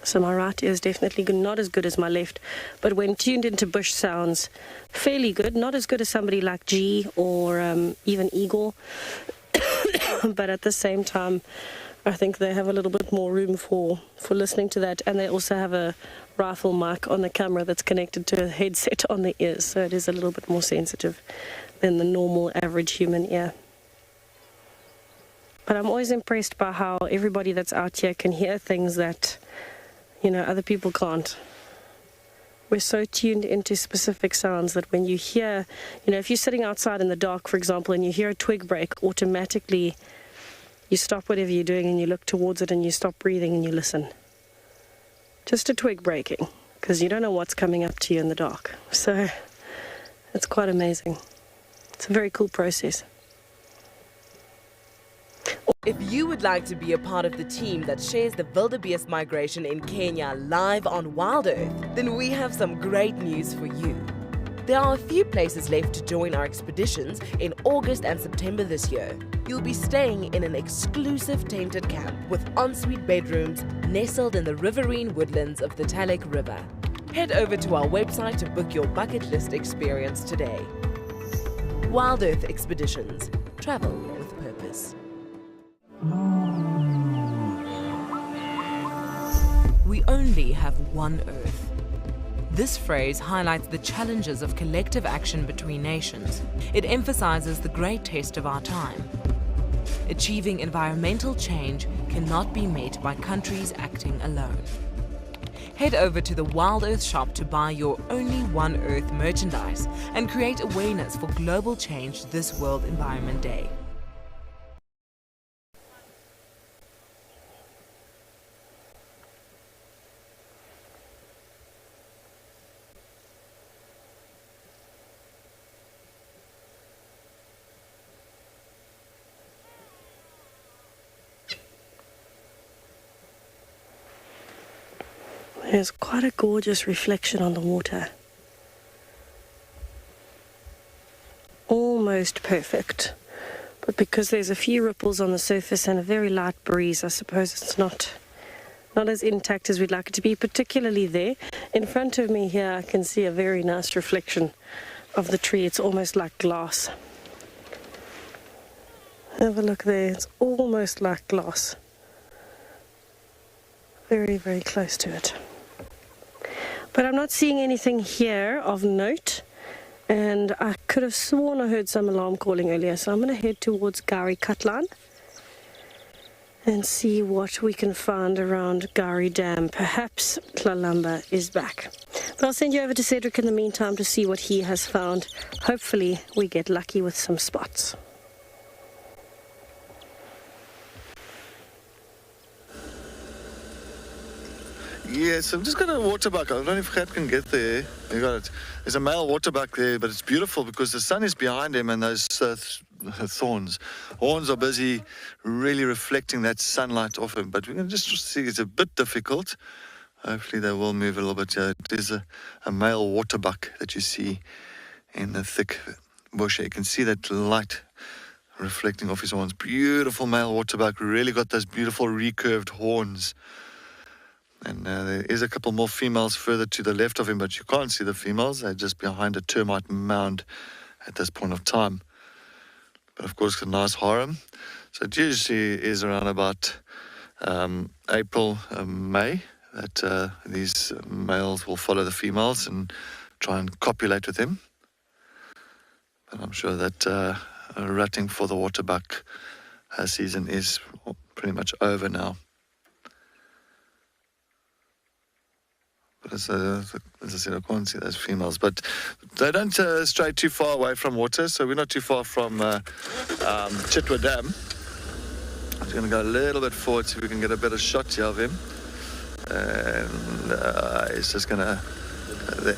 So my right ear is definitely not as good as my left, but when tuned into bush sounds, fairly good. Not as good as somebody like G or even Eagle, but at the same time, I think they have a little bit more room for listening to that, and they also have a rifle mic on the camera that's connected to a headset on the ears, so it is a little bit more sensitive than the normal average human ear. But I'm always impressed by how everybody that's out here can hear things that, you know, other people can't. We're so tuned into specific sounds that when you hear, you know, if you're sitting outside in the dark, for example, and you hear a twig break, automatically you stop whatever you're doing and you look towards it and you stop breathing and you listen. Just a twig breaking, because you don't know what's coming up to you in the dark. So it's quite amazing. It's a very cool process. If you would like to be a part of the team that shares the wildebeest migration in Kenya live on WildEarth, then we have some great news for you. There are a few places left to join our expeditions in August and September this year. You'll be staying in an exclusive tented camp with ensuite bedrooms nestled in the riverine woodlands of the Talek River. Head over to our website to book your bucket list experience today. WildEarth Expeditions. Travel with purpose. We only have one Earth. This phrase highlights the challenges of collective action between nations. It emphasizes the great test of our time. Achieving environmental change cannot be met by countries acting alone. Head over to the WildEarth shop to buy your Only One Earth merchandise and create awareness for global change this World Environment Day. There's quite a gorgeous reflection on the water. Almost perfect. But because there's a few ripples on the surface and a very light breeze, I suppose it's not as intact as we'd like it to be, particularly there. In front of me here, I can see a very nice reflection of the tree. It's almost like glass. Have a look there. It's almost like glass. Very, very close to it. But I'm not seeing anything here of note, and I could have sworn I heard some alarm calling earlier, so I'm going to head towards Gari Cutline and see what we can find around Gari Dam. Perhaps Tlalamba is back. But I'll send you over to Cedric in the meantime to see what he has found. Hopefully we get lucky with some spots. Yes, I've just got a waterbuck. I don't know if Kat can get there. You got it. There's a male waterbuck there, but it's beautiful because the sun is behind him and those horns are busy really reflecting that sunlight off him. But we can just see it's a bit difficult. Hopefully they will move a little bit. It is a male waterbuck that you see in the thick bush. You can see that light reflecting off his horns. Beautiful male waterbuck. Really got those beautiful recurved horns. And there is a couple more females further to the left of him, but you can't see the females. They're just behind a termite mound at this point of time. But of course, a nice harem. So it usually is around about April, May that these males will follow the females and try and copulate with them. But I'm sure that rutting for the waterbuck season is pretty much over now. But as I said, I can't see those females. But they don't stray too far away from water, so we're not too far from Chitwa Dam. I'm just going to go a little bit forward so we can get a better shot here of him. And he's just going to go there.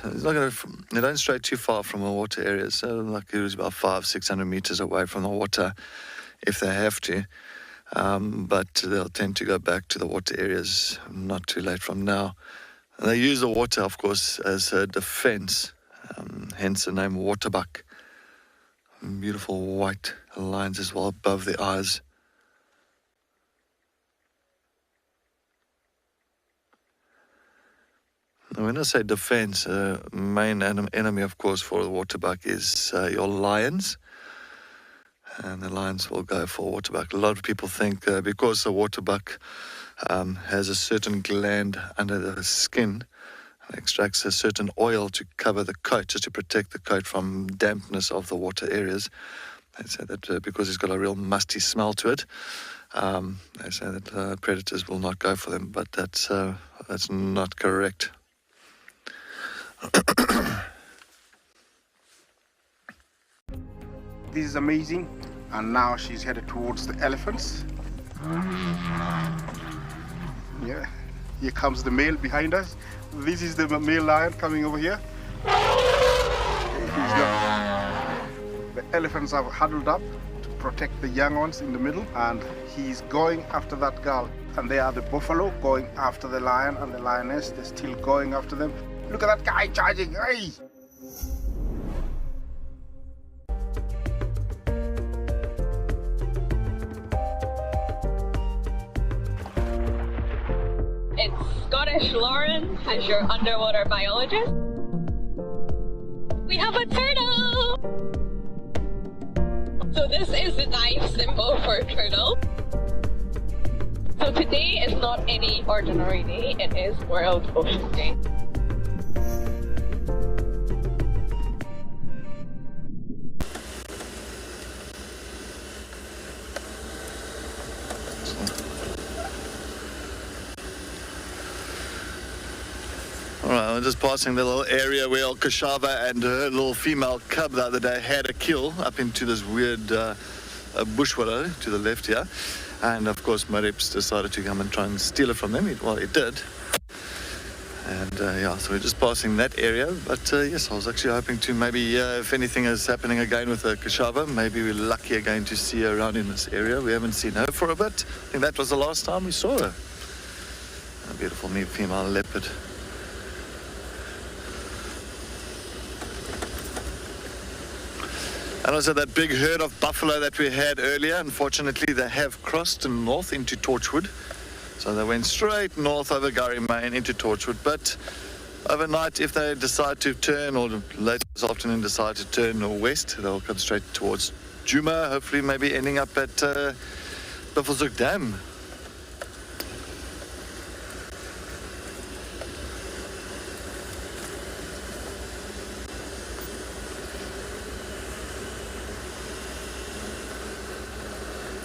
It's not going to. They don't stray too far from the water areas. So like it was about 500-600 meters away from the water, if they have to. But they'll tend to go back to the water areas not too late from now. And they use the water, of course, as a defense. Hence the name waterbuck. Beautiful white lines as well above the eyes. When I say defense, main enemy, of course, for the waterbuck is your lions. And the lions will go for waterbuck. A lot of people think because the waterbuck has a certain gland under the skin, it extracts a certain oil to cover the coat, just to protect the coat from dampness of the water areas. They say that because it's got a real musty smell to it, they say that predators will not go for them, but that's not correct. This is amazing, and now she's headed towards the elephants. Yeah, here comes the male behind us. This is the male lion coming over here. The elephants have huddled up to protect the young ones in the middle, and he's going after that girl. And they are the buffalo going after the lion and the lioness. They're still going after them. Look at that guy charging. Hey! It's Scottish Lauren as your underwater biologist. We have a turtle! So this is the dive symbol for a turtle. So today is not any ordinary day, it is World Ocean Day. Alright, I'm just passing the little area where Kashava and her little female cub the other day had a kill up into this weird bushwallow to the left here. And of course, Marips decided to come and try and steal it from them. Well, it did. And yeah, so we're just passing that area. But yes, I was actually hoping to maybe, if anything is happening again with Kashava, maybe we're lucky again to see her around in this area. We haven't seen her for a bit. I think that was the last time we saw her. A beautiful female leopard. And also that big herd of buffalo that we had earlier, unfortunately they have crossed north into Torchwood. So they went straight north over Gary Main into Torchwood. But overnight, if they decide to turn, or later this afternoon decide to turn west, they'll come straight towards Djuma, hopefully maybe ending up at Buffelshoek Dam.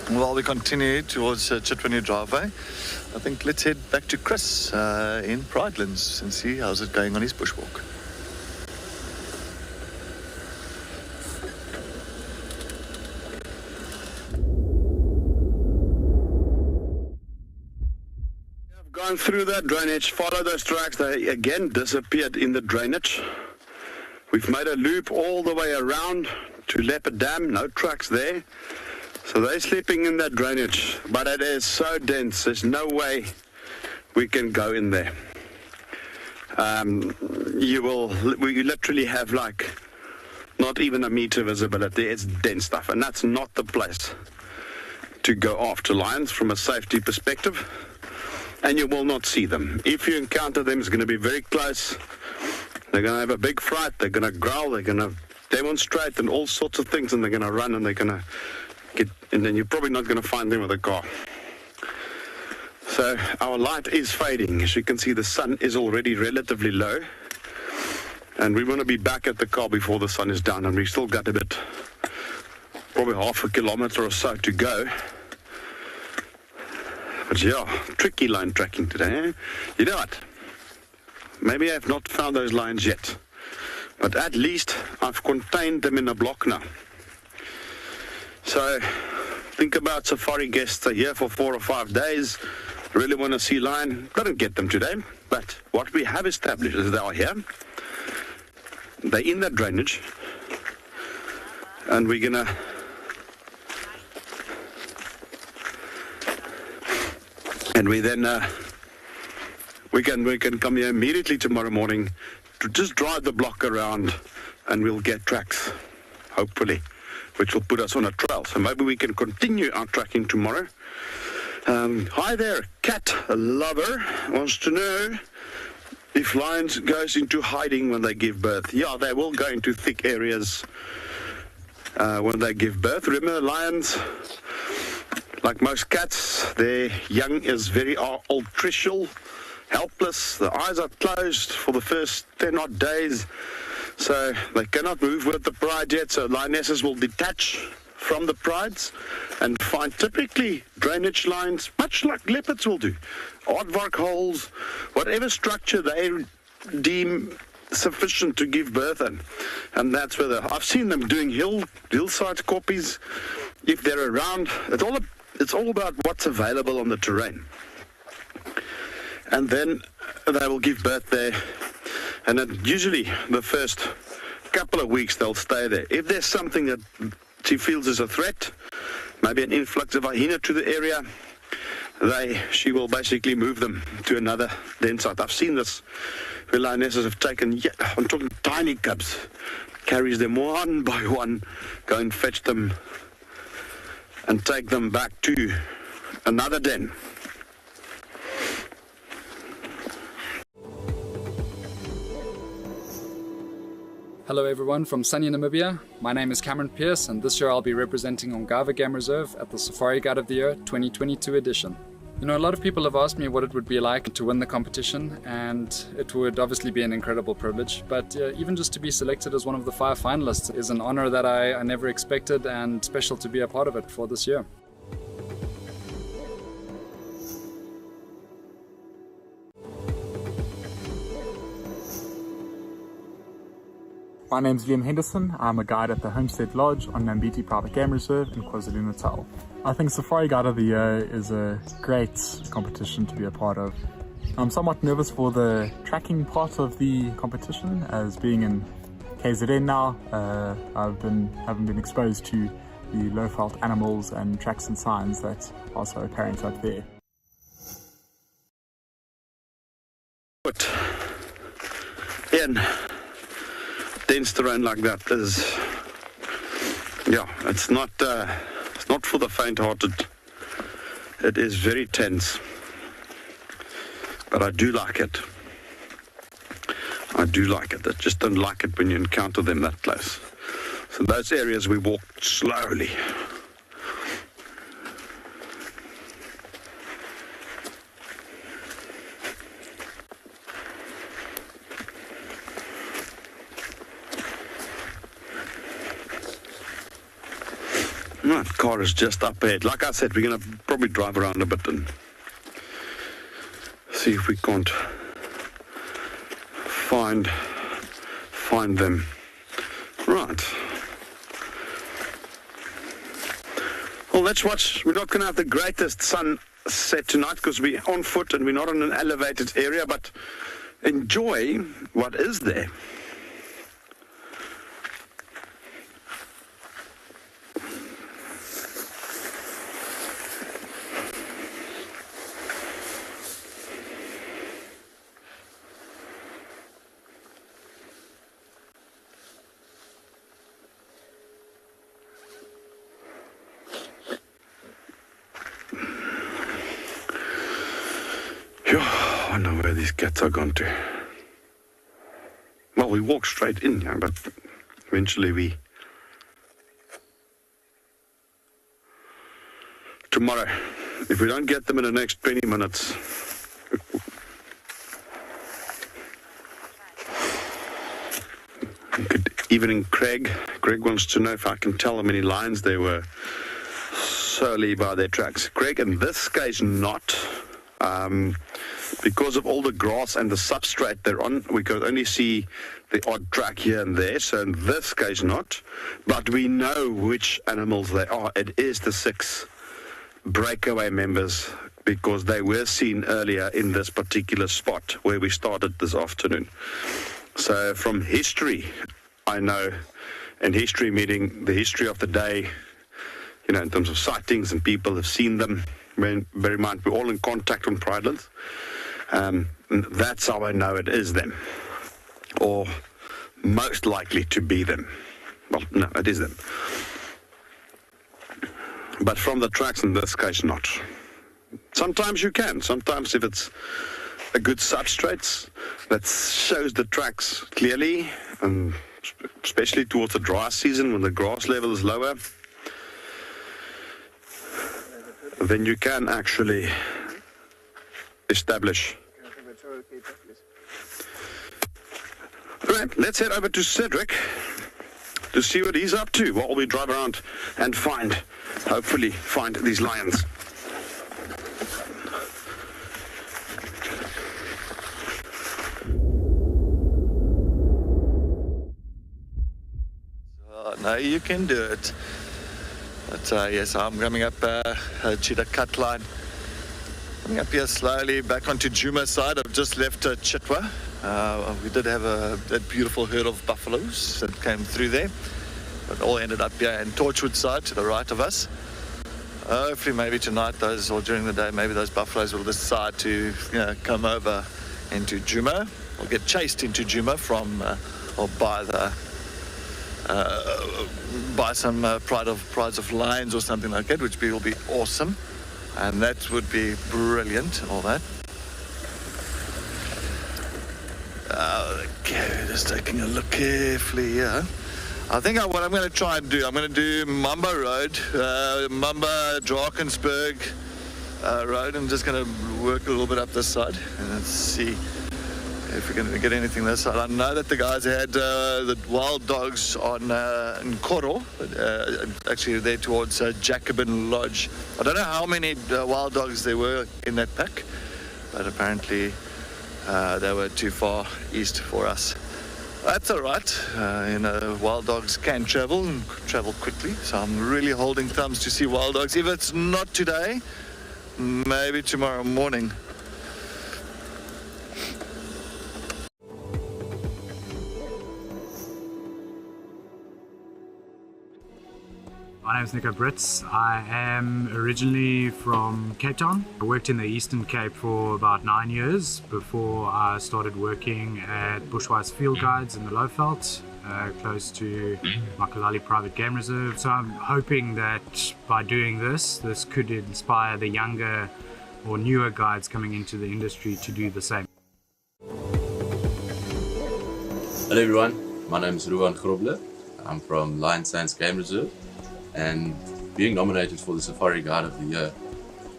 While we continue towards Chitwa driveway, I think let's head back to Chris in Pridelands and see how's it going on his bushwalk. I've gone through that drainage, follow those tracks, they again disappeared in the drainage. We've made a loop all the way around to Leopard Dam, no tracks there. So they're sleeping in that drainage, but it is so dense, there's no way we can go in there. We literally have like not even a meter visibility, it's dense stuff, and that's not the place to go after lions from a safety perspective, and you will not see them. If you encounter them, it's going to be very close. They're going to have a big fright, they're going to growl, they're going to demonstrate and all sorts of things, and they're going to run and they're going to get, and then you're probably not going to find them with a car. So our light is fading. As you can see, the sun is already relatively low, and we want to be back at the car before the sun is down, and we've still got a bit, probably half a kilometer or so to go. But yeah, tricky line tracking today, eh? You know what? Maybe I've not found those lines yet, but at least I've contained them in a block now. So think about safari guests are here for 4 or 5 days, really want to see lion, couldn't get them today, but what we have established is they are here, they're in that drainage, and we're gonna we can come here immediately tomorrow morning to just drive the block around, and we'll get tracks, hopefully, which will put us on a trail. So maybe we can continue our tracking tomorrow. Hi there, cat lover wants to know if lions goes into hiding when they give birth. Yeah, they will go into thick areas when they give birth. Remember, lions, like most cats, their young is very altricial, helpless. The eyes are closed for the first 10 odd days, so they cannot move with the pride yet. So lionesses will detach from the prides and find typically drainage lines, much like leopards will do, aardvark holes, whatever structure they deem sufficient to give birth in. And that's where I've seen them doing hillside copies if they're around. It's all about what's available on the terrain. And then they will give birth there. And then usually the first couple of weeks they'll stay there. If there's something that she feels is a threat, maybe an influx of hyena to the area, she will basically move them to another den site. I've seen this where lionesses have taken, I'm talking tiny cubs, carries them one by one, go and fetch them and take them back to another den. Hello everyone from sunny Namibia. My name is Cameron Pierce, and this year I'll be representing Ongava Game Reserve at the Safari Guide of the Year 2022 edition. You know, a lot of people have asked me what it would be like to win the competition, and it would obviously be an incredible privilege, but even just to be selected as one of the 5 finalists is an honor that I never expected, and special to be a part of it for this year. My name's Liam Henderson. I'm a guide at the Homestead Lodge on Nambiti Private Game Reserve in KwaZulu-Natal. I think Safari Guide of the Year is a great competition to be a part of. I'm somewhat nervous for the tracking part of the competition, as being in KZN now, haven't been exposed to the low-felt animals and tracks and signs that are so apparent up there. But in dense terrain like that is, it's not for the faint-hearted. It is very tense, but I do like it. I just don't like it when you encounter them that close. So those areas we walk slowly. That car is just up ahead. Like I said, we're going to probably drive around a bit and see if we can't find them. Right. Well, let's watch. We're not going to have the greatest sunset tonight because we're on foot and we're not in an elevated area, but enjoy what is there. I know where these cats are gone to. Well, we walk straight in here, but Eventually tomorrow, if we don't get them in the next 20 minutes, good evening, Craig. Greg wants to know if I can tell how many lions there were solely by their tracks. Greg, in this case, not. Because of all the grass and the substrate they're on, we could only see the odd track here and there. So in this case, not. But we know which animals they are. It is the 6 breakaway members, because they were seen earlier in this particular spot where we started this afternoon. So from history, I know, and history meaning the history of the day, you know, in terms of sightings and people have seen them. Bear in mind, we're all in contact on Pridelands. That's how I know it is them, or most likely to be them. Well, no, it is them. But from the tracks, in this case, not. Sometimes you can. Sometimes if it's a good substrate that shows the tracks clearly, and especially towards the dry season when the grass level is lower, then you can actually establish. Right, let's head over to Cedric to see what he's up to while we drive around and hopefully find these lions. No, you can do it. But yes, I'm coming up Cheetah Cut line. Coming up here slowly back onto Juma's side. I've just left Chitwa. We did have a beautiful herd of buffaloes that came through there. But all ended up here in Torchwood side to the right of us. Hopefully maybe tonight or during the day, maybe those buffaloes will decide to come over into Juma, or get chased into Juma from or by some prides of lions or something like that, which will be awesome, and that would be brilliant and all that. Okay, just taking a look carefully here. I think what I'm going to try and do, I'm going to do Mamba Road, Mamba Drakensberg Road. I'm just going to work a little bit up this side and let's see if we're going to get anything this side. I know that the guys had the wild dogs on in Koro, actually there towards Jacobin Lodge. I don't know how many wild dogs there were in that pack, but apparently they were too far east for us. That's all right. Wild dogs can travel and travel quickly, so I'm really holding thumbs to see wild dogs. If it's not today, maybe tomorrow morning. My name is Nico Brits. I am originally from Cape Town. I worked in the Eastern Cape for about 9 years before I started working at Bushwise Field Guides in the Lowveld, close to Makalali Private Game Reserve. So I'm hoping that by doing this could inspire the younger or newer guides coming into the industry to do the same. Hello everyone, my name is Ruan Grobler. I'm from Lion Sands Game Reserve. And being nominated for the Safari Guide of the Year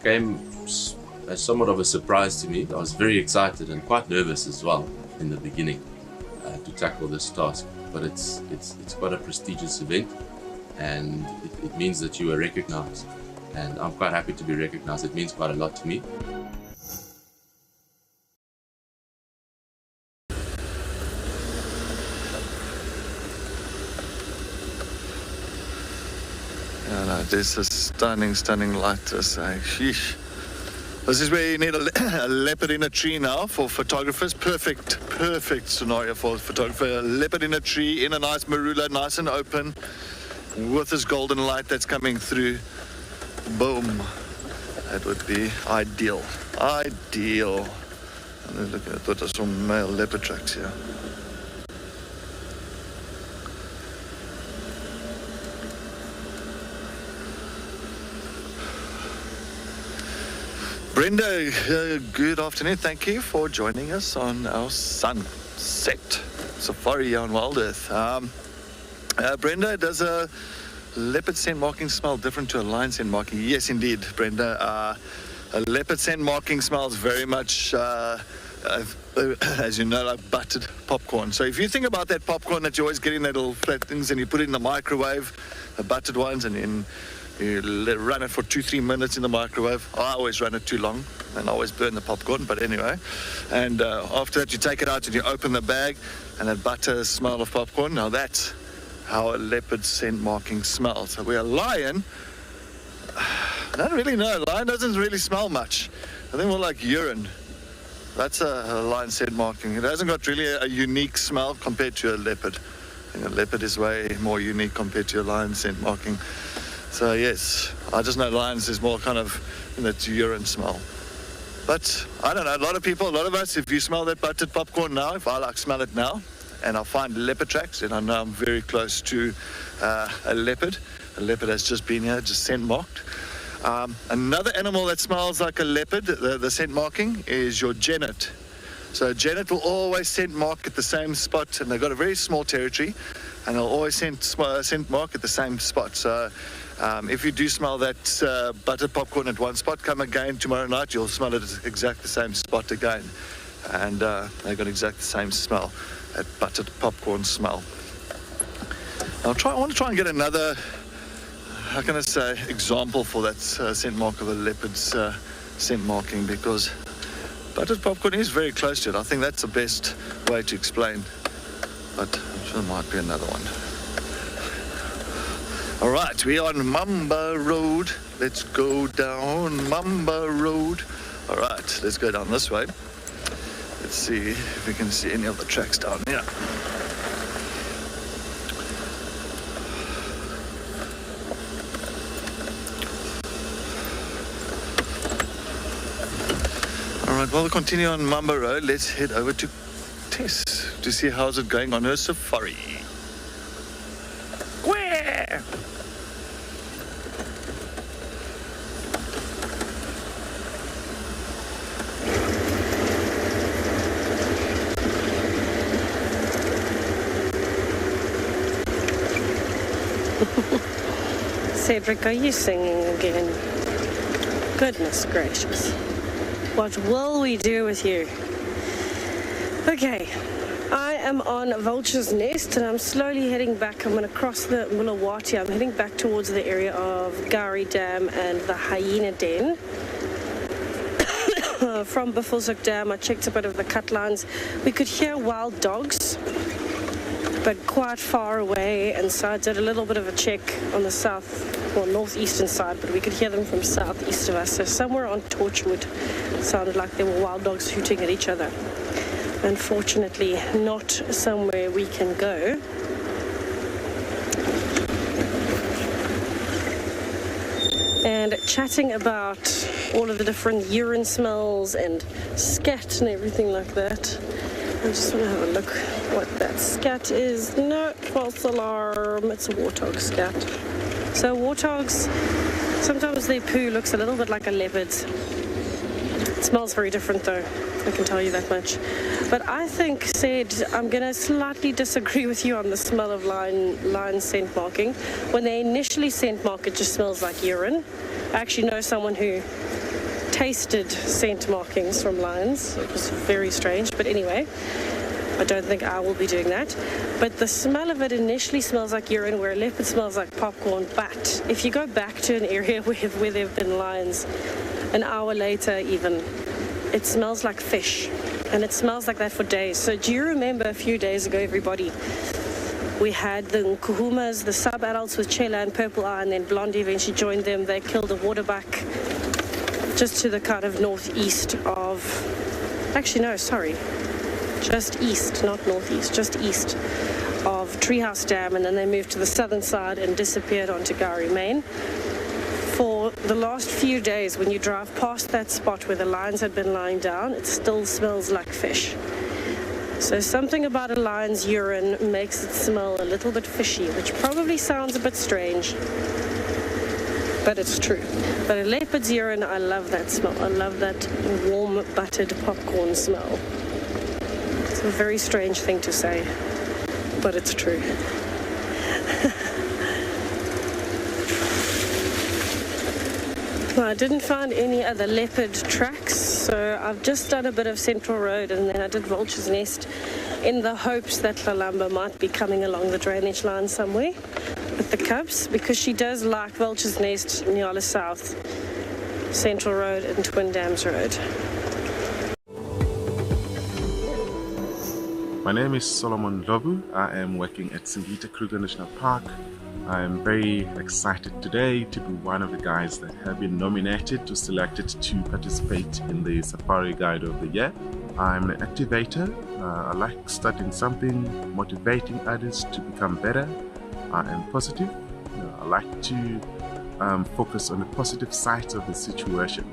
came as somewhat of a surprise to me. I was very excited and quite nervous as well in the beginning to tackle this task. But it's quite a prestigious event, and it means that you are recognized. And I'm quite happy to be recognized. It means quite a lot to me. There's a stunning light to say. Sheesh. This is where you need a leopard in a tree now for photographers. Perfect scenario for a photographer. A leopard in a tree in a nice marula, nice and open, with this golden light that's coming through. Boom. That would be ideal. Ideal. And look at that, there's some male leopard tracks here. Brenda, good afternoon. Thank you for joining us on our sunset safari on WildEarth. Brenda, does a leopard scent marking smell different to a lion scent marking? Yes, indeed, Brenda. A leopard scent marking smells very much, as you know, like buttered popcorn. So if you think about that popcorn that you always get in that little flat things and you put it in the microwave, the buttered ones, and then you run it for 2-3 minutes in the microwave. I always run it too long and I always burn the popcorn, but anyway. And after that, you take it out and you open the bag and that butter smell of popcorn. Now that's how a leopard scent marking smells. So where a lion, I don't really know. A lion doesn't really smell much. I think more like urine. That's a lion scent marking. It hasn't got really a unique smell compared to a leopard. I think a leopard is way more unique compared to a lion scent marking. So yes, I just know lions is more kind of that urine smell. But I don't know, a lot of us, if you smell that buttered popcorn now, if I smell it now, and I find leopard tracks, then I know I'm very close to a leopard. A leopard has just been here, just scent marked. Another animal that smells like a leopard, the scent marking, is your genet. So a genet will always scent mark at the same spot, and they've got a very small territory, and they'll always scent mark at the same spot. So if you do smell that buttered popcorn at one spot, come again tomorrow night, you'll smell it at exactly the same spot again. And they've got exactly the same smell, that buttered popcorn smell. I want to try and get another, how can I say, example for that scent mark of a leopard's scent marking, because buttered popcorn is very close to it. I think that's the best way to explain, but I'm sure there might be another one. All right, we're on Mamba Road. Let's go down Mamba Road. All right, let's go down this way. Let's see if we can see any of the tracks down here. All right, well, we'll continue on Mamba Road. Let's head over to Tess to see how's it going on her safari. Where? Cedric, are you singing again? Goodness gracious. What will we do with you? Okay, I am on Vulture's Nest and I'm slowly heading back. I'm going to cross the Mulawati. I'm heading back towards the area of Gari Dam and the Hyena Den. From Buffelshoek Dam, I checked a bit of the cut lines. We could hear wild dogs, but quite far away, and so I did a little bit of a check on the northeastern side, but we could hear them from southeast of us. So somewhere on Torchwood, it sounded like there were wild dogs hooting at each other. Unfortunately, not somewhere we can go. And chatting about all of the different urine smells and scat and everything like that. I just want to have a look what that scat is. No, false alarm. It's a warthog scat. So warthogs, sometimes their poo looks a little bit like a leopard's. It smells very different though, I can tell you that much. But I think, Sid, I'm going to slightly disagree with you on the smell of lion scent marking. When they initially scent mark, it just smells like urine. I actually know someone who tasted scent markings from lions. It was very strange, but anyway, I don't think I will be doing that. But the smell of it initially smells like urine, where a leopard smells like popcorn. But if you go back to an area where there have been lions, an hour later even, it smells like fish, and it smells like that for days. So do you remember a few days ago, everybody, we had the Nkuhumas, the sub-adults with Chela and Purple Eye, and then Blondie eventually joined them. They killed a waterbuck just to the kind of northeast of, actually no, sorry, just east, not northeast, just east of Treehouse Dam, and then they moved to the southern side and disappeared onto Gari Main. For the last few days, when you drive past that spot where the lions had been lying down, it still smells like fish. So something about a lion's urine makes it smell a little bit fishy, which probably sounds a bit strange, but it's true. But a leopard's urine, I love that smell. I love that warm, buttered popcorn smell. It's a very strange thing to say, but it's true. Well, I didn't find any other leopard tracks, so I've just done a bit of Central Road and then I did Vulture's Nest in the hopes that Lalamba might be coming along the drainage line somewhere with the cubs, because she does like Vulture's Nest, Nyala South, Central Road and Twin Dams Road. My name is Solomon Robu. I am working at Singita Kruger National Park. I am very excited today to be one of the guys that have been nominated or selected to participate in the Safari Guide of the Year. I'm an activator. I like starting something, motivating others to become better. I am positive. I like to focus on the positive sides of the situation.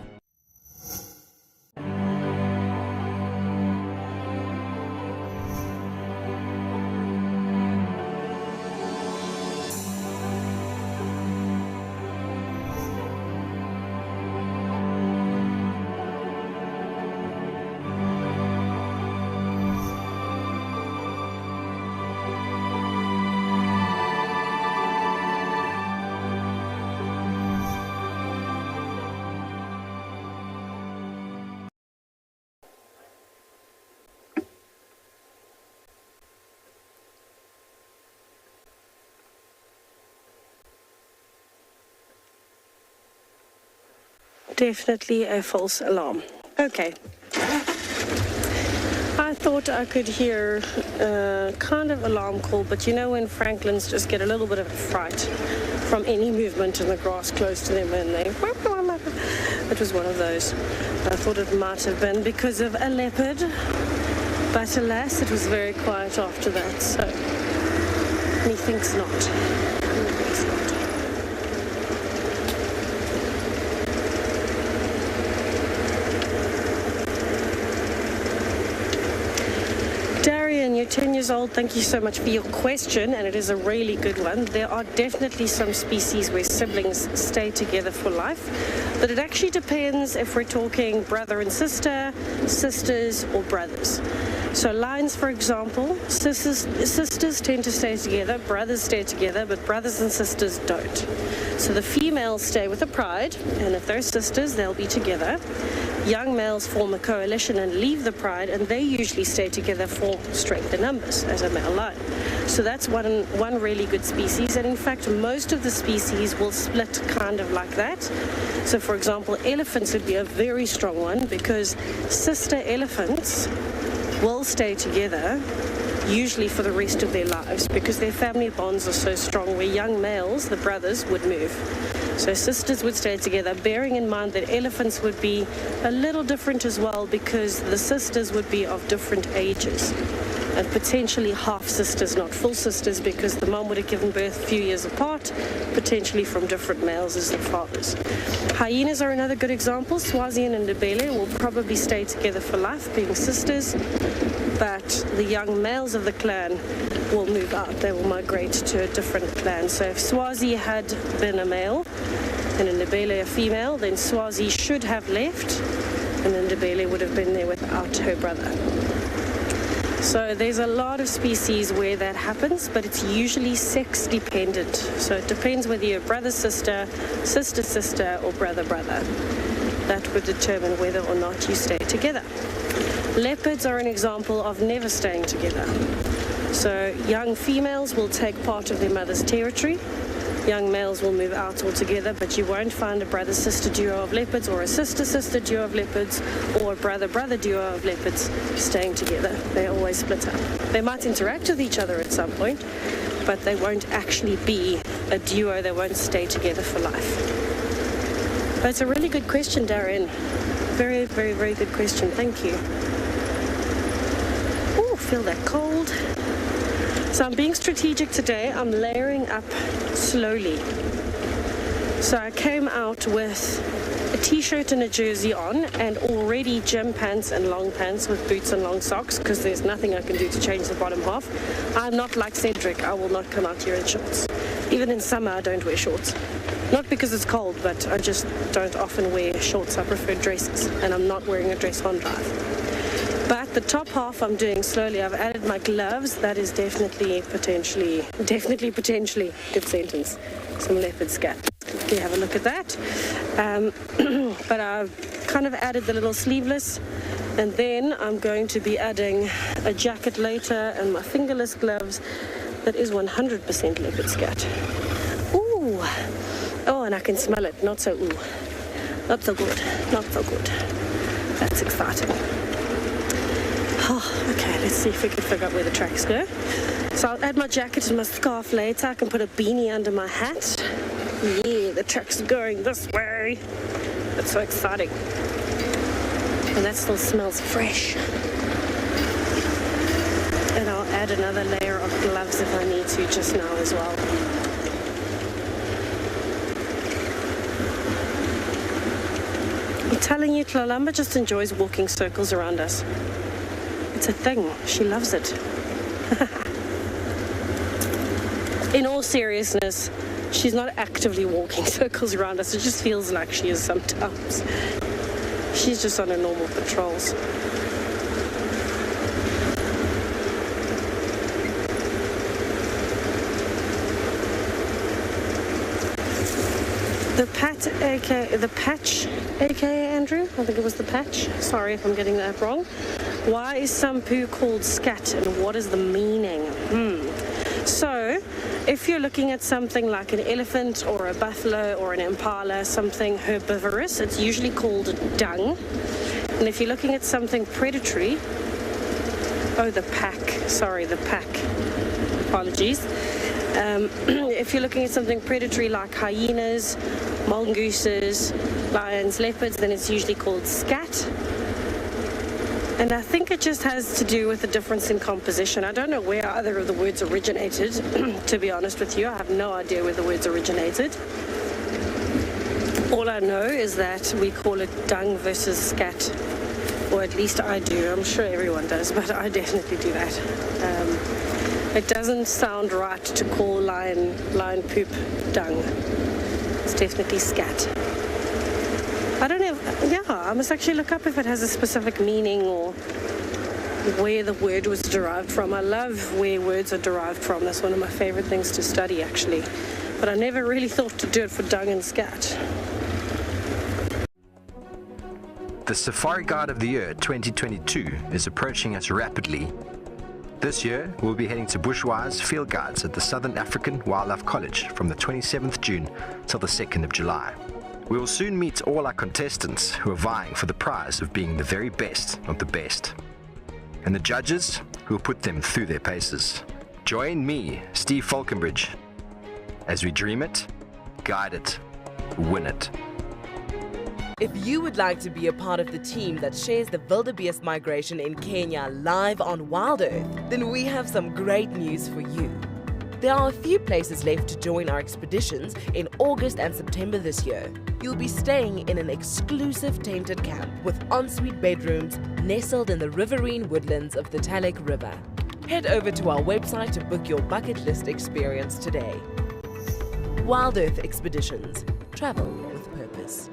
Definitely a false alarm. Okay. I thought I could hear a kind of alarm call, but you know when francolins just get a little bit of a fright from any movement in the grass close to them and they... It was one of those. I thought it might have been because of a leopard, but alas, it was very quiet after that, so methinks not. Methinks not. You're 10 years old. Thank you so much for your question, and it is a really good one. There are definitely some species where siblings stay together for life, but it actually depends if we're talking brother and sister, sisters, or brothers. So lions, for example, sisters tend to stay together, brothers stay together, but brothers and sisters don't. So the females stay with the pride, and if they're sisters, they'll be together. Young males form a coalition and leave the pride, and they usually stay together for strength in numbers as a male lion. So that's one really good species, and in fact most of the species will split kind of like that. So for example, elephants would be a very strong one, because sister elephants will stay together usually for the rest of their lives, because their family bonds are so strong, where young males, the brothers, would move. So sisters would stay together, bearing in mind that elephants would be a little different as well, because the sisters would be of different ages, and potentially half sisters, not full sisters, because the mom would have given birth a few years apart, potentially from different males as their fathers. Hyenas are another good example. Swazi and Ndebele will probably stay together for life, being sisters, but the young males of the clan will move out. They will migrate to a different clan. So if Swazi had been a male and Ndebele a female, then Swazi should have left, and Ndebele would have been there without her brother. So there's a lot of species where that happens, but it's usually sex dependent. So it depends whether you're brother-sister, sister-sister, or brother-brother. That would determine whether or not you stay together. Leopards are an example of never staying together. So young females will take part of their mother's territory. Young males will move out altogether, but you won't find a brother-sister duo of leopards, or a sister-sister duo of leopards, or a brother-brother duo of leopards staying together. They always split up. They might interact with each other at some point, but they won't actually be a duo. They won't stay together for life. But it's a really good question, Darren. Very, very, very good question. Thank you. Oh, feel that cold. So I'm being strategic today. I'm layering up slowly. So I came out with a t-shirt and a jersey on, and already gym pants and long pants with boots and long socks, because there's nothing I can do to change the bottom half. I'm not like Cedric. I will not come out here in shorts. Even in summer, I don't wear shorts. Not because it's cold, but I just don't often wear shorts. I prefer dresses, and I'm not wearing a dress on drive. But the top half I'm doing slowly. I've added my gloves. That is definitely, potentially, good sentence, some leopard scat. You have a look at that. But I've kind of added the little sleeveless, and then I'm going to be adding a jacket later and my fingerless gloves. That is 100% leopard scat. Ooh. Oh, and I can smell it. Not so ooh. Not so good. Not so good. That's exciting. Oh, okay, let's see if we can figure out where the tracks go. So I'll add my jacket and my scarf later. I can put a beanie under my hat. Yeah, the tracks are going this way. That's so exciting. And that still smells fresh. And I'll add another layer of gloves if I need to just now as well. I'm telling you, Tlalamba just enjoys walking circles around us. It's a thing. She loves it. In all seriousness, she's not actively walking circles around us. It just feels like she is sometimes. She's just on her normal patrols. The patch, aka Andrew, I think it was the patch. Sorry if I'm getting that wrong. Why is some poo called scat, and what is the meaning? So, if you're looking at something like an elephant or a buffalo or an impala, something herbivorous, it's usually called dung. And if you're looking at something predatory, the pack. Apologies. If you're looking at something predatory like hyenas, mongooses, lions, leopards, then it's usually called scat. And I think it just has to do with the difference in composition. I don't know where either of the words originated, to be honest with you. I have no idea where the words originated. All I know is that we call it dung versus scat, or at least I do. I'm sure everyone does, but I definitely do that. It doesn't sound right to call lion poop dung. It's definitely scat. I don't know. I must actually look up if it has a specific meaning or where the word was derived from. I love where words are derived from. That's one of my favorite things to study, actually. But I never really thought to do it for dung and scat. The Safari Guide of the Year 2022 is approaching us rapidly. This year, we'll be heading to Bushwise Field Guides at the Southern African Wildlife College from the 27th June till the 2nd of July. We will soon meet all our contestants who are vying for the prize of being the very best of the best, and the judges who will put them through their paces. Join me, Steve Falconbridge, as we dream it, guide it, win it. If you would like to be a part of the team that shares the wildebeest migration in Kenya live on WildEarth, then we have some great news for you. There are a few places left to join our expeditions in August and September this year. You'll be staying in an exclusive tented camp with ensuite bedrooms nestled in the riverine woodlands of the Talek River. Head over to our website to book your bucket list experience today. WildEarth Expeditions. Travel with purpose.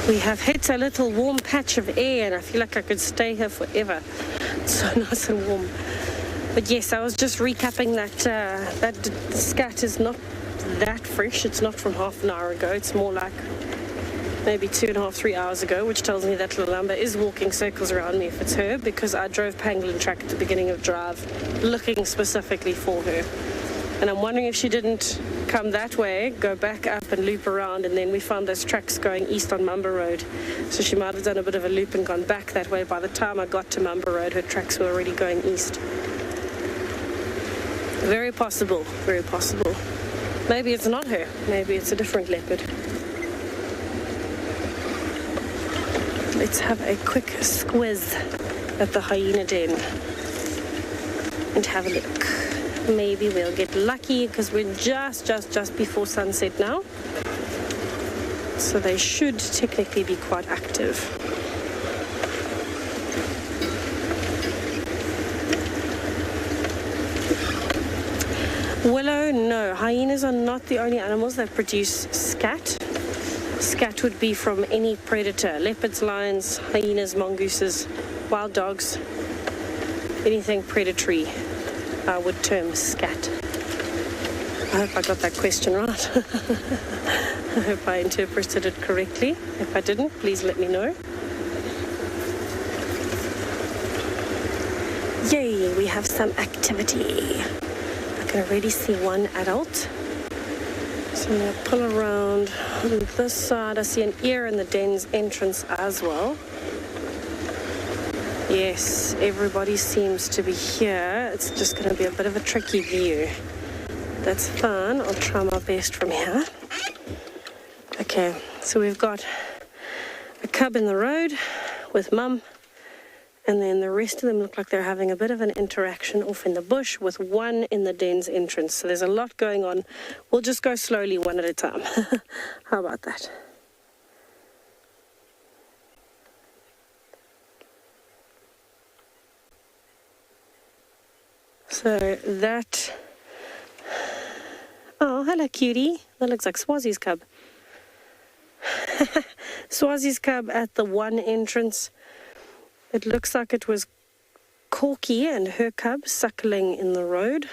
We have hit a little warm patch of air and I feel like I could stay here forever. It's so nice and warm. But yes, I was just recapping that scat is not that fresh. It's not from half an hour ago. It's more like maybe 2.5, 3 hours ago, which tells me that Tlalamba is walking circles around me if it's her, because I drove pangolin track at the beginning of drive looking specifically for her. And I'm wondering if she didn't come that way, go back up and loop around, and then we found those tracks going east on Mamba Road. So she might have done a bit of a loop and gone back that way. By the time I got to Mamba Road, her tracks were already going east. Very possible, very possible. Maybe it's not her, maybe it's a different leopard. Let's have a quick squiz at the Hyena Den and have a look. Maybe we'll get lucky because we're just before sunset now. So they should technically be quite active. Willow, no. Hyenas are not the only animals that produce scat. Scat would be from any predator. Leopards, lions, hyenas, mongooses, wild dogs. Anything predatory I would term scat. I hope I got that question right. I hope I interpreted it correctly. If I didn't, please let me know. Yay, we have some activity. I can already see one adult. So I'm going to pull around on this side. I see an ear in the den's entrance as well. Yes, everybody seems to be here. It's just going to be a bit of a tricky view. That's fine. I'll try my best from here. Okay, so we've got a cub in the road with mum, and then the rest of them look like they're having a bit of an interaction off in the bush with one in the den's entrance. So there's a lot going on. We'll just go slowly, one at a time. How about that? So that... Oh, hello, cutie. That looks like Swazi's cub. Swazi's cub at the one entrance. It looks like it was Corky and her cub suckling in the road.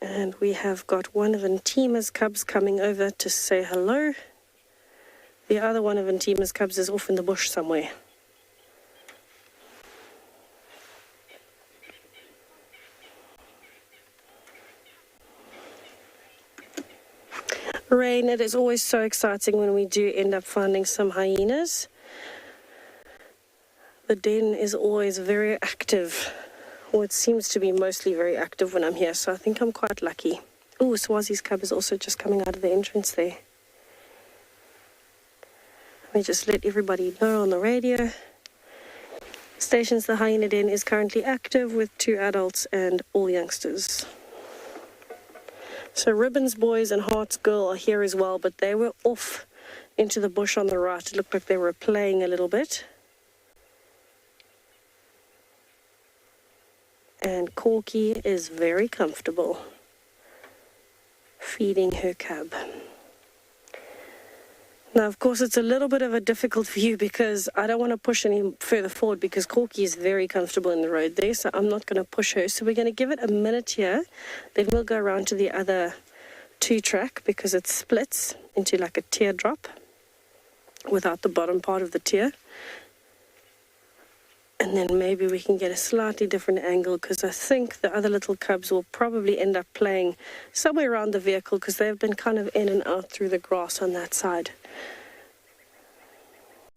And we have got one of Intima's cubs coming over to say hello. The other one of Intima's cubs is off in the bush somewhere. Rain, it is always so exciting when we do end up finding some hyenas. The den is always very active, or it seems to be mostly very active when I'm here, so I think I'm quite lucky. Oh, Swazi's cub is also just coming out of the entrance there. Let me just let everybody know on the radio. Stations the Hyena Den is currently active with 2 adults and all youngsters. So Ribbons Boys and Hearts Girl are here as well, but they were off into the bush on the right. It looked like they were playing a little bit. And Corky is very comfortable feeding her cub. Now, of course, it's a little bit of a difficult view because I don't want to push any further forward because Corky is very comfortable in the road there, so I'm not going to push her. So we're going to give it a minute here. Then we'll go around to the other 2-track because it splits into like a teardrop without the bottom part of the tear. And then maybe we can get a slightly different angle because I think the other little cubs will probably end up playing somewhere around the vehicle because they've been kind of in and out through the grass on that side.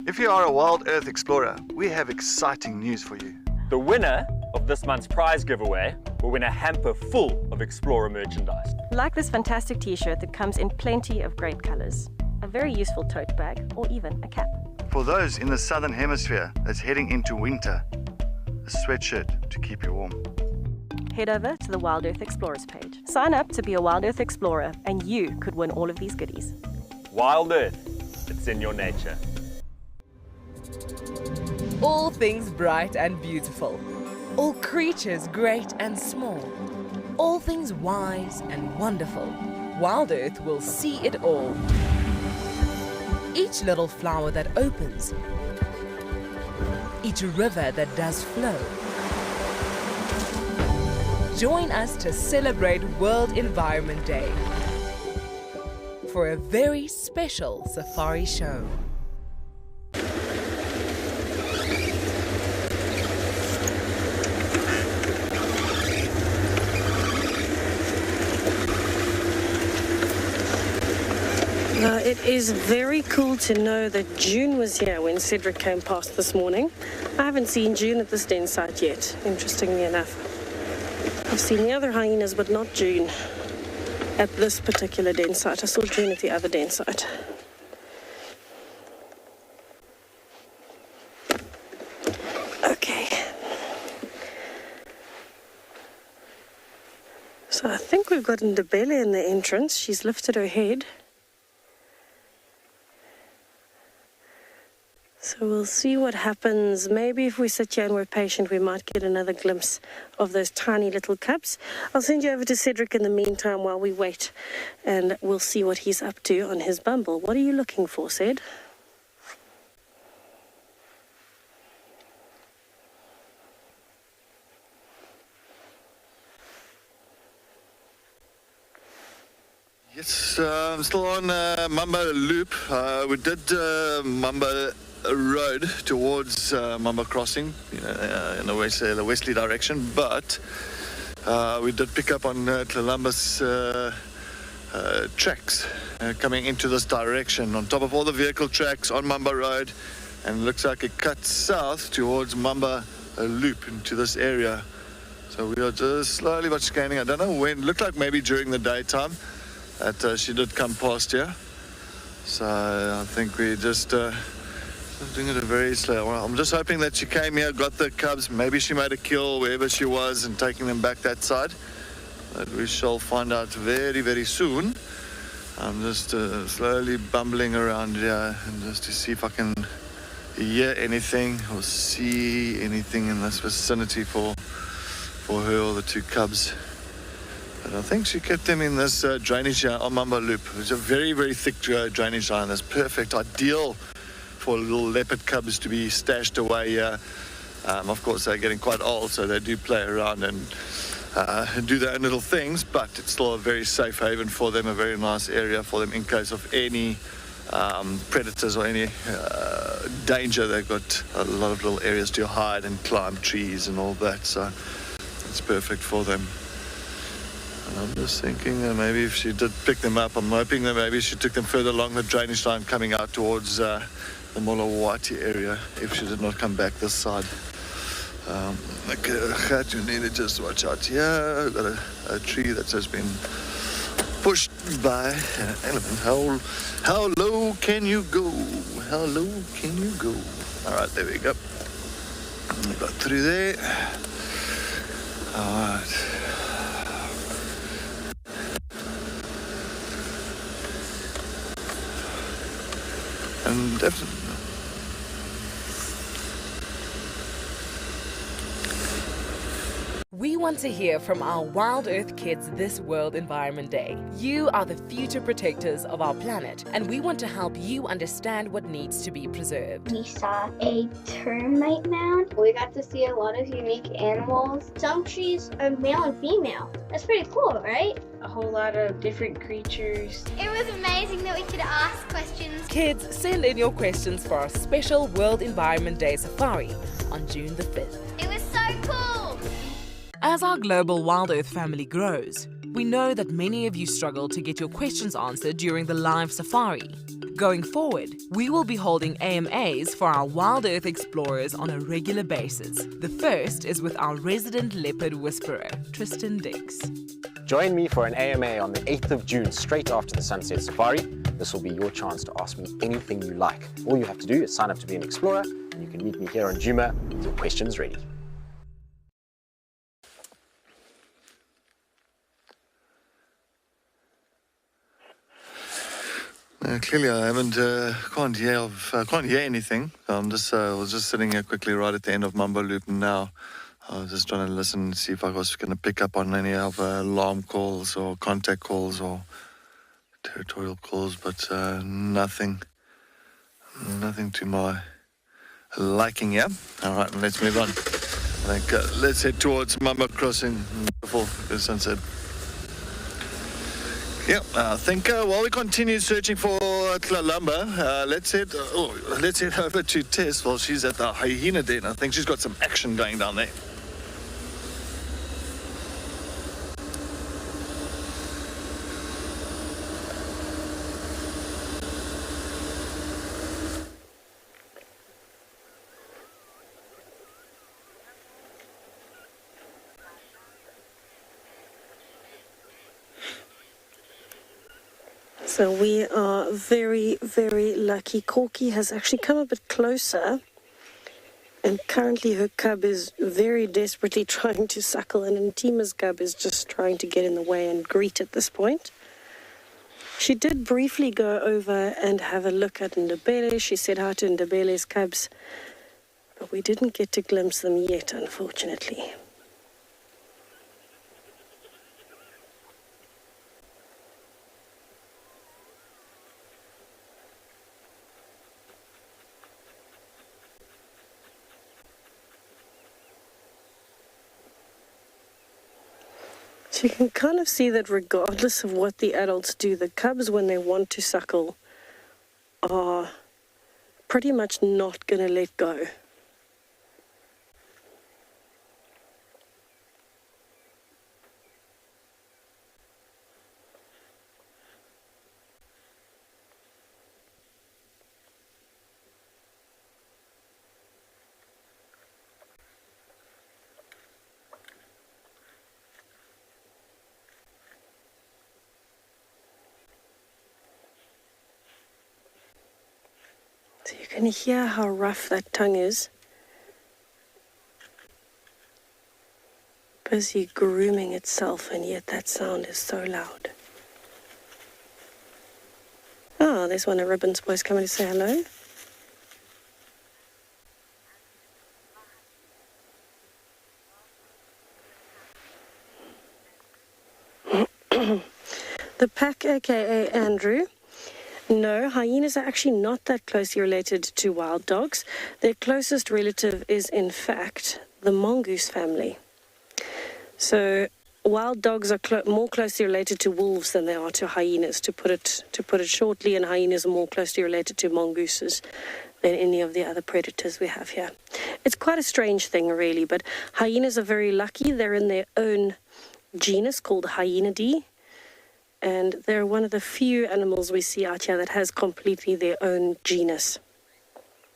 If you are a WildEarth explorer, we have exciting news for you. The winner of this month's prize giveaway will win a hamper full of Explorer merchandise. Like this fantastic t-shirt that comes in plenty of great colors, a very useful tote bag, or even a cap. For those in the southern hemisphere that's heading into winter, a sweatshirt to keep you warm. Head over to the WildEarth Explorers page. Sign up to be a WildEarth Explorer and you could win all of these goodies. WildEarth, it's in your nature. All things bright and beautiful. All creatures great and small. All things wise and wonderful. WildEarth will see it all. Each little flower that opens. Each river that does flow. Join us to celebrate World Environment Day for a very special safari show. It is very cool to know that June was here when Cedric came past this morning. I haven't seen June at this den site yet, interestingly enough. I've seen the other hyenas, but not June at this particular den site. I saw June at the other den site. Okay. So I think we've got Ndebele in the entrance. She's lifted her head. So we'll see what happens. Maybe if we sit here and we're patient, we might get another glimpse of those tiny little cubs. I'll send you over to Cedric in the meantime while we wait, and we'll see what he's up to on his bumble. What are you looking for, Ced? Yes, I'm still on Mamba Loop. We did Mamba Road towards Mamba Crossing, in the westerly direction, but we did pick up on Tlalamba's tracks coming into this direction, on top of all the vehicle tracks on Mamba Road, and it looks like it cuts south towards Mamba Loop into this area. So we are just slowly but scanning. I don't know when. It looked like maybe during the daytime that she did come past here. So I think we just doing it a very slow. I'm just hoping that she came here, got the cubs. Maybe she made a kill wherever she was and taking them back that side. But we shall find out very, very soon. I'm just slowly bumbling around here and just to see if I can hear anything or see anything in this vicinity for her or the two cubs. But I think she kept them in this drainage here on Mamba Loop. It's a very, very thick drainage line. That's perfect, ideal for little leopard cubs to be stashed away here. Of course, they're getting quite old, so they do play around and do their own little things, but it's still a very safe haven for them, a very nice area for them in case of any predators or any danger. They've got a lot of little areas to hide and climb trees and all that, so it's perfect for them. And I'm just thinking that maybe if she did pick them up, I'm hoping that maybe she took them further along the drainage line coming out towards the Molawati area, if she did not come back this side. You need to just watch out here. We've got a tree that's just been pushed by an elephant. How low can you go? How low can you go? All right, there we go. We got through there. All right. And definitely. We want to hear from our Wild Earth kids this World Environment Day. You are the future protectors of our planet, and we want to help you understand what needs to be preserved. We saw a termite mound. We got to see a lot of unique animals. Some trees are male and female. That's pretty cool, right? A whole lot of different creatures. It was amazing that we could ask questions. Kids, send in your questions for our special World Environment Day safari on June the 5th. It was so cool! As our global Wild Earth family grows, we know that many of you struggle to get your questions answered during the live safari. Going forward, we will be holding AMAs for our Wild Earth explorers on a regular basis. The first is with our resident leopard whisperer, Tristan Diggs. Join me for an AMA on the 8th of June, straight after the Sunset Safari. This will be your chance to ask me anything you like. All you have to do is sign up to be an explorer, and you can meet me here on Juma with your questions ready. Clearly, I can't hear anything. I was just sitting here quickly right at the end of Mamba Loop now. I was just trying to listen and see if I was going to pick up on any of alarm calls or contact calls or territorial calls, but nothing to my liking here. All right, let's move on. I think let's head towards Mamba Crossing before the sunset. Yeah, I think while we continue searching for Tlalamba, let's head over to Tess while she's at the Hyena Den. I think she's got some action going down there. So we are very, very lucky. Corky has actually come a bit closer, and currently her cub is very desperately trying to suckle, and Ntima's cub is just trying to get in the way and greet at this point. She did briefly go over and have a look at Ndebele. She said hi to Ndebele's cubs, but we didn't get to glimpse them yet, unfortunately. So you can kind of see that regardless of what the adults do, the cubs, when they want to suckle, are pretty much not going to let go. So you can hear how rough that tongue is. Busy grooming itself, and yet that sound is so loud. Oh, there's one of Ribbon's boys coming to say hello. The pack, aka Andrew. No, hyenas are actually not that closely related to wild dogs. Their closest relative is, in fact, the mongoose family. So wild dogs are more closely related to wolves than they are to hyenas, to put it shortly, and hyenas are more closely related to mongooses than any of the other predators we have here. It's quite a strange thing, really, but hyenas are very lucky. They're in their own genus called Hyena Den. And they're one of the few animals we see out here that has completely their own genus.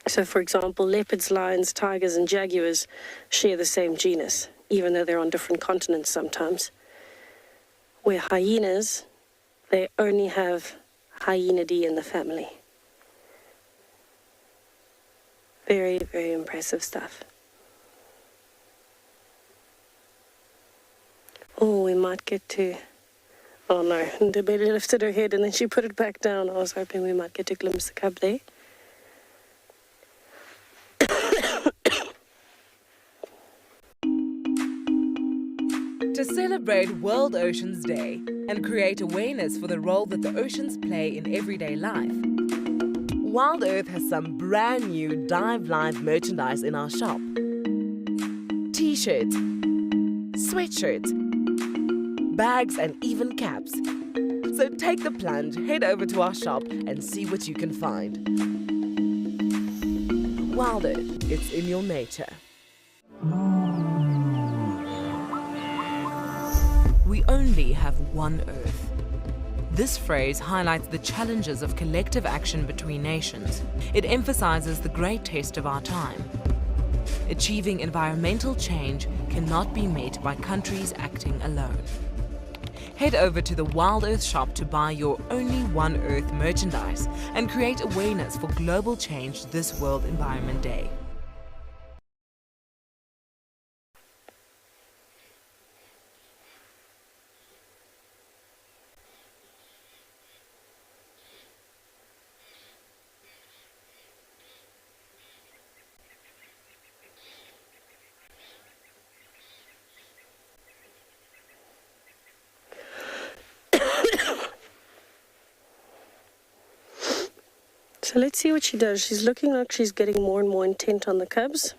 So, for example, leopards, lions, tigers, and jaguars share the same genus, even though they're on different continents sometimes. Where hyenas, they only have Hyena Den in the family. Very, very impressive stuff. Oh, we might get to... Oh no, Ndebele lifted her head and then she put it back down. I was hoping we might get to glimpse the cub there. To celebrate World Oceans Day and create awareness for the role that the oceans play in everyday life, WildEarth has some brand new Dive Live merchandise in our shop. T-shirts, sweatshirts, bags and even caps. So take the plunge, head over to our shop and see what you can find. WildEarth, it's in your nature. We only have one Earth. This phrase highlights the challenges of collective action between nations. It emphasizes the great test of our time. Achieving environmental change cannot be met by countries acting alone. Head over to the WildEarth shop to buy your Only One Earth merchandise and create awareness for global change this World Environment Day. So let's see what she does. She's looking like she's getting more and more intent on the cubs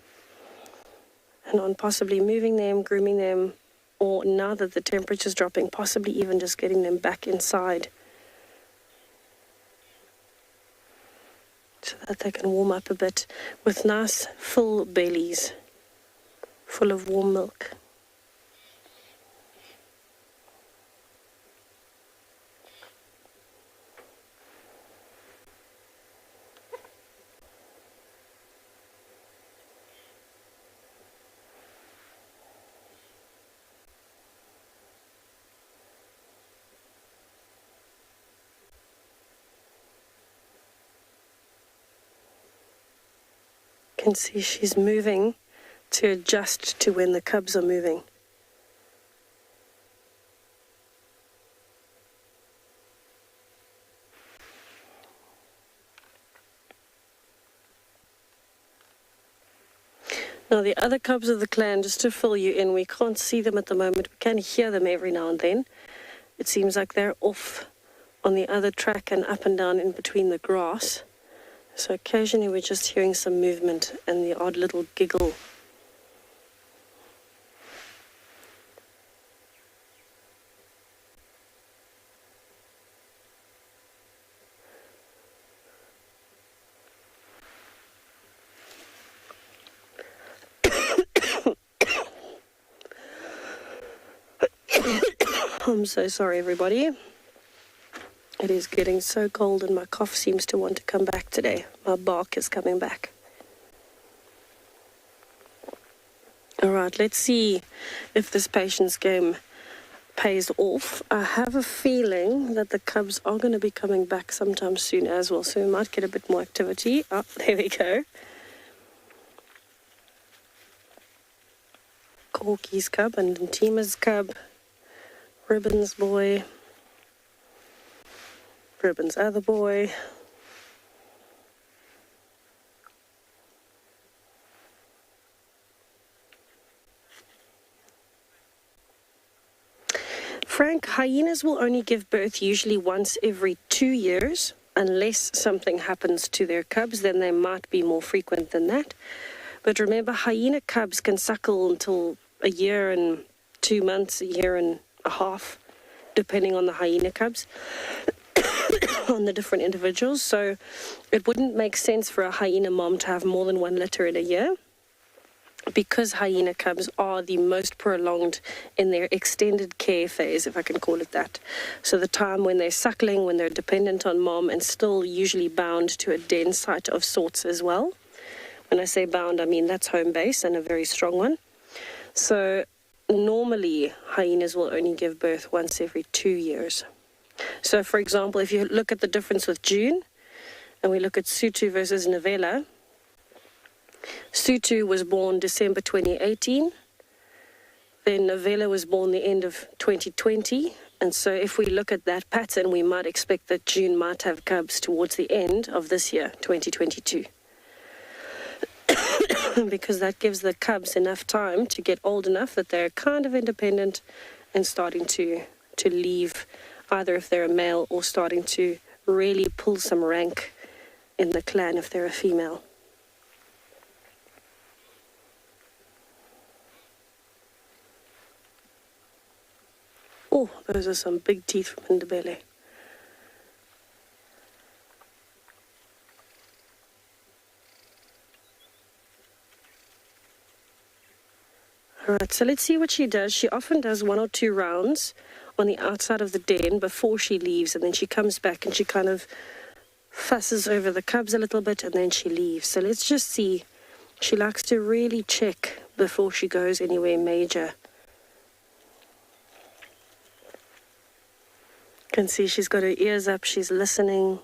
and on possibly moving them, grooming them, or now that the temperature's dropping, possibly even just getting them back inside so that they can warm up a bit with nice full bellies full of warm milk. Can see she's moving to adjust to when the cubs are moving. Now the other cubs of the clan, just to fill you in, we can't see them at the moment. We can hear them every now and then. It seems like they're off on the other track and up and down in between the grass. So occasionally we're just hearing some movement and the odd little giggle. I'm so sorry, everybody. It is getting so cold and my cough seems to want to come back today. My bark is coming back. All right, let's see if this patience game pays off. I have a feeling that the cubs are going to be coming back sometime soon as well, so we might get a bit more activity. Oh, there we go. Corky's cub and Tima's cub. Ribbon's boy. Ribbon's other boy. Frank, hyenas will only give birth usually once every 2 years. Unless something happens to their cubs, then they might be more frequent than that. But remember, hyena cubs can suckle until a year and 2 months, a year and a half, depending on the hyena cubs, on the different individuals. So it wouldn't make sense for a hyena mom to have more than 1 litter in a year, because hyena cubs are the most prolonged in their extended care phase, if I can call it that. So the time when they're suckling, when they're dependent on mom and still usually bound to a den site of sorts as well. When I say bound, I mean that's home base and a very strong one. So normally hyenas will only give birth once every 2 years. So for example, if you look at the difference with June and we look at Sutu versus Novella, Sutu was born December 2018, then Novella was born the end of 2020, and so if we look at that pattern, we might expect that June might have cubs towards the end of this year, 2022. Because that gives the cubs enough time to get old enough that they're kind of independent and starting to leave, either if they're a male or starting to really pull some rank in the clan if they're a female. Oh, those are some big teeth from Ndebele. Alright, so let's see what she does. She often does 1 or 2 rounds on the outside of the den before she leaves, and then she comes back and she kind of fusses over the cubs a little bit and then she leaves. So let's just see. She likes to really check before she goes anywhere major. You can see she's got her ears up, she's listening.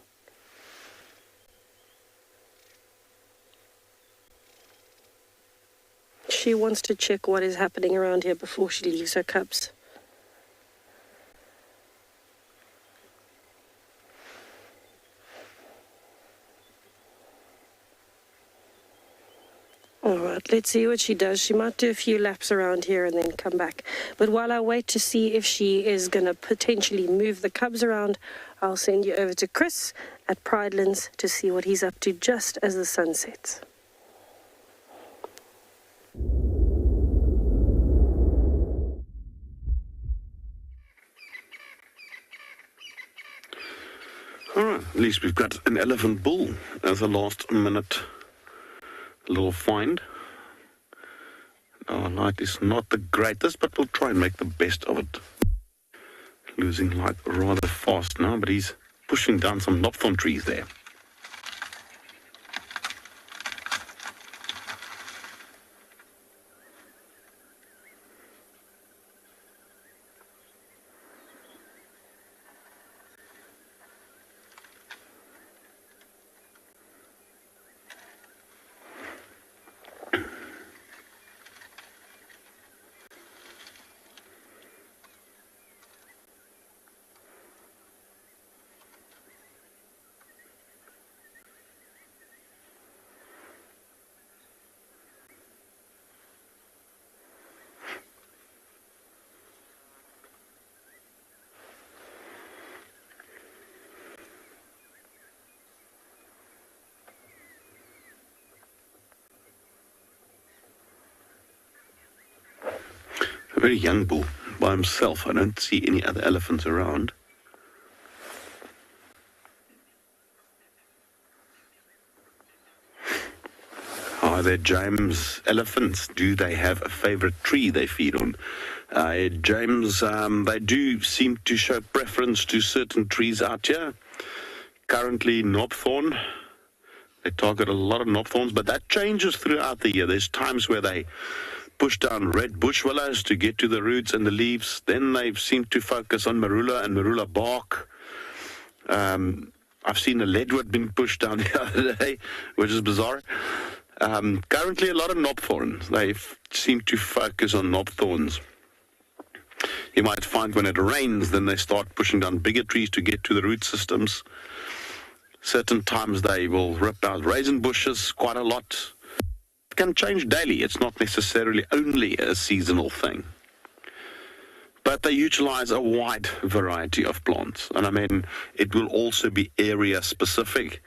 She wants to check what is happening around here before she leaves her cubs. Alright, let's see what she does. She might do a few laps around here and then come back. But while I wait to see if she is going to potentially move the cubs around, I'll send you over to Chris at Pridelands to see what he's up to just as the sun sets. Alright, at least we've got an elephant bull as a last minute little find. Our light is not the greatest, but we'll try and make the best of it. Losing light rather fast now, but he's pushing down some knobthorn trees there. A very young bull by himself. I don't see any other elephants around. Are there James elephants? Do they have a favorite tree they feed on? James, they do seem to show preference to certain trees out here. Currently, knobthorn. They target a lot of knobthorns, but that changes throughout the year. There's times where they push down red bush willows to get to the roots and the leaves. Then they seem to focus on marula and marula bark. I've seen a leadwood being pushed down the other day, which is bizarre. Currently, a lot of knobthorns. They seem to focus on knobthorns. You might find when it rains, then they start pushing down bigger trees to get to the root systems. Certain times they will rip out raisin bushes quite a lot. It can change daily. It's not necessarily only a seasonal thing. But they utilize a wide variety of plants. And I mean, it will also be area specific.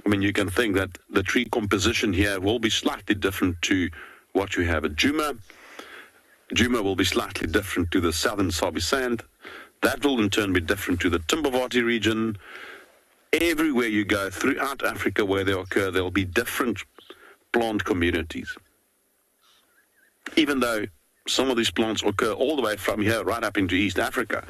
I mean, you can think that the tree composition here will be slightly different to what you have at Djuma. Djuma will be slightly different to the southern Sabi Sand. That will in turn be different to the Timbavati region. Everywhere you go throughout Africa where they occur, there will be different plant communities. Even though some of these plants occur all the way from here right up into East Africa.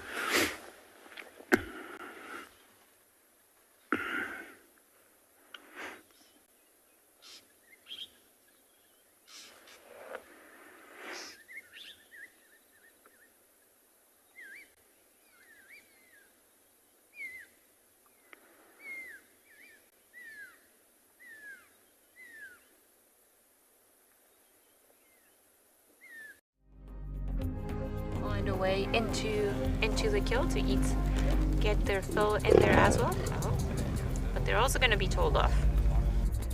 Find a way into the kill to eat, get their fill in there as well. But they're also going to be told off.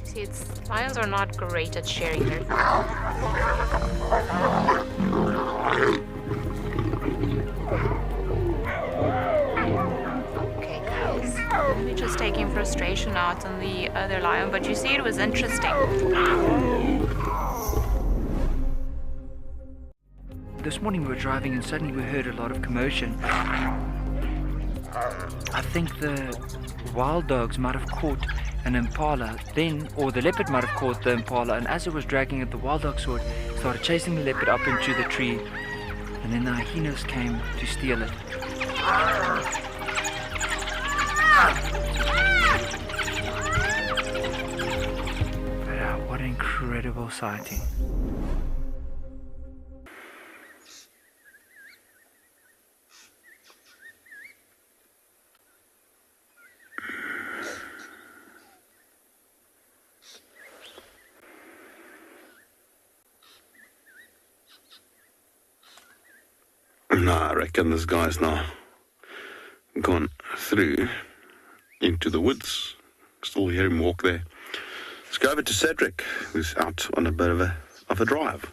See, lions are not great at sharing their food. Okay, guys. Let me just taking frustration out on the other lion, but you see, it was interesting. This morning we were driving and suddenly we heard a lot of commotion. I think the wild dogs might have caught an impala then, or the leopard might have caught the impala, and as it was dragging it, the wild dog saw it, started chasing the leopard up into the tree, and then the hyenas came to steal it. But what an incredible sighting. No, I reckon this guy's now gone through into the woods. Still hear him walk there. Let's go over to Cedric, who's out on a bit of a drive.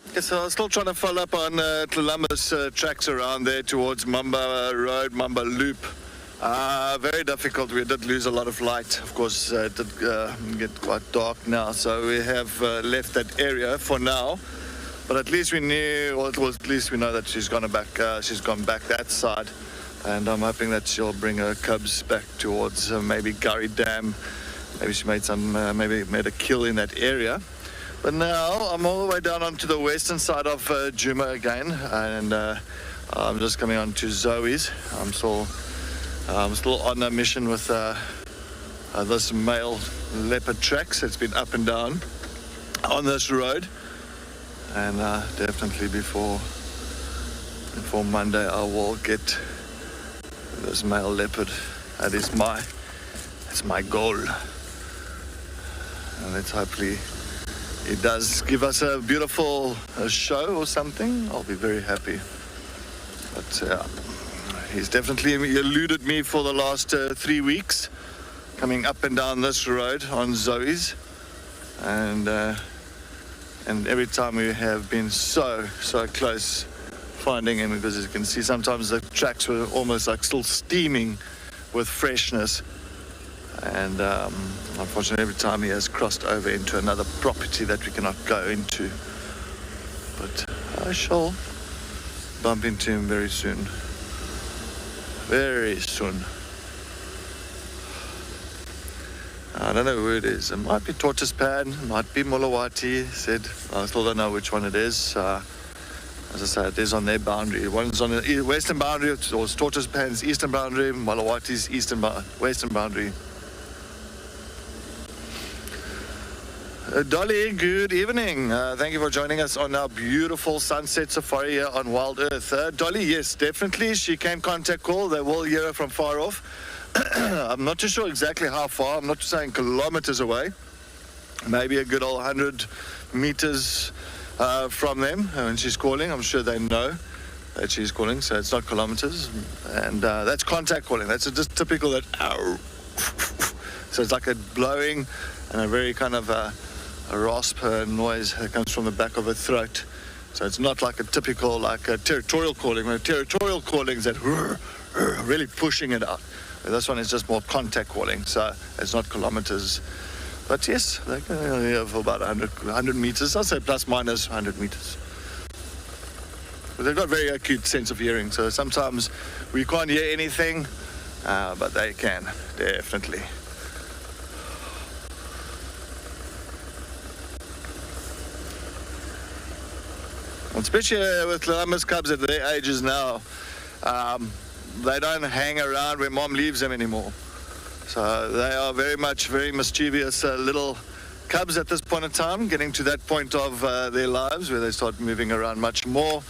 Okay, so I'm still trying to follow up on Columbus tracks around there towards Mamba Road, Mamba Loop. Very difficult. We did lose a lot of light. Of course, it did get quite dark now, so we have left that area for now. But at least we knew, or at least we know that she's gone back that side, and I'm hoping that she'll bring her cubs back towards maybe Gary Dam. Maybe she made a kill in that area. But now I'm all the way down onto the western side of Djuma again, and I'm just coming on to Zoe's. I'm still on a mission with this male leopard tracks. It's been up and down on this road, and definitely before Monday I will get this male leopard. That's my goal, and let's hopefully it does give us a beautiful show or something. I'll be very happy. But he's definitely eluded me for the last 3 weeks, coming up and down this road on Zoe's, and every time we have been so close finding him, because as you can see, sometimes the tracks were almost like still steaming with freshness, And unfortunately, every time he has crossed over into another property that we cannot go into. But I shall bump into him very soon. Very soon. I don't know who it is. It might be Tortoise Pan, it might be Mulawati. Said I still don't know which one it is. As I said, it is on their boundary. One's on the western boundary, or Tortoise Pan's eastern boundary, Mulawati's western boundary. Dolly, good evening. Thank you for joining us on our beautiful sunset safari here on WildEarth. Dolly, yes, definitely. She came contact call. They will hear her from far off. I'm not too sure exactly how far. I'm not saying kilometers away. Maybe a good old 100 meters from them. When she's calling, I'm sure they know that she's calling, so it's not kilometers. And that's contact calling. That's just typical that ow. So it's like a blowing and a very kind of a rasp noise that comes from the back of her throat. So it's not like a typical, like a territorial calling. Territorial calling is that really pushing it out. This one is just more contact calling, so it's not kilometers. But yes, they can hear for about 100 meters. I'll say plus minus 100 meters. But they've got very acute sense of hearing, so sometimes we can't hear anything, but they can, definitely. Especially with Lambus cubs at their ages now, they don't hang around where mom leaves them anymore. So they are very mischievous little cubs at this point in time, getting to that point of their lives where they start moving around much more,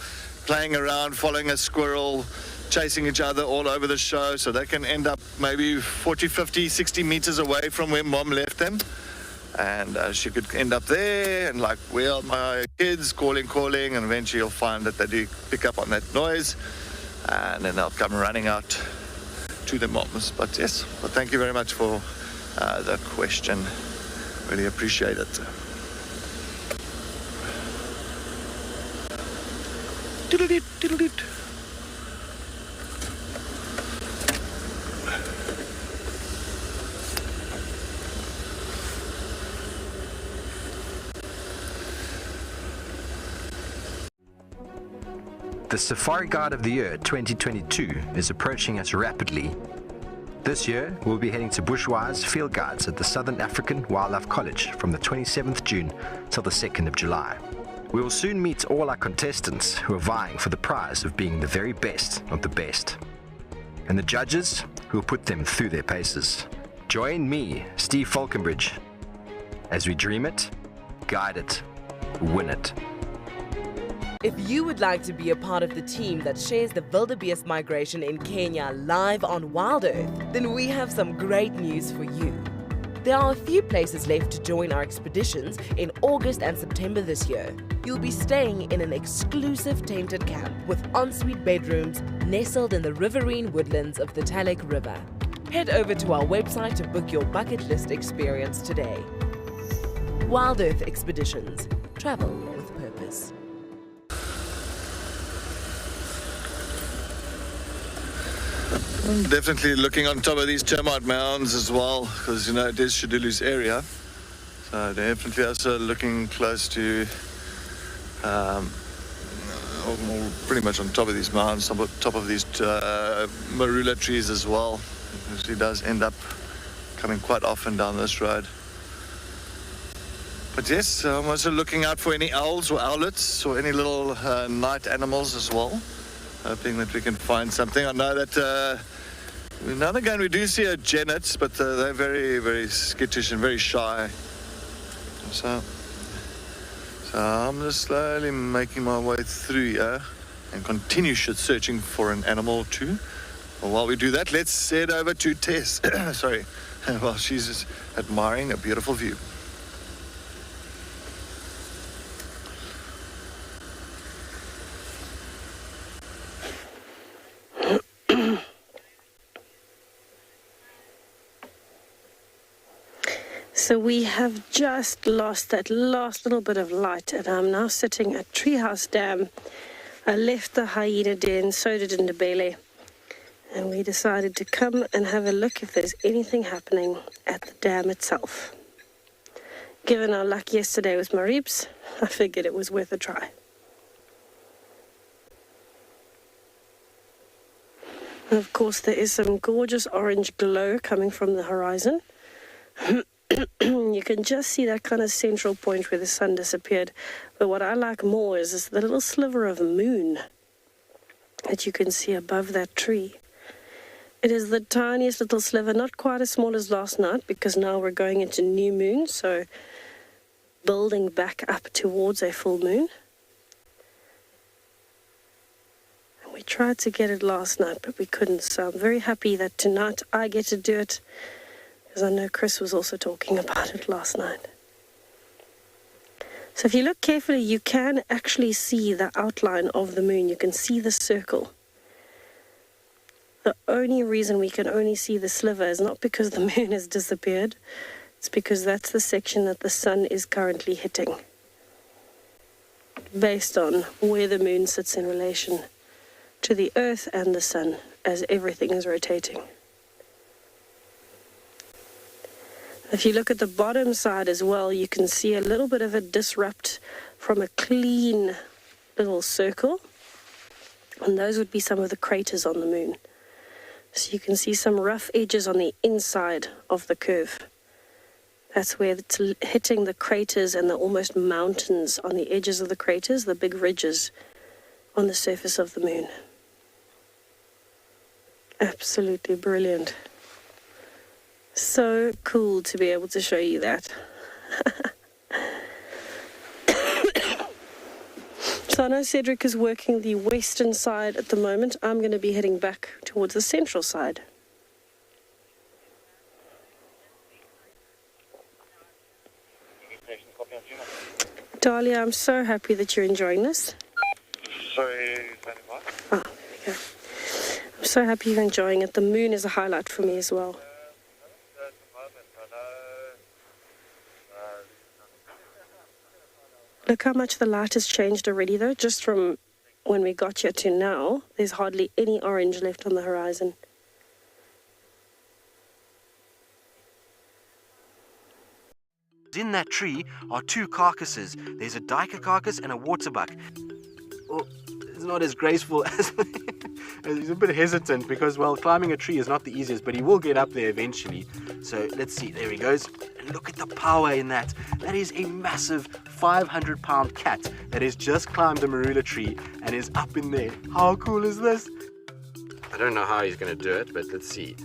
playing around, following a squirrel, chasing each other all over the show. So they can end up maybe 40, 50, 60 meters away from where mom left them. And she could end up there and like, where are my kids? Calling, and eventually you'll find that they do pick up on that noise. And then they'll come running out to the moms. But yes, well, thank you very much for the question. Really appreciate it. Diddle-dit. The Safari Guide of the Year 2022 is approaching us rapidly. This year, we'll be heading to bushwise field guides at the Southern African Wildlife College from the 27th June till the 2nd of July. We will soon meet all our contestants who are vying for the prize of being the very best of the best, and the judges who will put them through their paces. Join me, Steve Falconbridge, as we dream it, guide it, win it. If you would like to be a part of the team that shares the wildebeest migration in Kenya live on WildEarth, then we have some great news for you. There are a few places left to join our expeditions in August and September this year. You'll be staying in an exclusive tented camp with ensuite bedrooms nestled in the riverine woodlands of the Talek River. Head over to our website to book your bucket list experience today. WildEarth Expeditions. Travel with purpose. Definitely looking on top of these termite mounds as well, because it is Shedulu's area. So definitely also looking close to, pretty much on top of these mounds, on top of these marula trees as well. She does end up coming quite often down this road. But yes, I'm also looking out for any owls or owlets or any little night animals as well. Hoping that we can find something. I know that now and again we do see a genet, but they're very skittish and very shy. So I'm just slowly making my way through here and continue searching for an animal too. Well, while we do that, let's head over to Tess. Sorry, while she's just admiring a beautiful view. So we have just lost that last little bit of light, and I'm now sitting at Treehouse Dam. I left the Hyena Den, so did Ndebele, And we decided to come and have a look if there's anything happening at the dam itself. Given our luck yesterday with my reaps, I figured it was worth a try. And of course, there is some gorgeous orange glow coming from the horizon. You can just see that kind of central point where the sun disappeared. But what I like more is the little sliver of moon that you can see above that tree. It is the tiniest little sliver, not quite as small as last night, because now we're going into new moon, so building back up towards a full moon. And we tried to get it last night, but we couldn't, so I'm very happy that tonight I get to do it, because I know Chris was also talking about it last night. So if you look carefully, you can actually see the outline of the moon. You can see the circle. The only reason we can only see the sliver is not because the moon has disappeared. It's because that's the section that the sun is currently hitting, based on where the moon sits in relation to the earth and the sun as everything is rotating. If you look at the bottom side as well, you can see a little bit of a disrupt from a clean little circle, and those would be some of the craters on the moon. So you can see some rough edges on the inside of the curve. That's where it's hitting the craters and the almost mountains on the edges of the craters, the big ridges on the surface of the moon. Absolutely brilliant. So cool to be able to show you that. So I know Cedric is working the western side at the moment. I'm going to be heading back towards the central side. Dahlia, I'm so happy that you're enjoying this. Sorry, Oh, there we go. I'm so happy you're enjoying it. The moon is a highlight for me as well. Look how much the light has changed already, though. Just from when we got here to now, there's hardly any orange left on the horizon. In that tree are two carcasses. There's a duiker carcass and a waterbuck. Well, it's not as graceful as... He's a bit hesitant because, well, climbing a tree is not the easiest, but he will get up there eventually. So let's see. There he goes. And look at the power in that. That is a massive 500-pound cat that has just climbed the marula tree and is up in there. How cool is this? I don't know how he's going to do it, but let's see.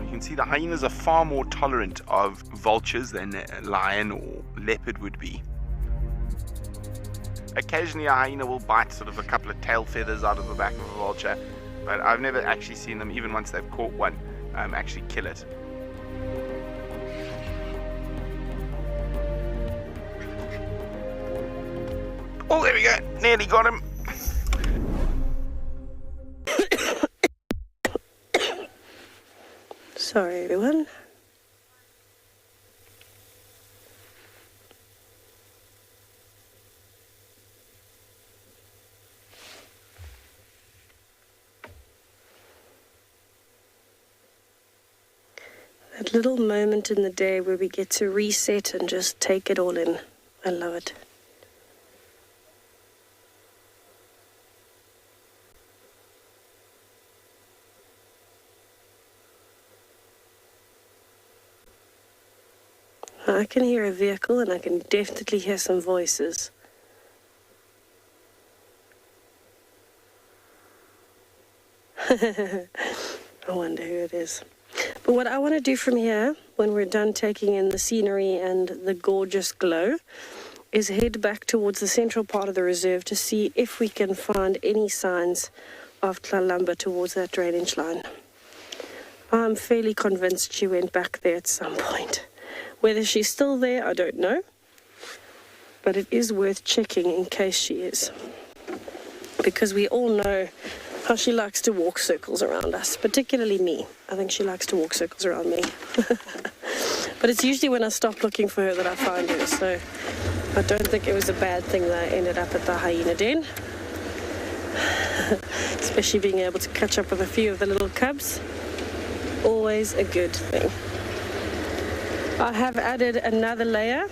You can see the hyenas are far more tolerant of vultures than a lion or leopard would be. Occasionally a hyena will bite sort of a couple of tail feathers out of the back of a vulture, but I've never actually seen them, even once they've caught one, actually kill it. Oh, there we go, nearly got him. Sorry, everyone. That little moment in the day where we get to reset and just take it all in. I love it. I can hear a vehicle and I can definitely hear some voices. I wonder who it is. But what I want to do from here, when we're done taking in the scenery and the gorgeous glow, is head back towards the central part of the reserve to see if we can find any signs of Tlalamba towards that drainage line. I'm fairly convinced she went back there at some point. Whether she's still there, I don't know. But it is worth checking in case she is. Because we all know how she likes to walk circles around us, particularly me. I think she likes to walk circles around me. But it's usually when I stop looking for her that I find her, so I don't think it was a bad thing that I ended up at the Hyena Den. Especially being able to catch up with a few of the little cubs. Always a good thing. I have added another layer.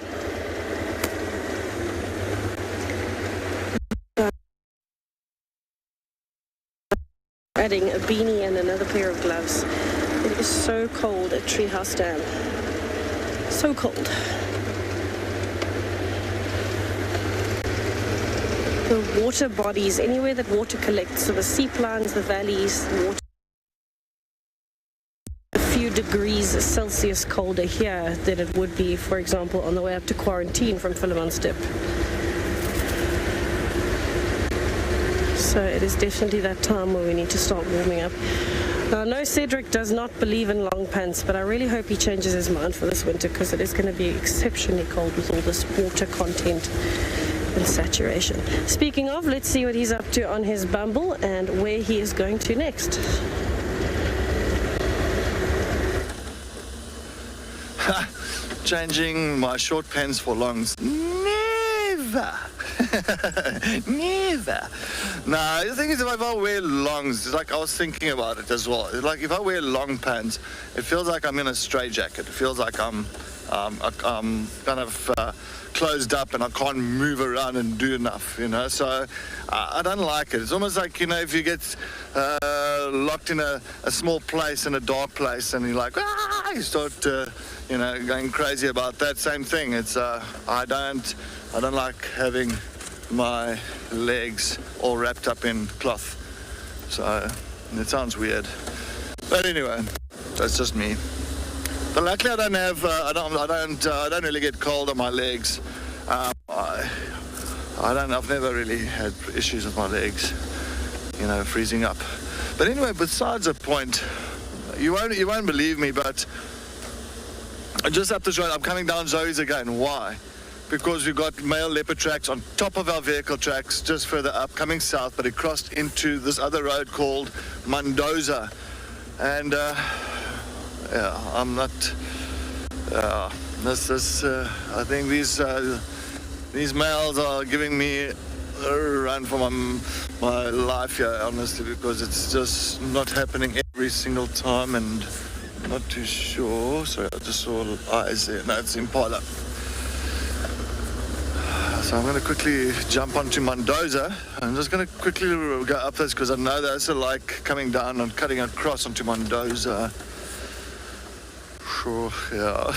Adding a beanie and another pair of gloves. It is so cold at Treehouse Dam. So cold. The water bodies, anywhere that water collects, so the seep lines, the valleys, the water, a few degrees Celsius colder here than it would be, for example, on the way up to quarantine from Philemon's Dip. So it is definitely that time where we need to start warming up. Now, I know Cedric does not believe in long pants, but I really hope he changes his mind for this winter, because it is going to be exceptionally cold with all this water content and saturation. Speaking of, let's see what he's up to on his Bumble and where he is going to next. Changing my short pants for longs. Never. Never. No, the thing is, if I wear longs, it's like I was thinking about it as well. It's like if I wear long pants, it feels like I'm in a straitjacket. It feels like I'm kind of closed up and I can't move around and do enough, you know. So I don't like it. It's almost like, you know, if you get locked in a small place, in a dark place, and you're like, you start, you know, going crazy about that. Same thing. It's I don't like having my legs all wrapped up in cloth. So it sounds weird, but anyway, that's just me. But luckily, I don't have. I don't really get cold on my legs. I've never really had issues with my legs, you know, freezing up. But anyway, besides the point, you won't believe me, but just up this road, I'm coming down Zoe's again. Why? Because we've got male leopard tracks on top of our vehicle tracks just further up, coming south, but it crossed into this other road called Mendoza. And yeah, I'm not. I think these males are giving me a run for my life here, honestly, because it's just not happening every single time, and I'm not too sure. Sorry, I just saw eyes there. No, it's Impala. So I'm going to quickly jump onto Mendoza. I'm just going to quickly go up this because I know that's like coming down and cutting across onto Mendoza. Sure, yeah.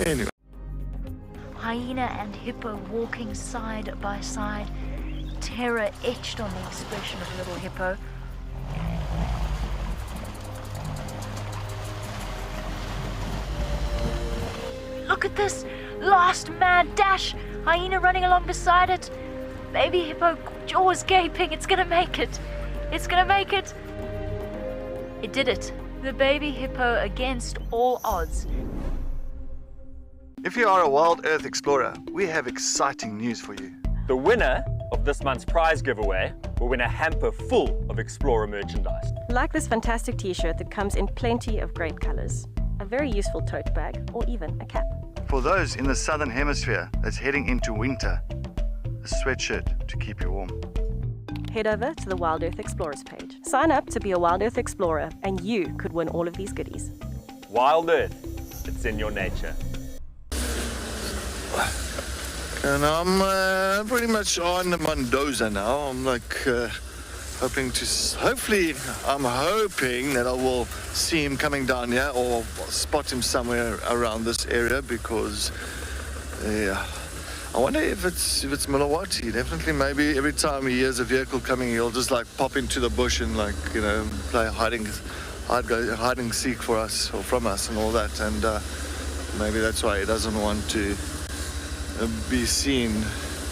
Anyway. Hyena and hippo walking side by side. Terror etched on the expression of little hippo. Look at this last mad dash. Hyena running along beside it. Baby hippo, jaws gaping. It's gonna make it. It's gonna make it. It did it. The baby hippo against all odds. If you are a WildEarth explorer, we have exciting news for you. The winner of this month's prize giveaway will win a hamper full of Explorer merchandise. Like this fantastic t-shirt that comes in plenty of great colors, a very useful tote bag, or even a cap. For those in the southern hemisphere that's heading into winter, a sweatshirt to keep you warm. Head over to the WildEarth Explorers page. Sign up to be a WildEarth Explorer and you could win all of these goodies. WildEarth, it's in your nature. And I'm pretty much on Mendoza now. I'm like hoping that I will see him coming down here or spot him somewhere around this area, because yeah, I wonder if it's Milwaukee. Definitely, maybe every time he hears a vehicle coming, he'll just like pop into the bush and like, you know, play hide and seek for us or from us and all that. And maybe that's why he doesn't want to be seen.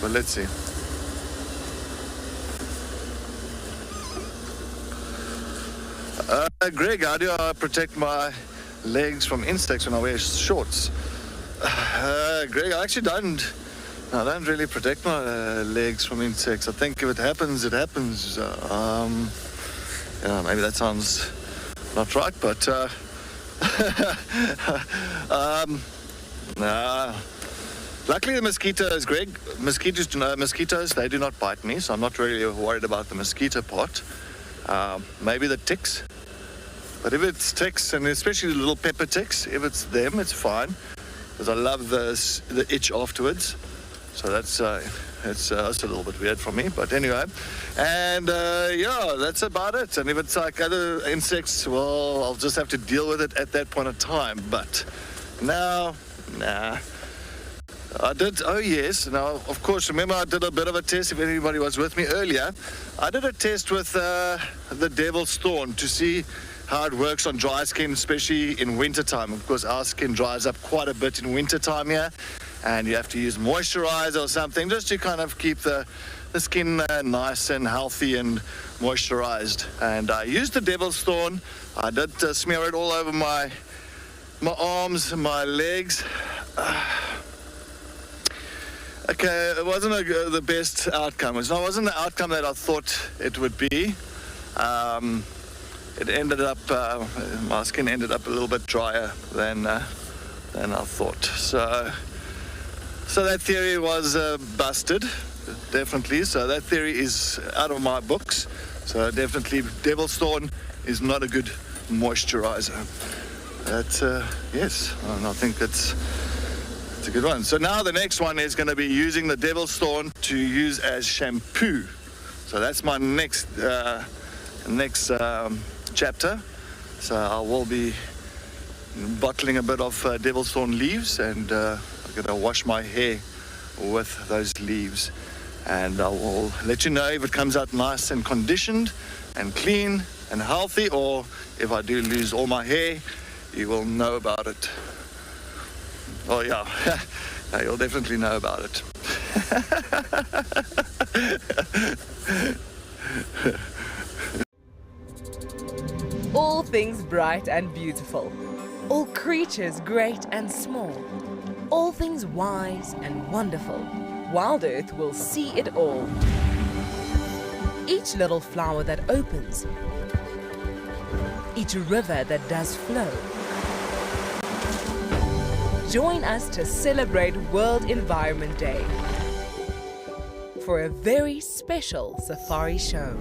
But let's see. Greg, how do I protect my legs from insects when I wear shorts? Greg, I actually don't really protect my legs from insects. I think if it happens, it happens. Yeah, maybe that sounds not right, but Nah. Luckily the mosquitoes, Greg, mosquitoes, they do not bite me, so I'm not really worried about the mosquito part. Maybe the ticks. But if it's ticks, and especially the little pepper ticks, if it's them, it's fine. Because I love the itch afterwards. So that's a little bit weird for me, but anyway. And yeah, that's about it. And if it's like other insects, well, I'll just have to deal with it at that point of time. But now, nah. I did, oh yes, now of course, remember I did a bit of a test, if anybody was with me earlier. I did a test with the Devil's Thorn to see how it works on dry skin, especially in wintertime. Of course, our skin dries up quite a bit in wintertime here, and you have to use moisturizer or something just to kind of keep the skin nice and healthy and moisturized. And I used the Devil's Thorn. I did smear it all over my arms, my legs. Okay, it wasn't the best outcome. It wasn't the outcome that I thought it would be. It ended up, my skin ended up a little bit drier than I thought. So that theory was busted, definitely. So that theory is out of my books. So definitely, Devil's Thorn is not a good moisturizer. That's yes, and I think it's a good one. So now the next one is going to be using the Devil's Thorn to use as shampoo. So that's my next chapter. So I will be bottling a bit of Devil's Thorn leaves, and I'm going to wash my hair with those leaves. And I will let you know if it comes out nice and conditioned and clean and healthy, or if I do lose all my hair, you will know about it. Oh yeah, you'll definitely know about it. All things bright and beautiful. All creatures great and small. All things wise and wonderful. WildEarth will see it all. Each little flower that opens. Each river that does flow. Join us to celebrate World Environment Day for a very special safari show.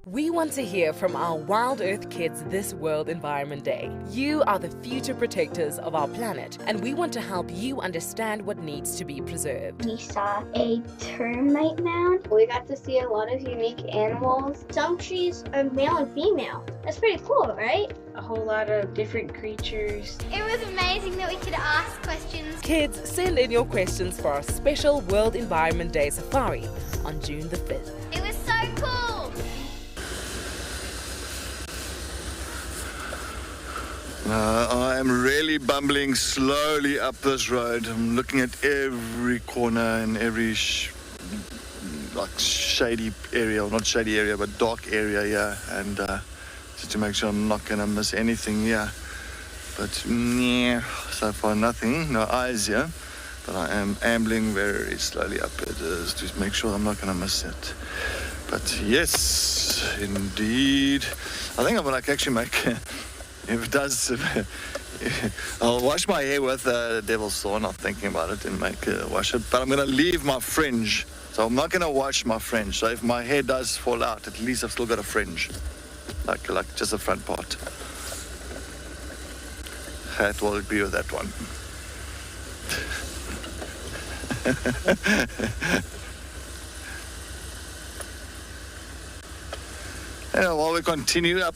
We want to hear from our WildEarth kids this World Environment Day. You are the future protectors of our planet, and we want to help you understand what needs to be preserved. We saw a termite mound. We got to see a lot of unique animals. Some trees are male and female. That's pretty cool, right? A whole lot of different creatures. It was amazing that we could ask questions. Kids, send in your questions for our special World Environment Day safari on June the 5th. It was so cool. I am really bumbling slowly up this road. I'm looking at every corner and every shady area, or not shady area, but dark area, yeah. And just to make sure I'm not going to miss anything, yeah. But yeah, so far nothing, no eyes here. But I am ambling very slowly up it to make sure I'm not going to miss it. But yes, indeed. I think I'm going to actually make... If it does, I'll wash my hair with Devil's Thorn. I'm thinking about it and wash it. But I'm going to leave my fringe. So I'm not going to wash my fringe. So if my hair does fall out, at least I've still got a fringe. Like just the front part. That will agree with that one. While we continue up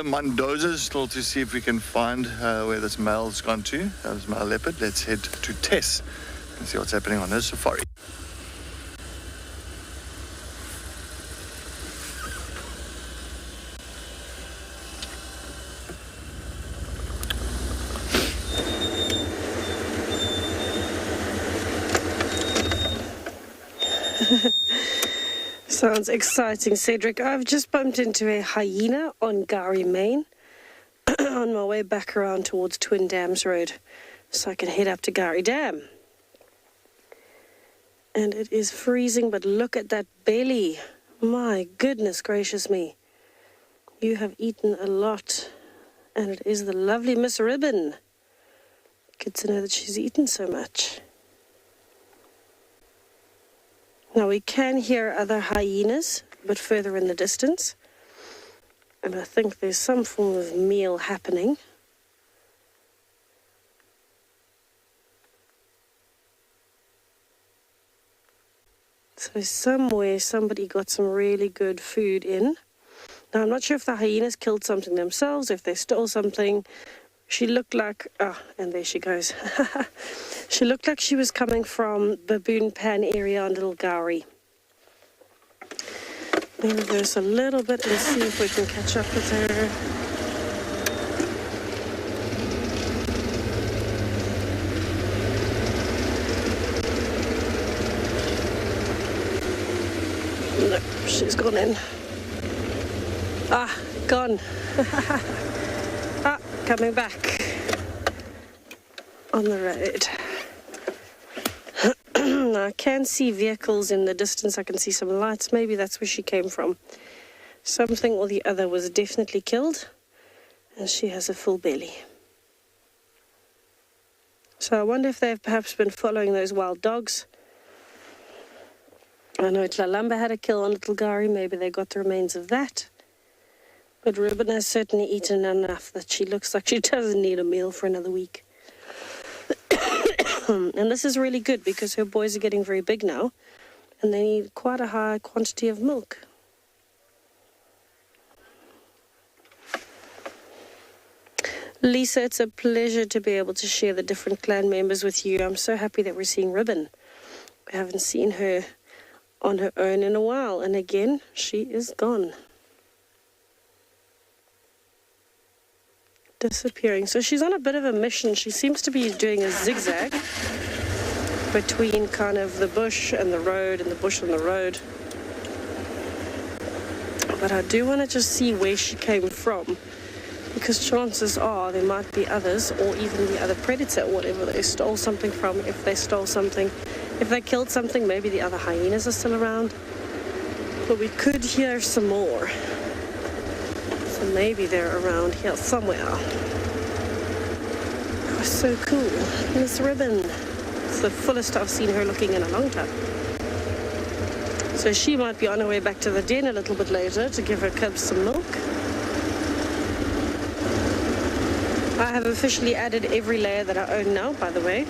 Mendoza, still to see if we can find where this male's gone to, this male leopard. Let's head to Tess and see what's happening on her safari. Sounds exciting, Cedric. I've just bumped into a hyena on Gari, Maine, on my way back around towards Twin Dams Road, so I can head up to Gari Dam. And it is freezing, but look at that belly. My goodness gracious me. You have eaten a lot And it is the lovely Miss Ribbon. Good to know that she's eaten so much. Now we can hear other hyenas a bit further in the distance. And I think there's some form of meal happening. So somewhere somebody got some really good food in. Now I'm not sure if the hyenas killed something themselves, if they stole something. She looked like, and there she goes. She looked like she was coming from Baboon Pan area on Little Gowrie. We'll reverse a little bit and see if we can catch up with her. No, she's gone in. Gone. Coming back on the road. I can see vehicles in the distance. I can see some lights. Maybe that's where she came from. Something or the other was definitely killed, and she has a full belly. So I wonder if they've perhaps been following those wild dogs. I know Tlalamba had a kill on Little Gowrie. Maybe they got the remains of that. But Ribbon has certainly eaten enough that she looks like she doesn't need a meal for another week. And this is really good because her boys are getting very big now and they need quite a high quantity of milk. Lisa, it's a pleasure to be able to share the different clan members with you. I'm so happy that we're seeing Ribbon. We haven't seen her on her own in a while, and again, she is gone. Disappearing. So she's on a bit of a mission. She seems to be doing a zigzag between kind of the bush and the road and the bush and the road. But I do want to just see where she came from, because chances are there might be others, or even the other predator, whatever they stole something from. If they stole something, if they killed something, maybe the other hyenas are still around. But we could hear some more. So maybe they're around here somewhere. Oh, so cool. Miss Ribbon. It's the fullest I've seen her looking in a long time. So she might be on her way back to the den a little bit later to give her cubs some milk. I have officially added every layer that I own now, by the way.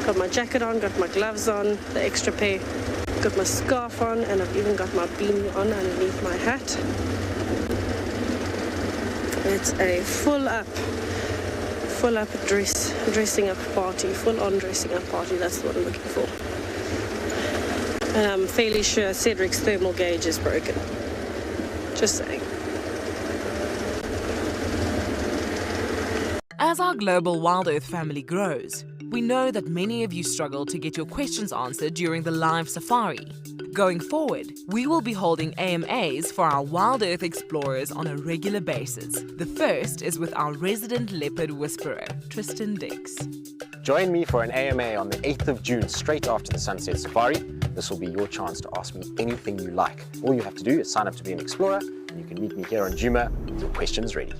Got my jacket on, got my gloves on, the extra pair, got my scarf on, and I've even got my beanie on underneath my hat. It's a full up dressing up party, full on dressing up party. That's what I'm looking for. And I'm fairly sure Cedric's thermal gauge is broken. Just saying. As our global WildEarth family grows, we know that many of you struggle to get your questions answered during the live safari. Going forward, we will be holding AMAs for our WildEarth explorers on a regular basis. The first is with our resident leopard whisperer, Tristan Dix. Join me for an AMA on the 8th of June, straight after the Sunset Safari. This will be your chance to ask me anything you like. All you have to do is sign up to be an explorer, and you can meet me here on Djuma with your questions ready.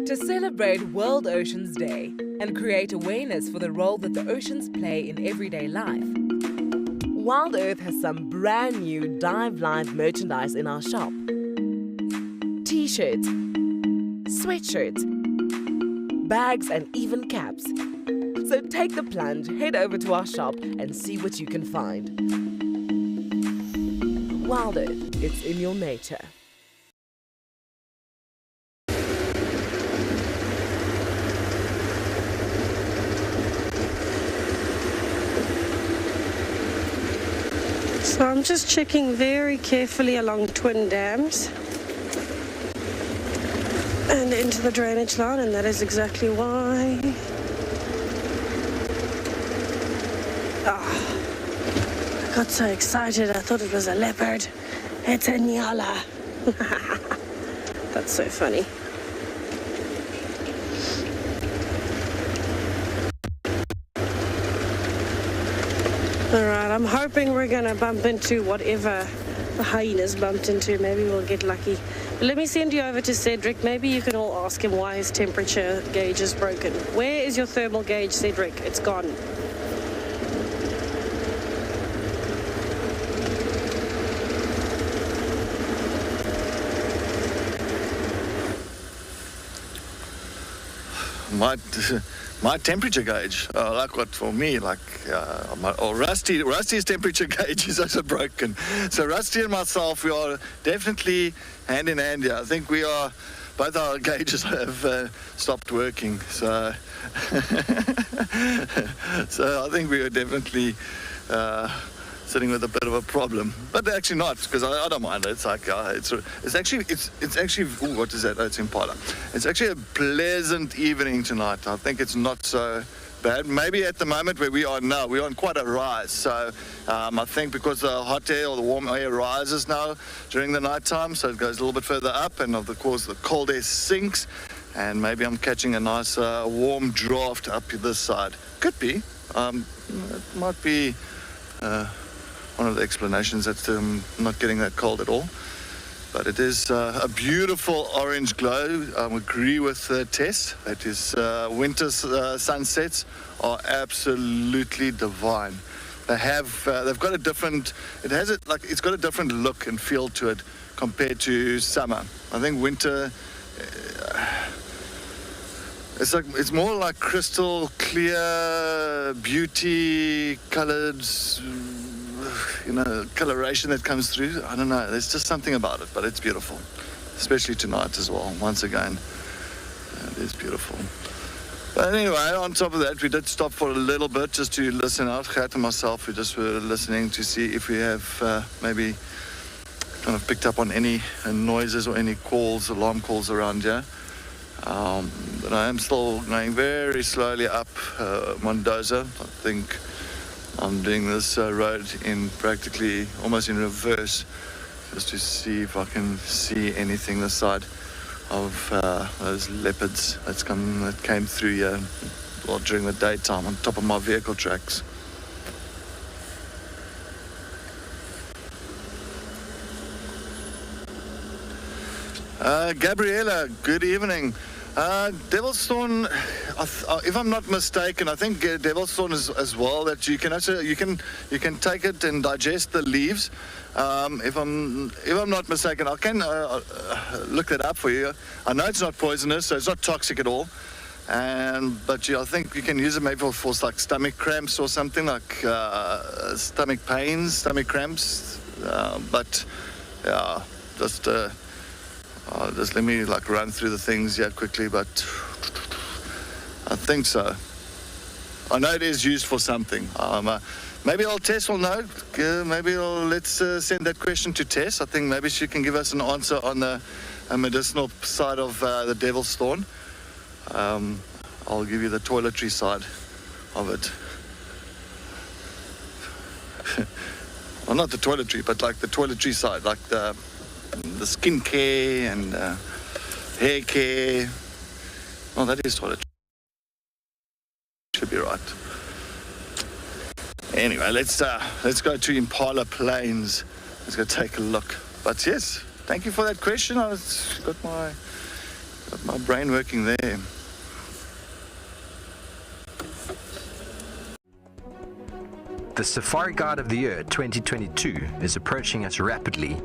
To celebrate World Oceans Day and create awareness for the role that the oceans play in everyday life, WildEarth has some brand new Dive Live merchandise in our shop. T-shirts, sweatshirts, bags and even caps. So take the plunge, head over to our shop and see what you can find. WildEarth, it's in your nature. So I'm just checking very carefully along twin dams and into the drainage line, and that is exactly why. I got so excited, I thought it was a leopard. It's a nyala. That's so funny. Alright, I'm hoping we're gonna bump into whatever the hyenas bumped into. Maybe we'll get lucky. But let me send you over to Cedric. Maybe you can all ask him why his temperature gauge is broken. Where is your thermal gauge, Cedric? It's gone. My temperature gauge, like what for me, like Rusty's temperature gauge is also broken. So Rusty and myself, we are definitely hand in hand here. I think we are, both our gauges have stopped working. So, so I think we are definitely sitting with a bit of a problem, but actually not, because I don't mind it. It's like it's actually ooh, what is that? Oh, it's Impala. It's actually a pleasant evening tonight. I think it's not so bad. Maybe at the moment where we are now, we're on quite a rise. So I think because the hot air or the warm air rises now during the night time, so it goes a little bit further up, and of course the cold air sinks, and maybe I'm catching a nice warm draft up this side. Could be. It might be. One of the explanations that I'm not getting that cold at all. But it is a beautiful orange glow. I agree with Tess. That is winter sunsets are absolutely divine. They've got a different. It's got a different look and feel to it compared to summer. I think winter. It's more like crystal clear, beauty coloured. Coloration that comes through. I don't know. There's just something about it, but it's beautiful, especially tonight as well. Once again, it is beautiful. But anyway, on top of that, we did stop for a little bit just to listen out. Gert and myself, we just were listening to see if we have maybe kind of picked up on any noises or any calls, alarm calls around here. But I am still going very slowly up Mendoza. I think I'm doing this road in practically almost in reverse, just to see if I can see anything this side of those leopards that came through here during the daytime on top of my vehicle tracks. Gabriella, good evening. Devil's Thorn, if I'm not mistaken, I think Devil's Thorn is as well that you can actually you can take it and digest the leaves. If I'm not mistaken, I can look that up for you. I know it's not poisonous, so it's not toxic at all. But I think you can use it maybe for like stomach cramps or something, like stomach pains, stomach cramps. But yeah, just let me run through the things here quickly, but I think so. I know it is used for something. Maybe Tess will know. Let's send that question to Tess. I think maybe she can give us an answer on the medicinal side of the Devil's Thorn. I'll give you the toiletry side of it. Well, not the toiletry, but like the toiletry side, like the skin care and hair care. Oh, that is toiletry. Should be right. Anyway, let's go to Impala Plains. Let's go take a look. But yes, thank you for that question. I got my brain working there. The Safari Guide of the Year 2022 is approaching us rapidly.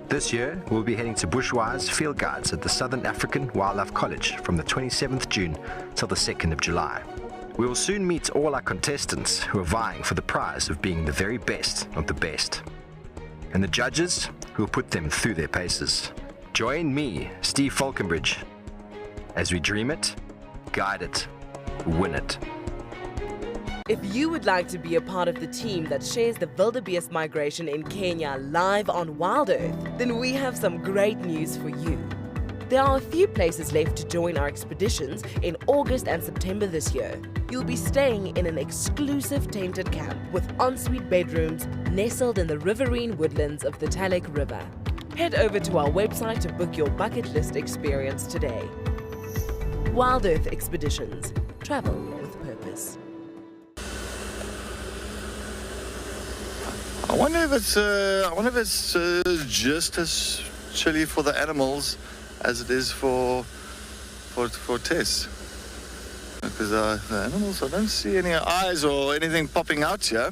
This year, we'll be heading to Bushwise Field Guides at the Southern African Wildlife College from the 27th June till the 2nd of July. We will soon meet all our contestants who are vying for the prize of being the very best of the best, and the judges who will put them through their paces. Join me, Steve Falconbridge, as we dream it, guide it, win it. If you would like to be a part of the team that shares the wildebeest migration in Kenya live on WildEarth, then we have some great news for you. There are a few places left to join our expeditions in August and September this year. You'll be staying in an exclusive tented camp with ensuite bedrooms nestled in the riverine woodlands of the Talek River. Head over to our website to book your bucket list experience today. WildEarth Expeditions. Travel with purpose. I wonder if it's just as chilly for the animals as it is for Tess. Because the animals, I don't see any eyes or anything popping out here.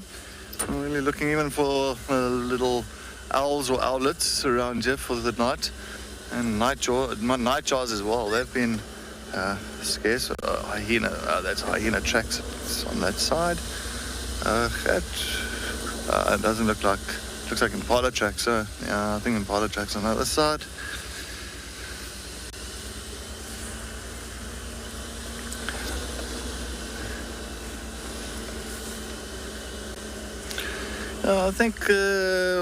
I'm really looking even for little owls or owlets around here for the night. And nightjars as well. They've been scarce. Hyena, that's Hyena Tracks. It's on that side. It doesn't look like, looks like Impala Tracks. So yeah, I think Impala Tracks on the other side. I think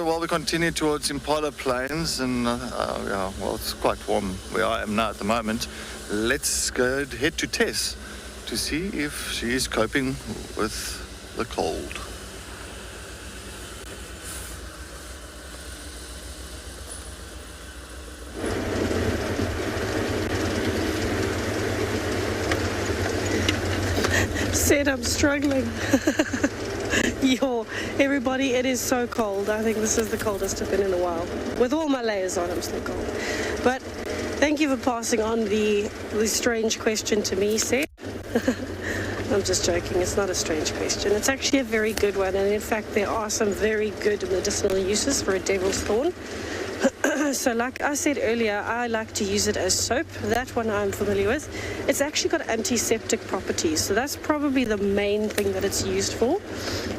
while we continue towards Impala Plains, and yeah, well, it's quite warm where I am now at the moment, let's go head to Tess to see if she is coping with the cold. Said I'm struggling. Yo, everybody, it is so cold. I think this is the coldest I've been in a while. With all my layers on, I'm still cold. But thank you for passing on the strange question to me, Seth. I'm just joking. It's not a strange question. It's actually a very good one. And in fact, there are some very good medicinal uses for a devil's thorn. So like I said earlier, I like to use it as soap. That one I'm familiar with. It's actually got antiseptic properties. So that's probably the main thing that it's used for.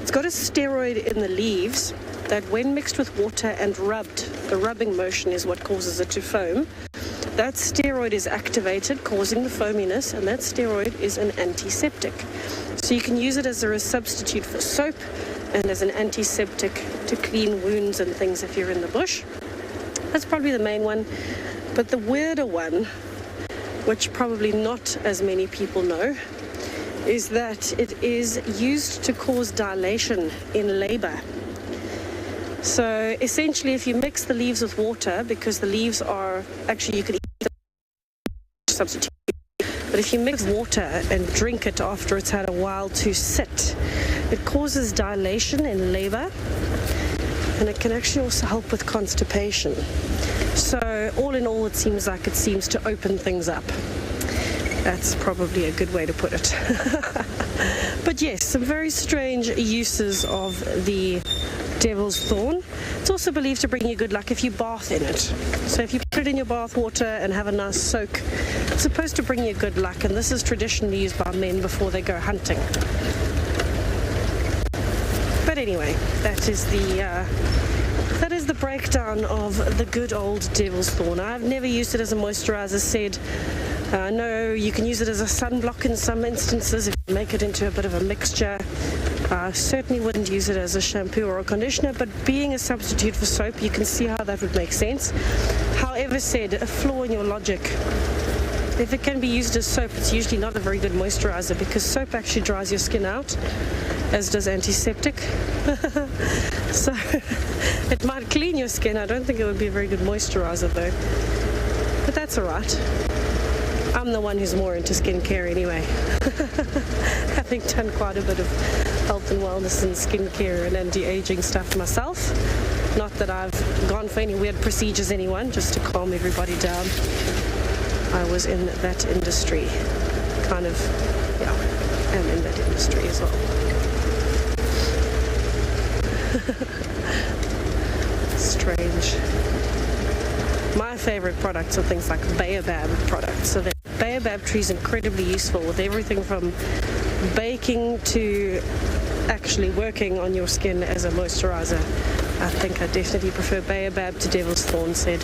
It's got a steroid in the leaves that when mixed with water and rubbed, the rubbing motion is what causes it to foam. That steroid is activated, causing the foaminess, and that steroid is an antiseptic. So you can use it as a substitute for soap and as an antiseptic to clean wounds and things if you're in the bush. That's probably the main one. But the weirder one, which probably not as many people know, is that it is used to cause dilation in labor. So essentially, if you mix the leaves with water, because the leaves are, actually you could eat them substitute, but if you mix water and drink it after it's had a while to sit, it causes dilation in labor. And it can actually also help with constipation. So all in all, it seems to open things up. That's probably a good way to put it. But yes, some very strange uses of the devil's thorn. It's also believed to bring you good luck if you bath in it. So if you put it in your bath water and have a nice soak, it's supposed to bring you good luck. And this is traditionally used by men before they go hunting. But anyway, that is the breakdown of the good old devil's thorn. I've never used it as a moisturizer, said. I know you can use it as a sunblock in some instances if you make it into a bit of a mixture. I certainly wouldn't use it as a shampoo or a conditioner, but being a substitute for soap, you can see how that would make sense. However, said, a flaw in your logic. If it can be used as soap, it's usually not a very good moisturizer because soap actually dries your skin out, as does antiseptic. So it might clean your skin. I don't think it would be a very good moisturizer though. But that's alright. I'm the one who's more into skincare anyway. Having done quite a bit of health and wellness and skincare and anti-aging stuff myself. Not that I've gone for any weird procedures, anyone, just to calm everybody down. I was in that industry. Kind of, yeah, am in that industry as well. Strange. My favorite products are things like baobab products. So the baobab tree is incredibly useful with everything from baking to actually working on your skin as a moisturizer. I think I definitely prefer baobab to devil's thorn, said.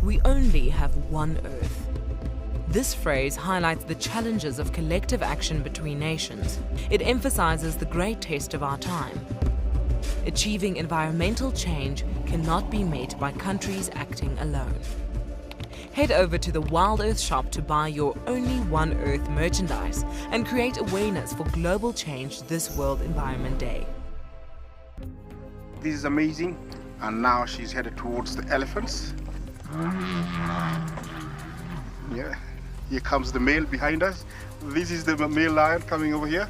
We only have one Earth. This phrase highlights the challenges of collective action between nations. It emphasizes the great test of our time. Achieving environmental change cannot be met by countries acting alone. Head over to the WildEarth shop to buy your Only One Earth merchandise and create awareness for global change this World Environment Day. This is amazing, and now she's headed towards the elephants. Yeah, Here comes the male behind us. This is the male lion coming over here.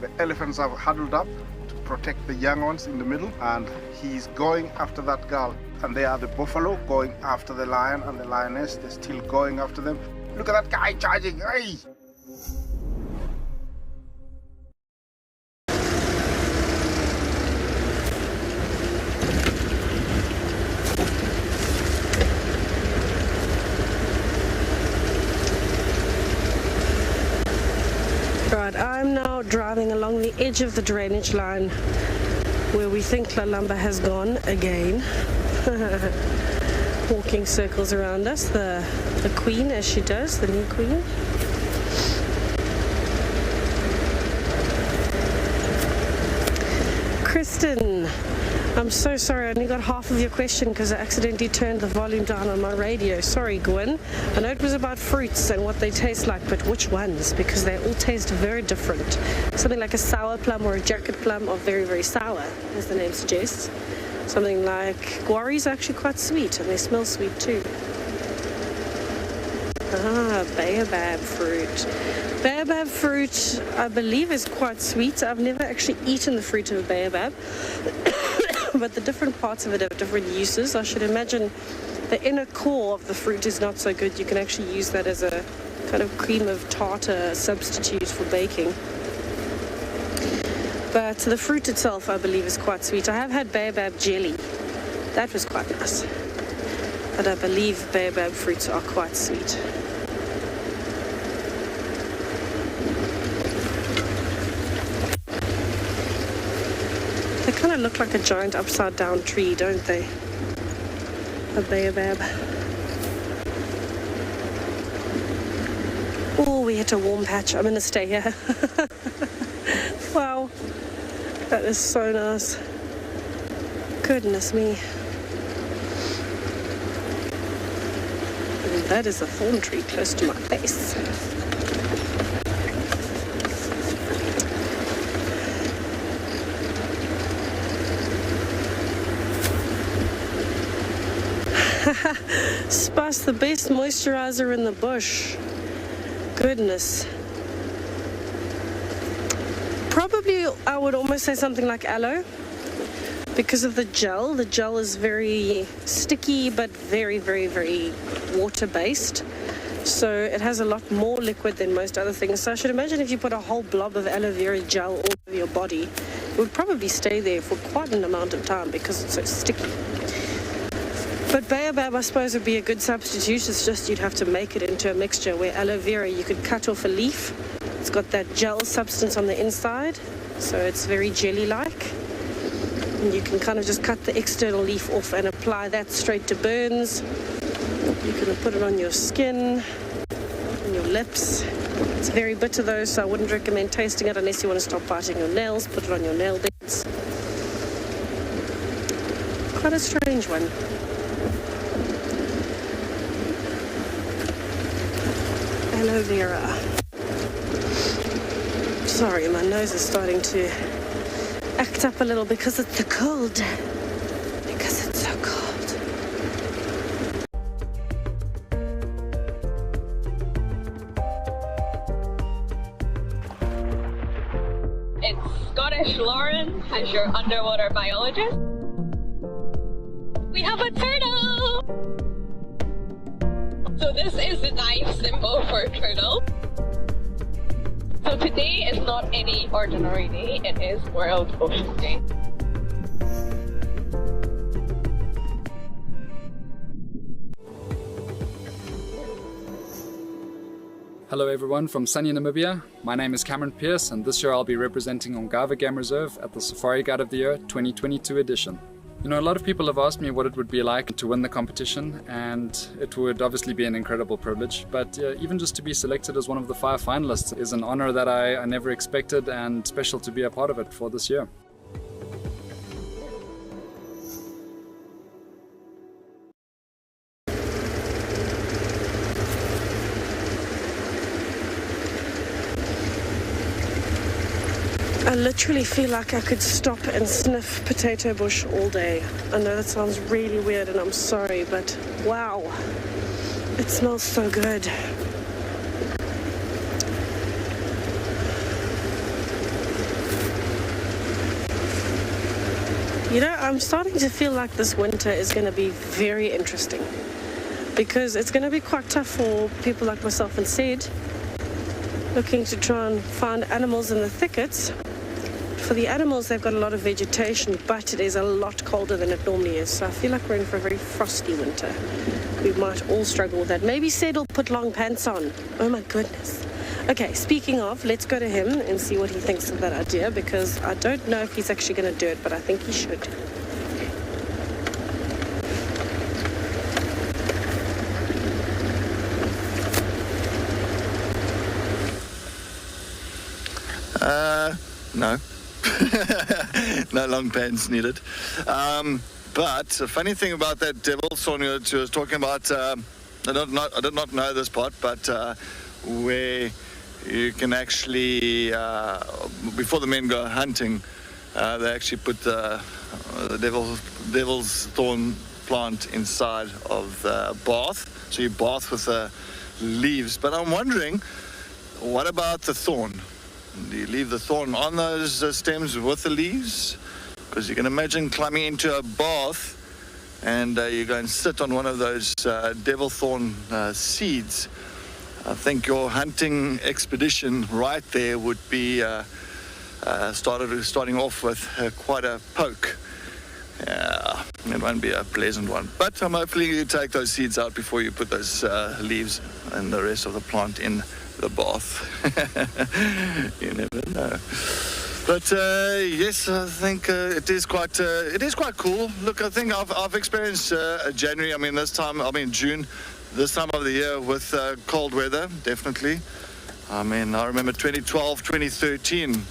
The elephants are huddled up to protect the young ones in the middle, and he's going after that girl. And they are the buffalo going after the lion and the lioness. They're still going after them. Look at that guy charging. Hey! Right, I'm now driving along the edge of the drainage line where we think Lalamba has gone again. Walking circles around us, the queen as she does, the new queen. Kristen, I'm so sorry, I only got half of your question because I accidentally turned the volume down on my radio. Sorry, Gwen. I know it was about fruits and what they taste like, but which ones? Because they all taste very different. Something like a sour plum or a jacket plum are very, very sour, as the name suggests. Something like guari is actually quite sweet, and they smell sweet too. Ah, baobab fruit. Baobab fruit, I believe, is quite sweet. I've never actually eaten the fruit of a baobab, but the different parts of it have different uses. I should imagine the inner core of the fruit is not so good. You can actually use that as a kind of cream of tartar substitute for baking. But the fruit itself, I believe, is quite sweet. I have had baobab jelly. That was quite nice. But I believe baobab fruits are quite sweet. They kind of look like a giant upside down tree, don't they? A baobab. Oh, we hit a warm patch. I'm going to stay here. Wow. That is so nice. Goodness me. And that is a thorn tree close to my face. Spice, the best moisturizer in the bush. Goodness. Probably I would almost say something like aloe because of the gel. The gel is very sticky but very, very, very water-based. So it has a lot more liquid than most other things. So I should imagine if you put a whole blob of aloe vera gel all over your body, it would probably stay there for quite an amount of time because it's so sticky. But baobab, I suppose, would be a good substitute. It's just you'd have to make it into a mixture where aloe vera, you could cut off a leaf. It's got that gel substance on the inside, so it's very jelly-like. And you can kind of just cut the external leaf off and apply that straight to burns. You can put it on your skin, on your lips. It's very bitter though, so I wouldn't recommend tasting it unless you want to stop biting your nails. Put it on your nail beds. Quite a strange one. Aloe vera. Sorry, my nose is starting to act up a little because it's the cold. Because it's so cold. It's Scottish Lauren as your underwater biologist. We have a turtle! So this is the knife symbol for a turtle. So today is not any ordinary day, it is World Ocean Day. Hello everyone from sunny Namibia. My name is Cameron Pierce and this year I'll be representing Ongava Game Reserve at the Safari Guide of the Year 2022 edition. You know, a lot of people have asked me what it would be like to win the competition, and it would obviously be an incredible privilege, but even just to be selected as one of the 5 finalists is an honor that I never expected and special to be a part of it for this year. I literally feel like I could stop and sniff potato bush all day. I know that sounds really weird and I'm sorry, but wow, it smells so good. You know, I'm starting to feel like this winter is going to be very interesting because it's going to be quite tough for people like myself and Sid looking to try and find animals in the thickets. For the animals, they've got a lot of vegetation, but it is a lot colder than it normally is. So I feel like we're in for a very frosty winter. We might all struggle with that. Maybe Sid will put long pants on. Oh my goodness. Okay, speaking of, let's go to him and see what he thinks of that idea, because I don't know if he's actually going to do it, but I think he should. No. No long pants needed. But the funny thing about that devil's thorn you were talking about, I did not know this part, but where you can actually, before the men go hunting, they actually put the devil's thorn plant inside of the bath. So you bath with the leaves. But I'm wondering, what about the thorn? Do you leave the thorn on those stems with the leaves? Because you can imagine climbing into a bath and you go and sit on one of those devil thorn seeds. I think your hunting expedition right there would be starting off with quite a poke. Yeah, it won't be a pleasant one. But hopefully you take those seeds out before you put those leaves and the rest of the plant in the bath. You never know. But yes, I think it is quite cool. Look, I think I've experienced January. June, this time of the year with cold weather, definitely. I remember 2012, 2013,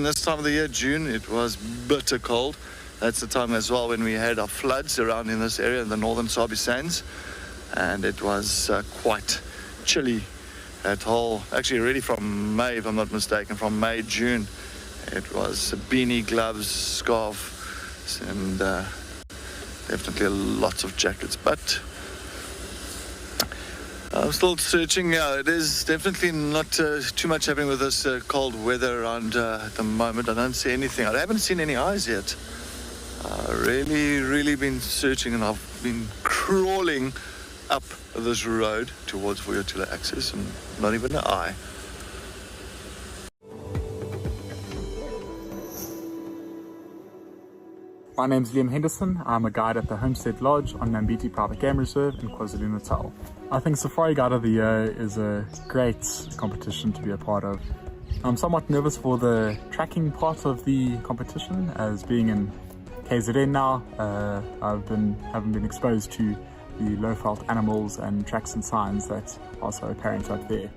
this time of the year, June, it was bitter cold. That's the time as well when we had our floods around in this area, in the northern Sabi Sands. And it was quite chilly. Actually really from May, if I'm not mistaken, from May, June, it was beanie, gloves, scarf, and definitely lots of jackets. But I'm still searching. Yeah, it is definitely not too much happening with this cold weather around at the moment. I don't see anything. I haven't seen any eyes yet. I've really been searching, and I've been crawling up this road towards Vuyatula access, and not even an eye. My name's Liam Henderson. I'm a guide at the Homestead Lodge on Nambiti Private Game Reserve in KwaZulu-Natal. I think Safari Guide of the Year is a great competition to be a part of. I'm somewhat nervous for the tracking part of the competition, as being in KZN now, haven't been exposed to the low-felt animals and tracks and signs that are so apparent up there.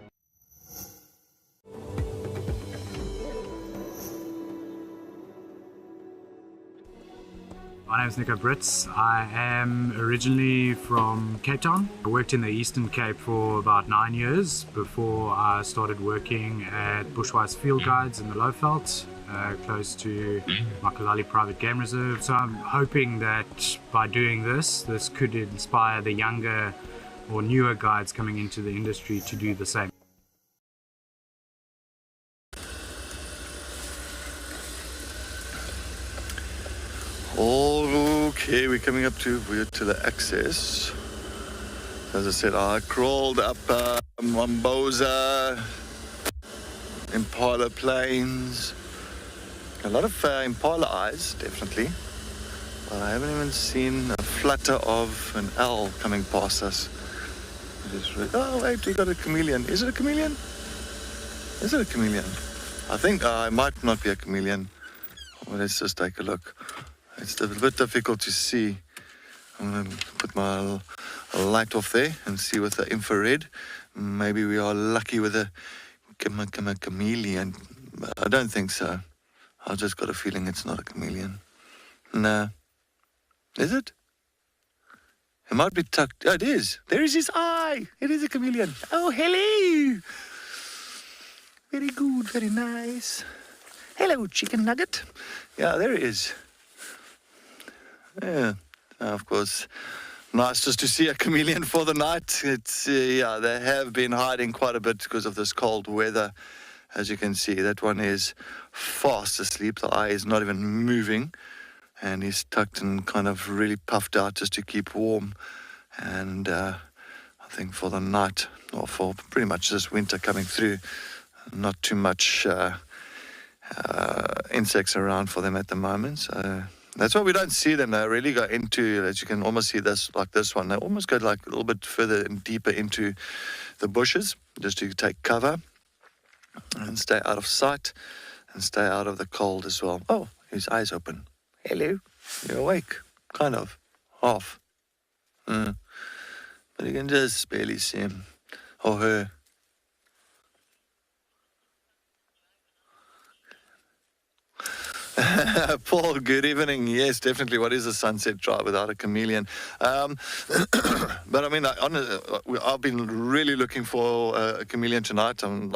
My name is Nico Brits. I am originally from Cape Town. I worked in the Eastern Cape for about 9 years before I started working at Bushwise Field Guides in the Lowveld, close to Makalali Private Game Reserve. So I'm hoping that by doing this could inspire the younger or newer guides coming into the industry to do the same. Okay, we're coming up to Vuyatula access. As I said, I crawled up Mamboza, Impala Plains. A lot of Impala eyes, definitely. But I haven't even seen a flutter of an owl coming past us. Oh wait, we got a chameleon. Is it a chameleon? Is it a chameleon? I think it might not be a chameleon. Well, let's just take a look. It's a bit difficult to see. I'm going to put my light off there and see with the infrared. Maybe we are lucky with a chameleon. I don't think so. I've just got a feeling it's not a chameleon. No. Is it? It might be tucked. Oh, it is. There is his eye. It is a chameleon. Oh, hello. Very good. Very nice. Hello, chicken nugget. Yeah, there he is. Yeah, of course. Nice just to see a chameleon for the night. It's yeah, they have been hiding quite a bit because of this cold weather. As you can see, that one is fast asleep. The eye is not even moving, and he's tucked and kind of really puffed out just to keep warm. And I think for the night, or for pretty much this winter coming through, not too much insects around for them at the moment. So that's why we don't see them. They really go into, as you can almost see this, like this one, they almost go like a little bit further and deeper into the bushes just to take cover and stay out of sight and stay out of the cold as well. Oh, his eyes open. Hello, you're awake, kind of, half. But you can just barely see him or her. Paul, good evening. Yes, definitely. What is a sunset drive without a chameleon? But I mean, I've been really looking for a chameleon tonight. I'm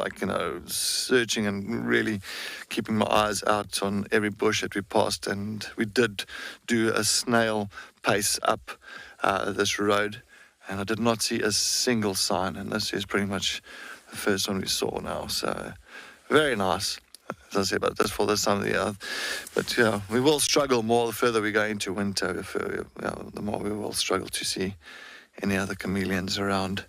searching and really keeping my eyes out on every bush that we passed. And we did do a snail pace up this road, and I did not see a single sign. And this is pretty much the first one we saw now. So very nice. As I say, but that's for this time of the year. But yeah, we will struggle more the further we go into winter. The more we will struggle to see any other chameleons around.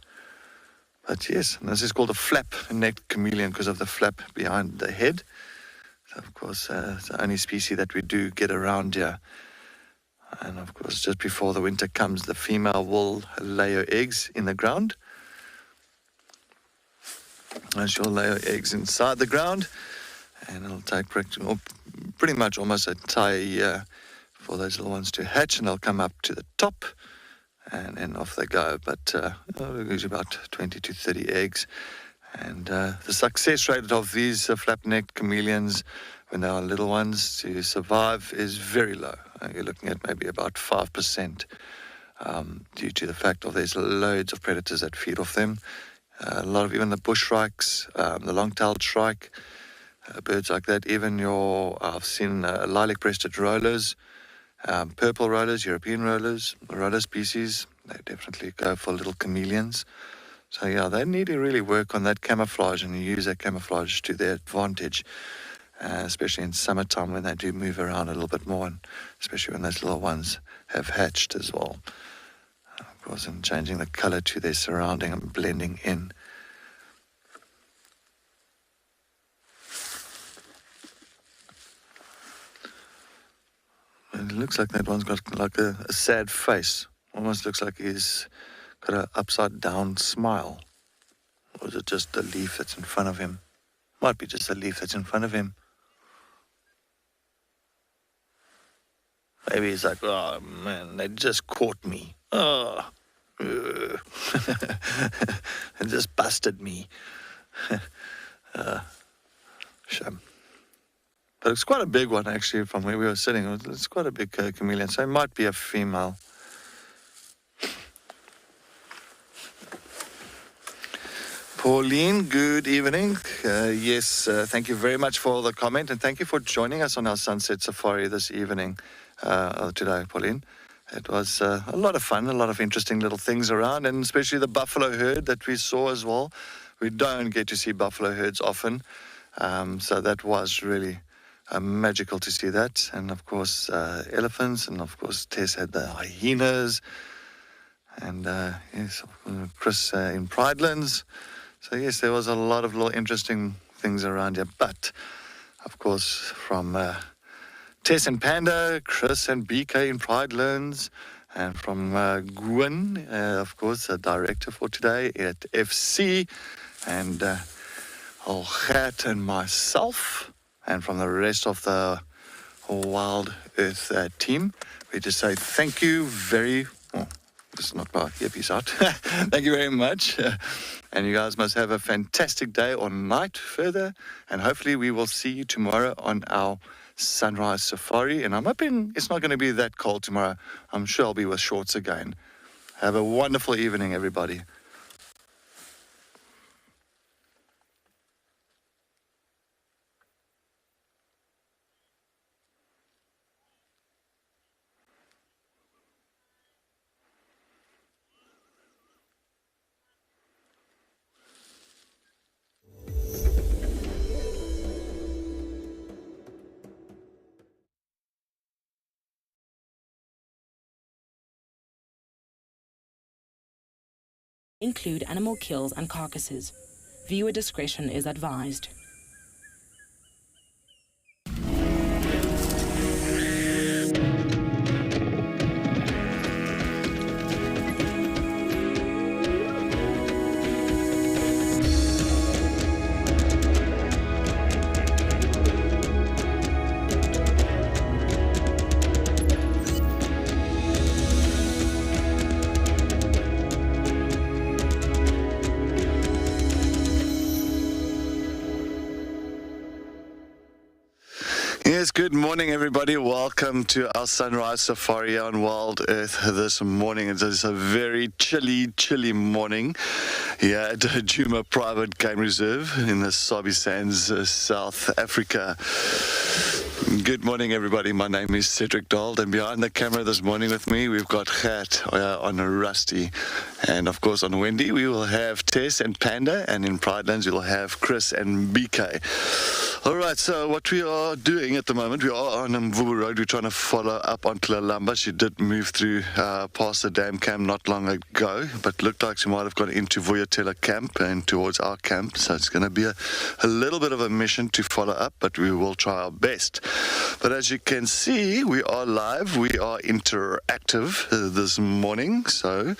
But yes, and this is called a flap-necked chameleon because of the flap behind the head. So of course, it's the only species that we do get around here. And of course, just before the winter comes, the female will lay her eggs in the ground. And she'll lay her eggs inside the ground. And it'll take pretty much almost an entire year for those little ones to hatch, and they'll come up to the top, and then off they go. But usually about 20 to 30 eggs. And the success rate of these flap-necked chameleons, when they are little ones, to survive is very low. You're looking at maybe about 5%, due to the fact of there's loads of predators that feed off them. A lot of even the bush shrikes, the long-tailed shrike, birds like that, even I've seen lilac-breasted rollers, purple rollers, European rollers, roller species. They definitely go for little chameleons. So yeah, they need to really work on that camouflage and use that camouflage to their advantage, especially in summertime when they do move around a little bit more, and especially when those little ones have hatched as well. Of course, and changing the color to their surrounding and blending in. It looks like that one's got like a sad face. Almost looks like he's got an upside down smile. Or is it just the leaf that's in front of him? Might be just the leaf that's in front of him. Maybe he's like, oh man, they just caught me. Oh, they just busted me. Shame. But it's quite a big one, actually, from where we were sitting. It's quite a big chameleon, so it might be a female. Pauline, good evening. Yes, thank you very much for the comment, and thank you for joining us on our sunset safari this evening, today, Pauline. It was a lot of fun, a lot of interesting little things around, and especially the buffalo herd that we saw as well. We don't get to see buffalo herds often, so that was really magical to see that. And of course elephants, and of course Tess had the hyenas, and yes, Chris in Pridelands. So yes, there was a lot of little interesting things around here. But of course from Tess and Panda, Chris and BK in Pridelands, and from Gwyn, of course, the director for today at FC, and Olgat and myself, and from the rest of the WildEarth team, we just say thank you very much. Just knock my earpiece out. Thank you very much. And you guys must have a fantastic day or night further. And hopefully we will see you tomorrow on our sunrise safari. And I'm hoping it's not going to be that cold tomorrow. I'm sure I'll be with shorts again. Have a wonderful evening, everybody. include animal kills and carcasses. Viewer discretion is advised. Yes, good morning, everybody. Welcome to our sunrise safari on WildEarth this morning. It is a very chilly morning here at Djuma Private Game Reserve in the Sabi Sands, South Africa. Good morning, everybody. My name is Cedric Dahl, and behind the camera this morning with me, we've got Gert on Rusty. And of course, on Wendy, we will have Tess and Panda, and in Pridelands, we'll have Chris and BK. All right, so what we are doing at the moment, we are on Mvubu Road. We're trying to follow up on Lalamba. She did move through past the dam camp not long ago, but looked like she might have gone into Vuyatela camp and towards our camp. So it's going to be a little bit of a mission to follow up, but we will try our best. But as you can see, we are live. We are interactive this morning. So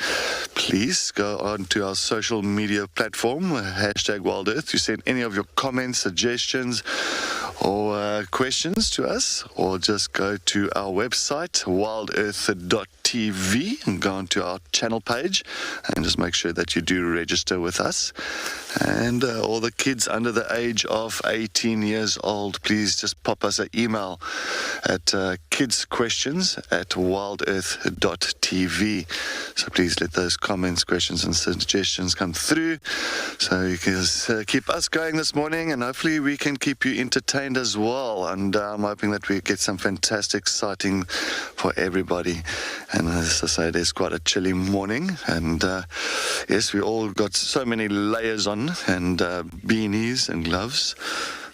please go on to our social media platform, #WildEarth. You send any of your comments, suggestions, or questions to us, or just go to our website, wildearth.tv, and go onto our channel page, and just make sure that you do register with us. And all the kids under the age of 18 years old, please just pop us an email at kidsquestions@wildearth.tv. So please let those comments, questions, and suggestions come through, so you can just, keep us going this morning, and hopefully we can keep you entertained as well. And I'm hoping that we get some fantastic sighting for everybody. And as I say, it's quite a chilly morning, and yes, we all got so many layers on, and beanies and gloves,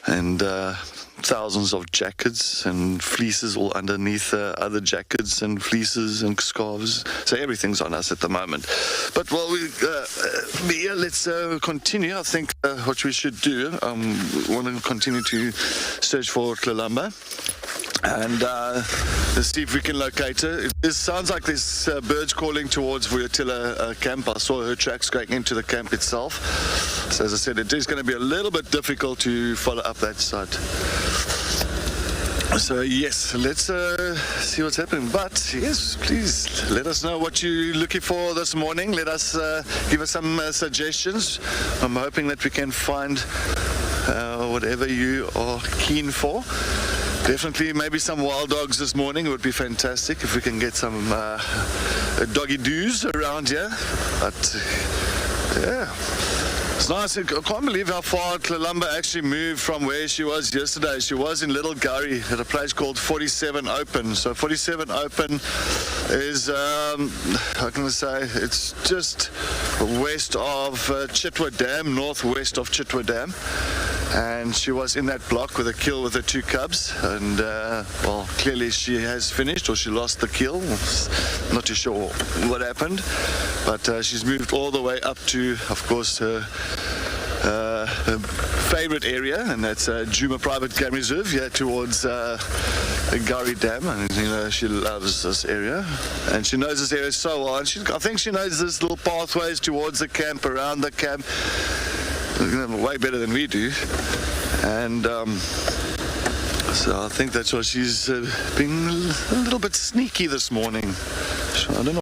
and thousands of jackets and fleeces all underneath other jackets and fleeces and scarves. So everything's on us at the moment. But while let's continue. I think what we should do, we want to continue to search for Lalamba. And let's see if we can locate her. It sounds like there's birds calling towards Vuyatela camp. I saw her tracks going into the camp itself. So as I said, it is going to be a little bit difficult to follow up that site. So yes, let's see what's happening. But yes, please let us know what you're looking for this morning. Let us give us some suggestions. I'm hoping that we can find whatever you are keen for. Definitely, maybe some wild dogs this morning would be fantastic if we can get some doggy doos around here. But yeah, it's nice. I can't believe how far Lalamba actually moved from where she was yesterday. She was in Little Gurry at a place called 47 Open. So 47 Open is, how can I say, it's just west of Chitwa Dam, northwest of Chitwa Dam. And she was in that block with a kill with her 2 cubs, and well, clearly she has finished, or she lost the kill. Not too sure what happened, but she's moved all the way up to, of course, her favorite area, and that's Djuma Private Game Reserve, here towards Gurry Dam. And you know, she loves this area, and she knows this area so well, and I think she knows this little pathways towards the camp, around the camp, way better than we do. And so I think that's why she's been a little bit sneaky this morning. So I don't know